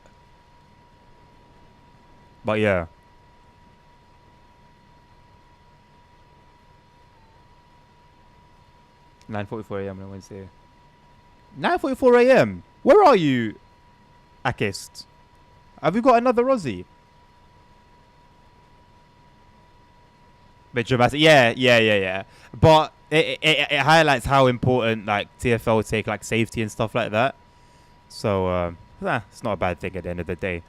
But yeah. 9:44 a.m. on Wednesday. 9:44 a.m. Where are you, Akist? Have you got another Aussie? Bit dramatic. Yeah. But it highlights how important like TFL take like safety and stuff like that. So it's not a bad thing at the end of the day.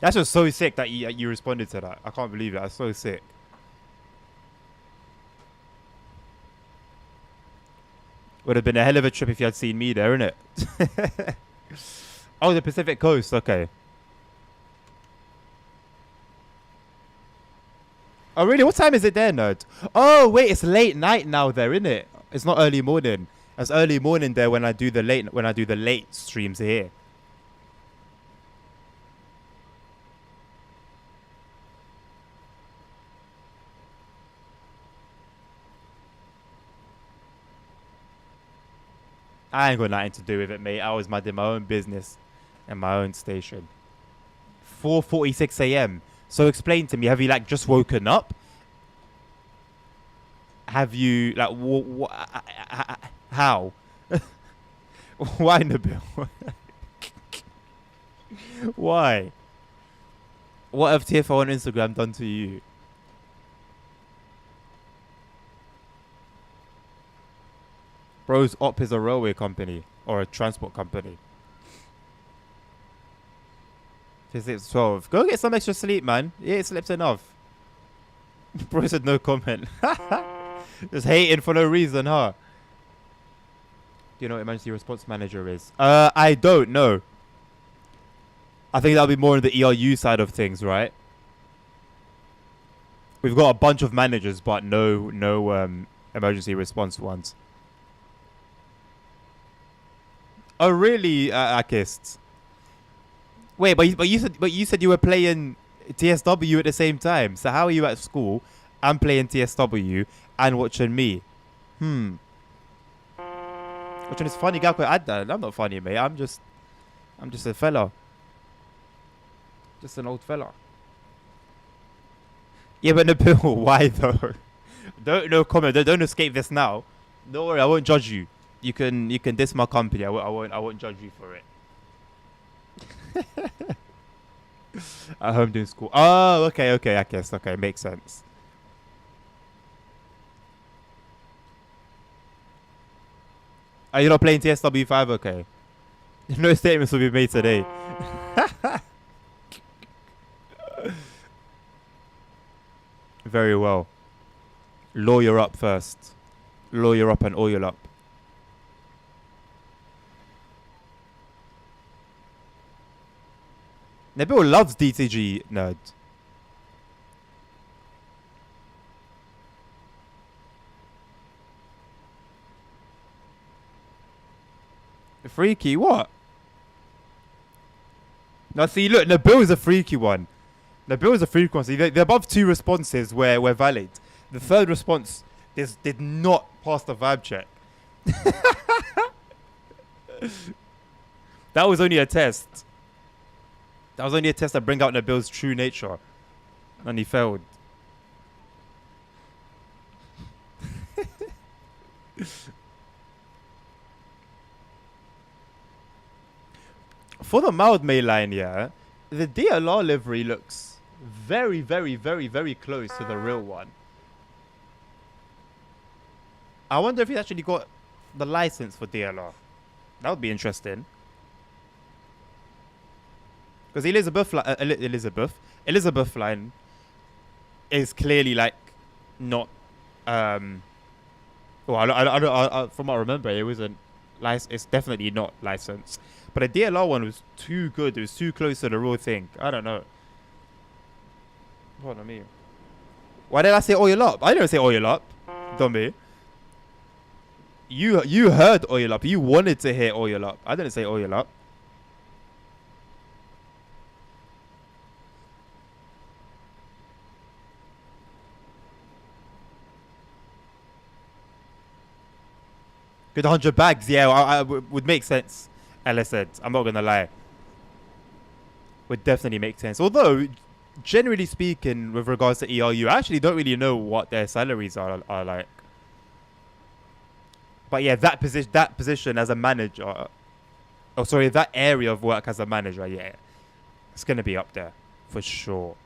That's just so sick that you responded to that. I can't believe it. That's so sick. Would have been a hell of a trip if you had seen me there, innit? Oh, the Pacific Coast. Okay. Oh, really? What time is it there, nerd? Oh, wait. It's late night now there, innit? It's not early morning. It's early morning there when I do the late streams here. I ain't got nothing to do with it, mate. I was minding my own business and my own station. 4:46 a.m. So explain to me, have you like just woken up? have you like how? Why, Nabil? Why? What have TFO on Instagram done to you? Bro's op is a railway company or a transport company. 12. Go get some extra sleep, man. You ain't slept enough. Bro said no comment. Just hating for no reason, huh? Do you know what emergency response manager is? I don't know. I think that'll be more on the ERU side of things, right? We've got a bunch of managers, but no emergency response ones. Oh really, Akist? Wait, but you said you were playing TSW at the same time. So how are you at school and playing TSW and watching me? Which one is funny? I'm not funny, mate. I'm just a fella. Just an old fella. Yeah, but Nabil, why though? No comment. Don't escape this now. Don't worry, I won't judge you. You can diss my company. I won't judge you for it. At home doing school. Oh, okay, I guess. Okay, makes sense. Are you not playing TSW 5? Okay. No statements will be made today. Very well. Lawyer up first. Lawyer up and oil up. Nabil loves DTG, nerd. Freaky, what? Now see, look, Nabil is a freaky one. Nabil is a freaky one. See, the above two responses were valid. The third response did not pass the vibe check. That was only a test. That was only a test to bring out Nabil's true nature. And he failed. For the mild Mayline, yeah, the DLR livery looks very, very, very, very close to the real one. I wonder if he actually got the license for DLR. That would be interesting. Because Elizabeth line is clearly like not. Well, I from what I remember, it wasn't. It's definitely not licensed. But the DLR one was too good. It was too close to the real thing. I don't know. What I mean? Why did I say oil up? I didn't say oil up, dummy. You heard oil up. You wanted to hear oil up. I didn't say oil up. Good 100 bags, yeah, I would make sense. Ella said, I'm not gonna lie. Would definitely make sense. Although, generally speaking, with regards to ERU, I actually don't really know what their salaries are like. But yeah, that position as a manager, oh sorry, that area of work as a manager, yeah, it's gonna be up there for sure.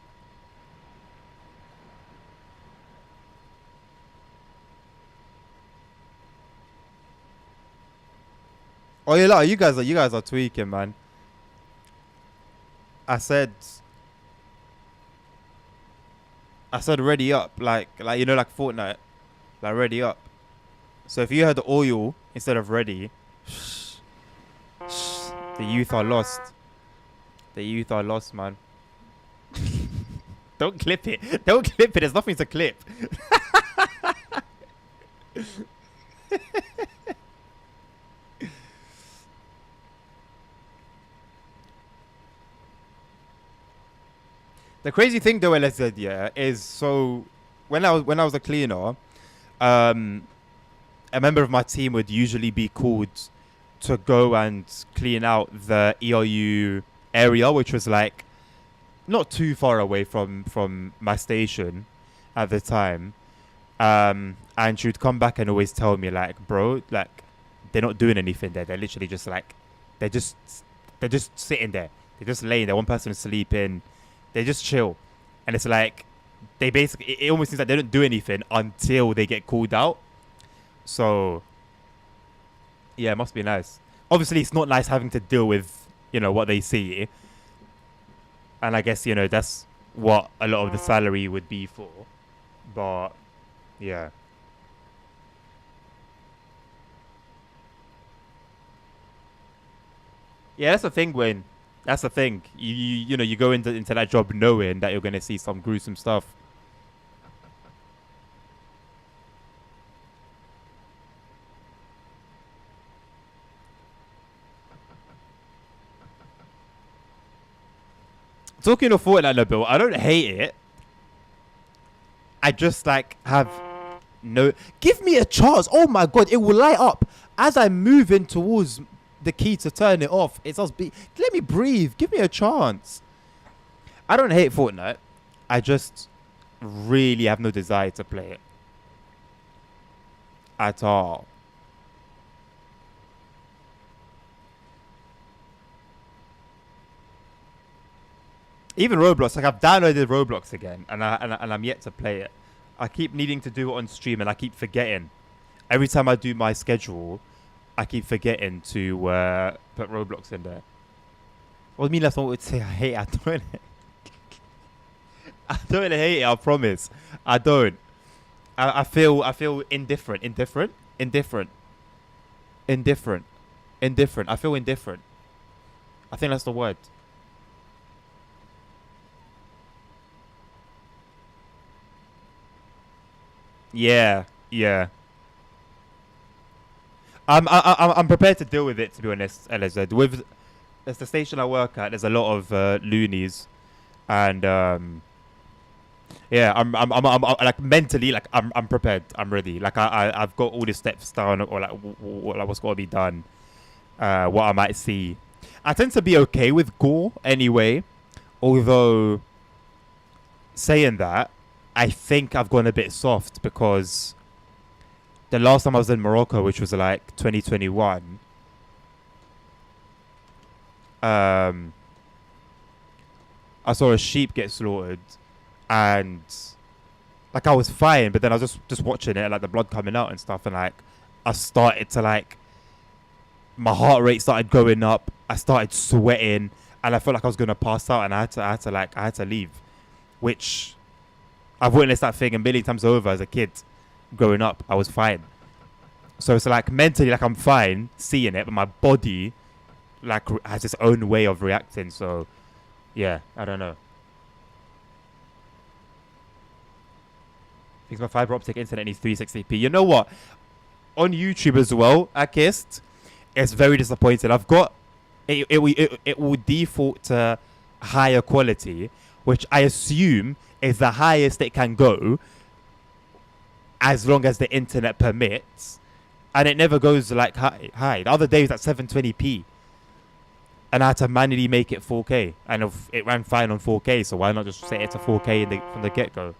Oh yeah, you guys are tweaking, man. I said ready up, like you know, like Fortnite, like ready up. So if you had the oil instead of ready, the youth are lost. The youth are lost, man. Don't clip it. Don't clip it. There's nothing to clip. The crazy thing though, LSZ, yeah, is so when I was a cleaner, a member of my team would usually be called to go and clean out the ERU area, which was like not too far away from my station at the time. And she would come back and always tell me like, bro, like they're not doing anything there. They're literally just like, they're just they're just sitting there. They're just laying there. One person is sleeping. They just chill, and it's like they basically. It almost seems like they don't do anything until they get called out. So yeah, it must be nice. Obviously, it's not nice having to deal with what they see, and I guess that's what a lot of the salary would be for. But yeah. Yeah, that's the thing, Wayne. That's the thing. You go into that job knowing that you're gonna see some gruesome stuff. Talking of Fortnite, Nabil, I don't hate it. I just like have no. Give me a chance. Oh my god, it will light up as I'm moving towards the key to turn it off. It does be. Let me breathe. Give me a chance. I don't hate Fortnite. I just really have no desire to play it at all. Even Roblox, like I've downloaded Roblox again, and I'm yet to play it. I keep needing to do it on stream, and I keep forgetting. Every time I do my schedule, I keep forgetting to put Roblox in there. What do you mean that's not what to say? I hate it. I don't. I don't hate it. I promise. I don't. I feel indifferent. Indifferent. I feel indifferent. I think that's the word. Yeah, yeah. I'm prepared to deal with it, to be honest, LZ. With It's the station I work at, there's a lot of loonies, and yeah, I'm like mentally, like I'm prepared, I'm ready. Like I've got all the steps down, or like like what's got to be done, what I might see. I tend to be okay with gore anyway, although saying that, I think I've gone a bit soft because the last time I was in Morocco, which was like 2021, um, I saw a sheep get slaughtered, and like I was fine, but then I was just watching it, like the blood coming out and stuff, and like I started to like my heart rate started going up. I started sweating, and I felt like I was gonna pass out, and I had to leave, which I've witnessed that thing a million times over as a kid. Growing up, I was fine. So it's like mentally, like I'm fine seeing it, but my body like has its own way of reacting. So yeah, I don't know. Because my fiber optic internet needs 360p. You know what? On YouTube as well, I kissed. It's very disappointing. I've got it will default to higher quality, which I assume is the highest it can go as long as the internet permits, and it never goes like high. The other day was at 720p, and I had to manually make it 4K, and it ran fine on 4K. So why not just set it to 4K from the get go?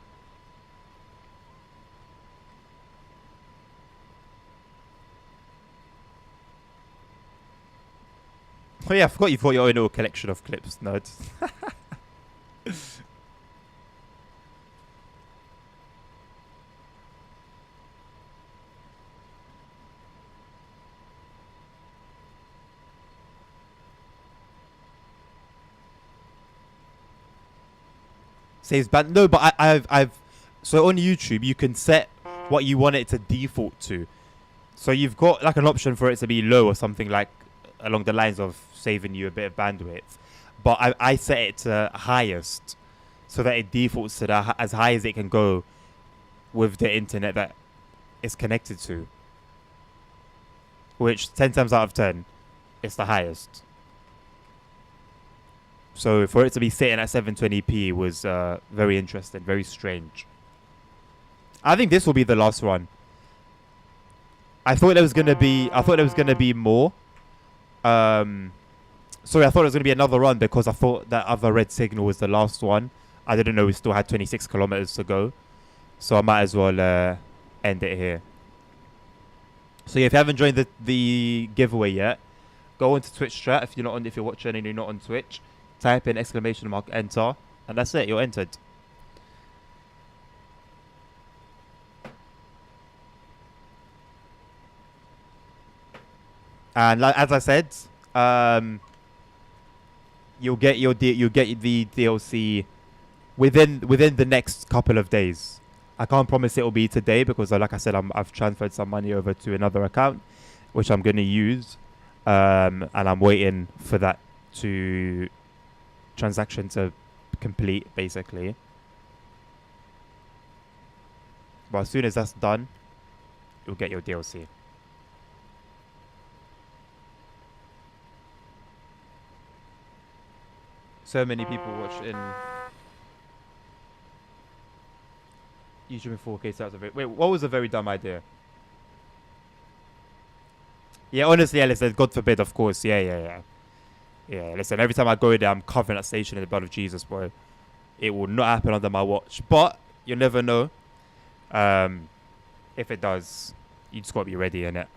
Oh yeah, I forgot you've got your own little collection of clips, nerds. Saves band. No, but I've so on YouTube you can set what you want it to default to. So you've got like an option for it to be low or something like along the lines of saving you a bit of bandwidth. But I set it to highest so that it defaults to as high as it can go with the internet that it's connected to. Which 10 times out of 10 is the highest. So for it to be sitting at 720p was very interesting, very strange. I think this will be the last one. I thought there was gonna be more. Sorry, I thought it was gonna be another run because I thought that other red signal was the last one. I didn't know we still had 26 kilometers to go. So I might as well end it here. So yeah, if you haven't joined the giveaway yet, go onto Twitch chat. If you're watching and you're not on Twitch, type in !, enter, and that's it. You're entered. And as I said, you'll get the DLC within the next couple of days. I can't promise it will be today because, like I said, I've transferred some money over to another account, which I'm going to use, and I'm waiting for that transaction to complete, basically. But as soon as that's done, you'll get your DLC. So many people watching YouTube in 4K. So that's a wait, what was a very dumb idea? Yeah, honestly, yeah, listen, God forbid, of course. Yeah, listen, every time I go there, I'm covering that station in the blood of Jesus, boy. It will not happen under my watch. But you never know. If it does, you just got to be ready, innit?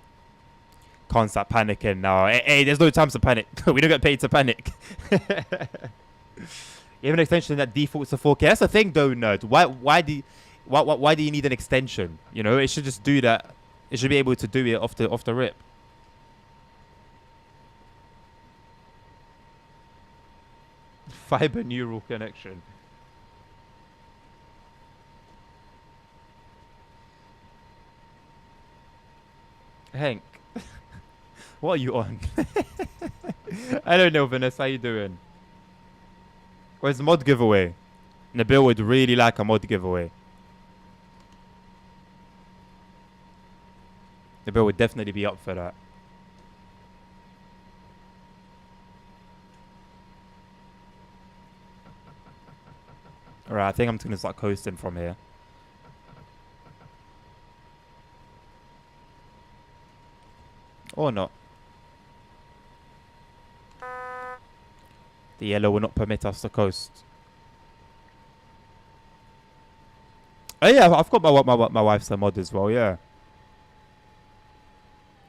Can't start panicking now. Hey, there's no time to panic. We don't get paid to panic. You have an extension that defaults to 4K. That's the thing, though, nerd. Why do you need an extension? You know, it should just do that. It should be able to do it off the rip. Fiber neural connection. Hank, what are you on? I don't know, Vanessa. How you doing? Where's the mod giveaway? Nabil would really like a mod giveaway. Nabil would definitely be up for that. Alright, I think I'm just going to start coasting from here. Or not. The yellow will not permit us to coast. Oh yeah, I've got my wife's a mod as well, yeah.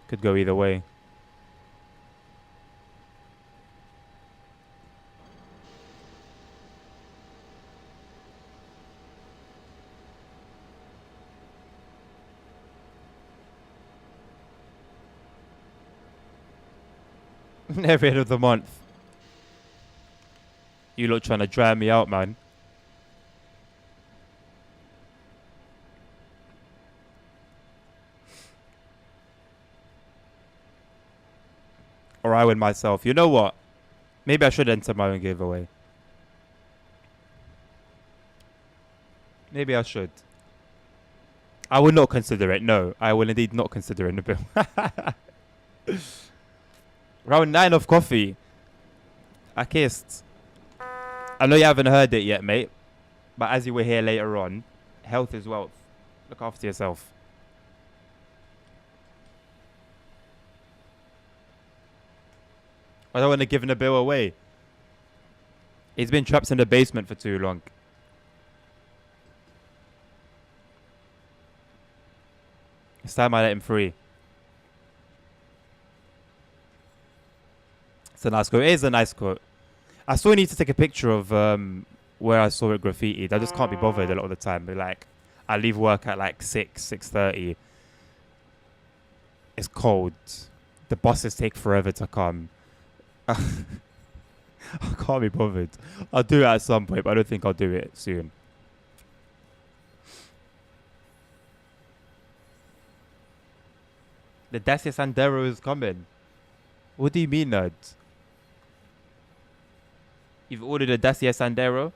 Could go either way. Every end of the month. You lot trying to dry me out, man. Or I win myself. You know what? Maybe I should enter my own giveaway. Maybe I should. I will not consider it. No, I will indeed not consider it. Round 9 of coffee. I kissed. I know you haven't heard it yet, mate. But as you will hear later on, health is wealth. Look after yourself. I don't want to give Nabil away. He's been trapped in the basement for too long. It's time I let him free. It's a nice quote. It is a nice quote. I still need to take a picture of where I saw it graffitied. I just can't be bothered a lot of the time. But like, I leave work at like 6:30. It's cold. The buses take forever to come. I can't be bothered. I'll do it at some point, but I don't think I'll do it soon. The Dacia Sandero is coming. What do you mean, nerd? You've ordered a Dacia Sandero?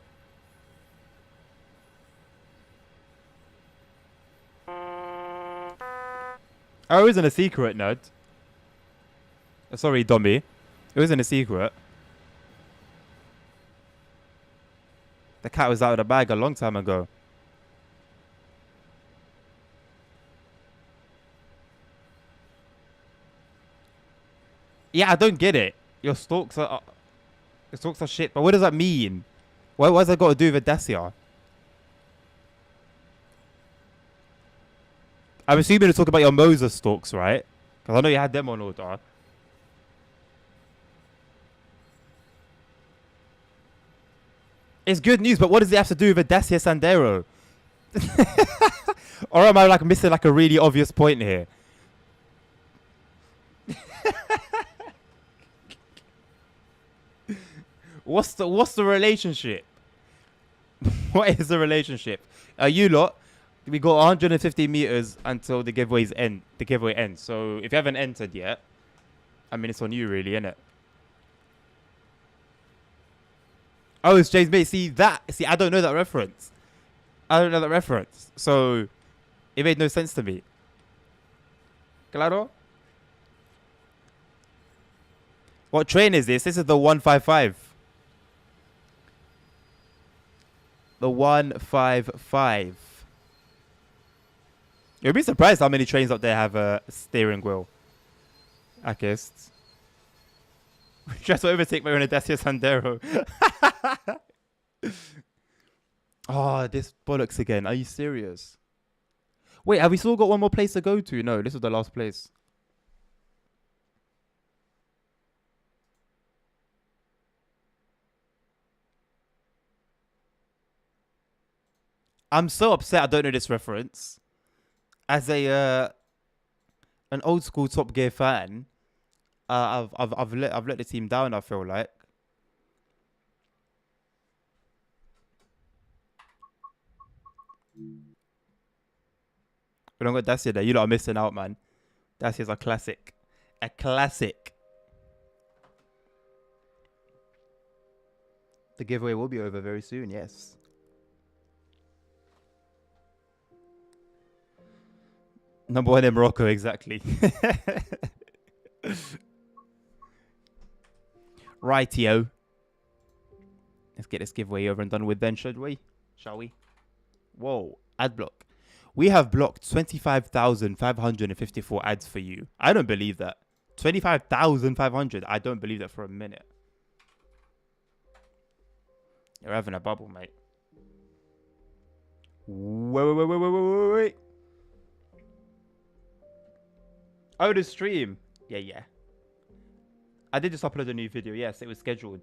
Oh, it wasn't a secret, nerd. Sorry, dummy. It wasn't a secret. The cat was out of the bag a long time ago. Yeah, I don't get it. Your stalks are shit. But what does that mean? What's that got to do with a Dacia? I'm assuming to talk about your Moses stalks, right? Because I know you had them on order. It's good news, but what does it have to do with a Dacia Sandero? Or am I like missing like a really obvious point here? What's the relationship? What is the relationship? You lot, we got 150 meters until the giveaways end. The giveaway ends. So if you haven't entered yet, I mean it's on you really, isn't it? Oh, it's James Bay. See, I don't know that reference. I don't know that reference. So it made no sense to me. Claro? What train is this? This is the 155. The 155. You'll be surprised how many trains up there have a steering wheel. I guess. Just to overtake my own Dacia Sandero. Oh, this bollocks again. Are you serious? Wait, have we still got one more place to go to? No, this was the last place. I'm so upset I don't know this reference. As a an old school Top Gear fan, I've let the team down. I feel like. We don't got Dacia there. You lot are missing out, man. Dacia's a classic. A classic. The giveaway will be over very soon, yes. Number one in Morocco, exactly. Rightio. Let's get this giveaway over and done with then, should we? Shall we? Whoa, ad block. We have blocked 25,554 ads for you. I don't believe that. 25,500. I don't believe that for a minute. You're having a bubble, mate. Wait. Oh, the stream. Yeah. I did just upload a new video. Yes, it was scheduled.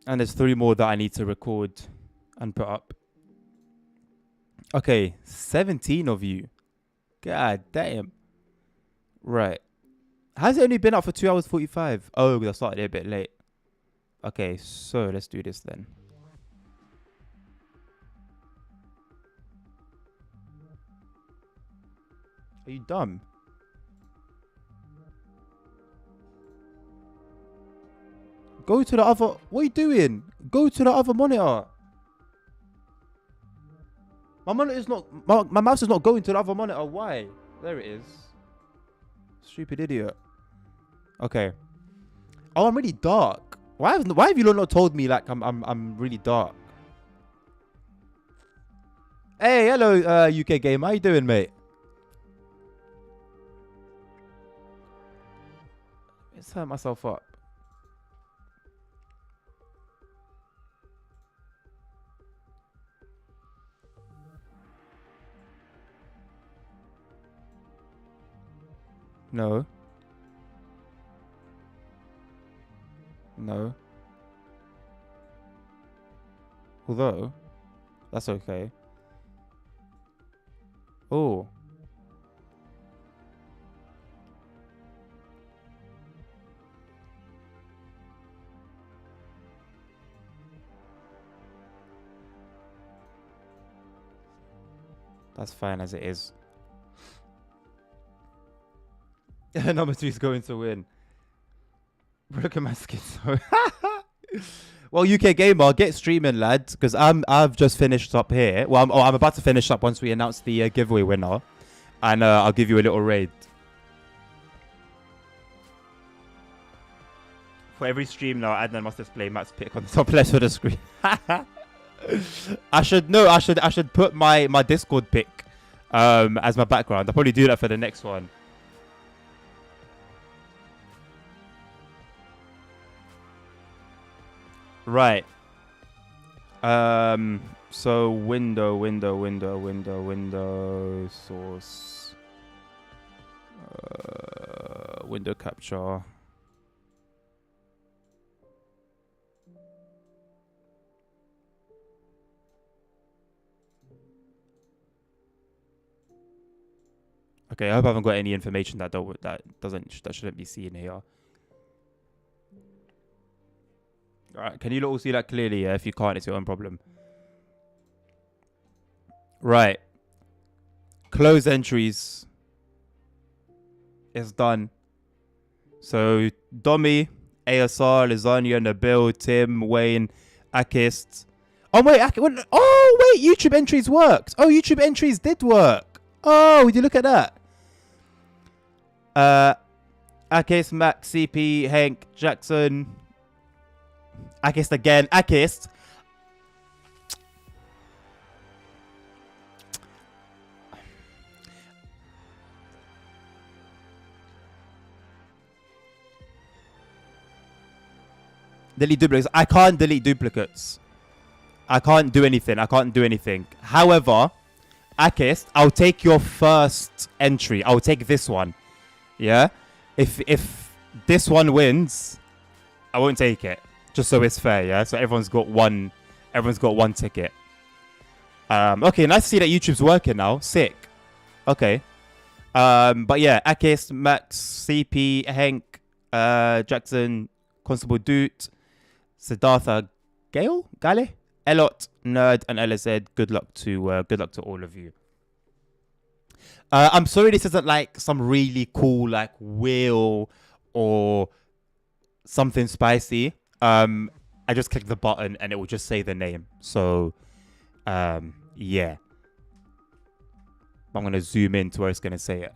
And there's 3 more that I need to record and put up. Okay, 17 of you. God damn. Right. Has it only been up for 2 hours 45? Oh, because I started it a bit late. Okay, so let's do this then. Are you dumb? Go to the other... What are you doing? Go to the other monitor. My monitor is not... My mouse is not going to the other monitor. Why? There it is. Stupid idiot. Okay. Oh, I'm really dark. Why have you not told me like I'm really dark? Hey, hello, UK Game. How you doing, mate? Let's turn myself up. No. No. Although, that's okay. Oh. That's fine as it is. Number 2 is going to win. Look at my skin. Well, UK Gamer, get streaming, lads, because I've just finished up here. Well, I'm about to finish up once we announce the giveaway winner, and I'll give you a little raid. For every stream now, Adnan must display Matt's pick on the top left of the screen. I should put my Discord pic as my background. I'll probably do that for the next one. Right. So window, source, window capture. Okay, I hope I haven't got any information that shouldn't be seen here. All right, can you all see that clearly? Yeah, if you can't, it's your own problem. Right. Close entries. It's done. So, Domi, ASR, Lasagna, Nabil, Tim, Wayne, Akist. Oh, wait. Oh, wait. YouTube entries worked. Oh, YouTube entries did work. Oh, would you look at that? Akist, Mac, CP, Hank, Jackson. Akist again. Akist. Delete duplicates. I can't delete duplicates. I can't do anything. However, Akist, I'll take your first entry. I'll take this one. Yeah? If this one wins, I won't take it. Just so it's fair, yeah? So everyone's got one ticket. Okay, nice to see that YouTube's working now. Sick. Okay. But yeah, Akist, Max, CP, Hank, Jackson, Constable Doot, Siddhartha, Gale, Elot, Nerd, and LSZ. Good luck to all of you. I'm sorry this isn't like some really cool like wheel or something spicy. I just click the button and it will just say the name. So, yeah. I'm gonna zoom in to where it's gonna say it.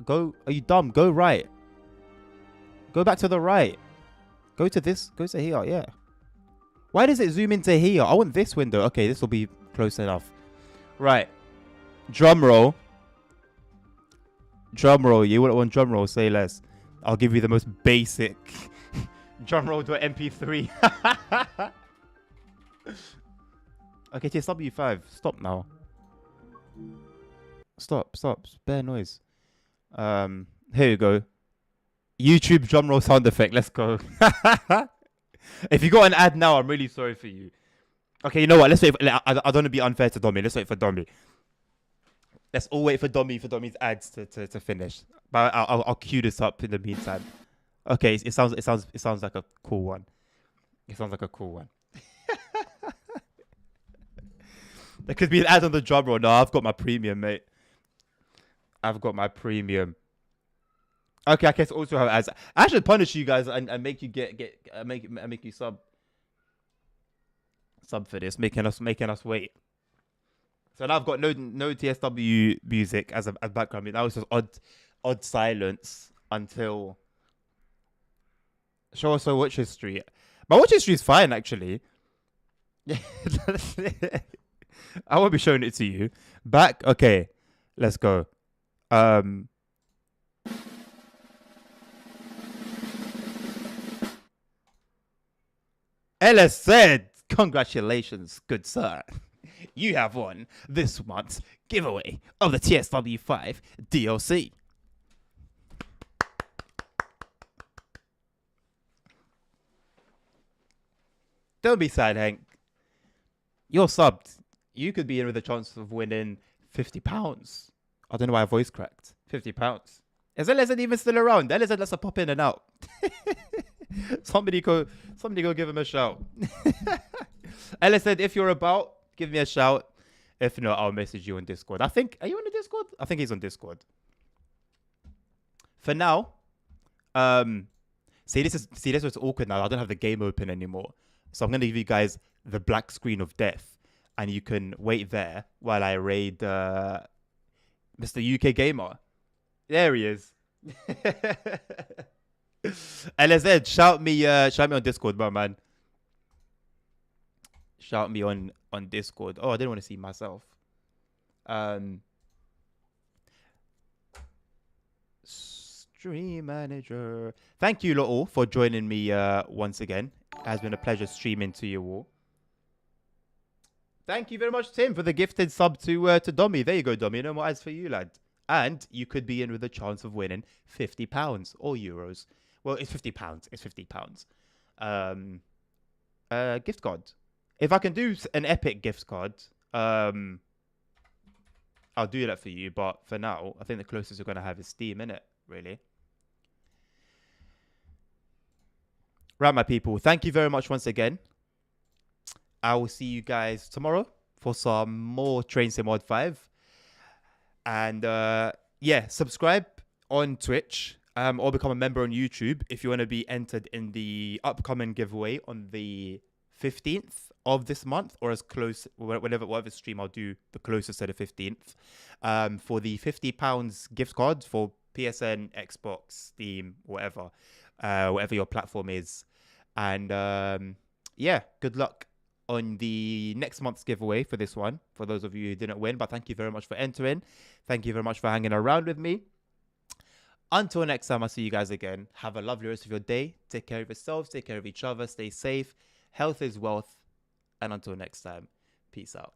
Are you dumb? Go right. Go back to the right. Go to this. Go to here. Yeah. Why does it zoom into here? I want this window. Okay, this will be close enough. Right. Drum roll. Drum roll. You wouldn't want drum roll. Say less. I'll give you the most basic drum roll to an MP3. Okay, TSW5. Stop now. Stop. Spare noise. Here you go. YouTube drum roll sound effect. Let's go. If you got an ad now, I'm really sorry for you. Okay, you know what? Let's wait. I don't want to be unfair to Domi. Let's wait for Domi. Let's all wait for Domi's ads to finish. But I'll cue this up in the meantime. Okay, it sounds like a cool one. It sounds like a cool one. There could be an ad on the drum roll. No, I've got my premium, mate. I've got my premium. Okay, I guess also have ads. I should punish you guys and make you make you sub for this, making us wait. So now I've got no TSW music as background music. That was just odd silence until show us our watch history. My watch history is fine actually. I won't be showing it to you. Back, okay. Let's go. Ellis said, "Congratulations, good sir. You have won this month's giveaway of the TSW5 DLC." Don't be sad, Hank. You're subbed. You could be in with a chance of winning £50. I don't know why I voice cracked. £50. Is LSN even still around? LSN lets her pop in and out. Somebody go give him a shout. LSN, if you're about, give me a shout. If not, I'll message you on Discord. Are you on the Discord? I think he's on Discord. For now, see this was awkward now. I don't have the game open anymore. So I'm gonna give you guys the black screen of death. And you can wait there while I raid Mr. UK Gamer. There he is. LSN, shout me on Discord, bro, man. Shout me on Discord. Oh, I didn't want to see myself. Stream manager. Thank you, lot all, for joining me once again. It has been a pleasure streaming to you all. Thank you very much, Tim, for the gifted sub to Dommy. There you go, Dommy. No more ads for you, lad. And you could be in with a chance of winning £50 or euros. Well, it's £50. It's £50. Gift card. If I can do an epic gift card, I'll do that for you. But for now, I think the closest we're going to have is Steam, innit? Really. Right, my people. Thank you very much once again. I will see you guys tomorrow for some more Train Sim Mod 5. And yeah, subscribe on Twitch or become a member on YouTube if you want to be entered in the upcoming giveaway on the 15th of this month, or as close, whatever stream I'll do the closest to the 15th, for the £50 gift card for PSN, Xbox, Steam, whatever your platform is. And yeah, good luck on the next month's giveaway for this one, for those of you who didn't win. But thank you very much for entering. Thank you very much for hanging around with me. Until next time, I'll see you guys again. Have a lovely rest of your day. Take care of yourselves. Take care of each other. Stay safe. Health is wealth. And until next time, peace out.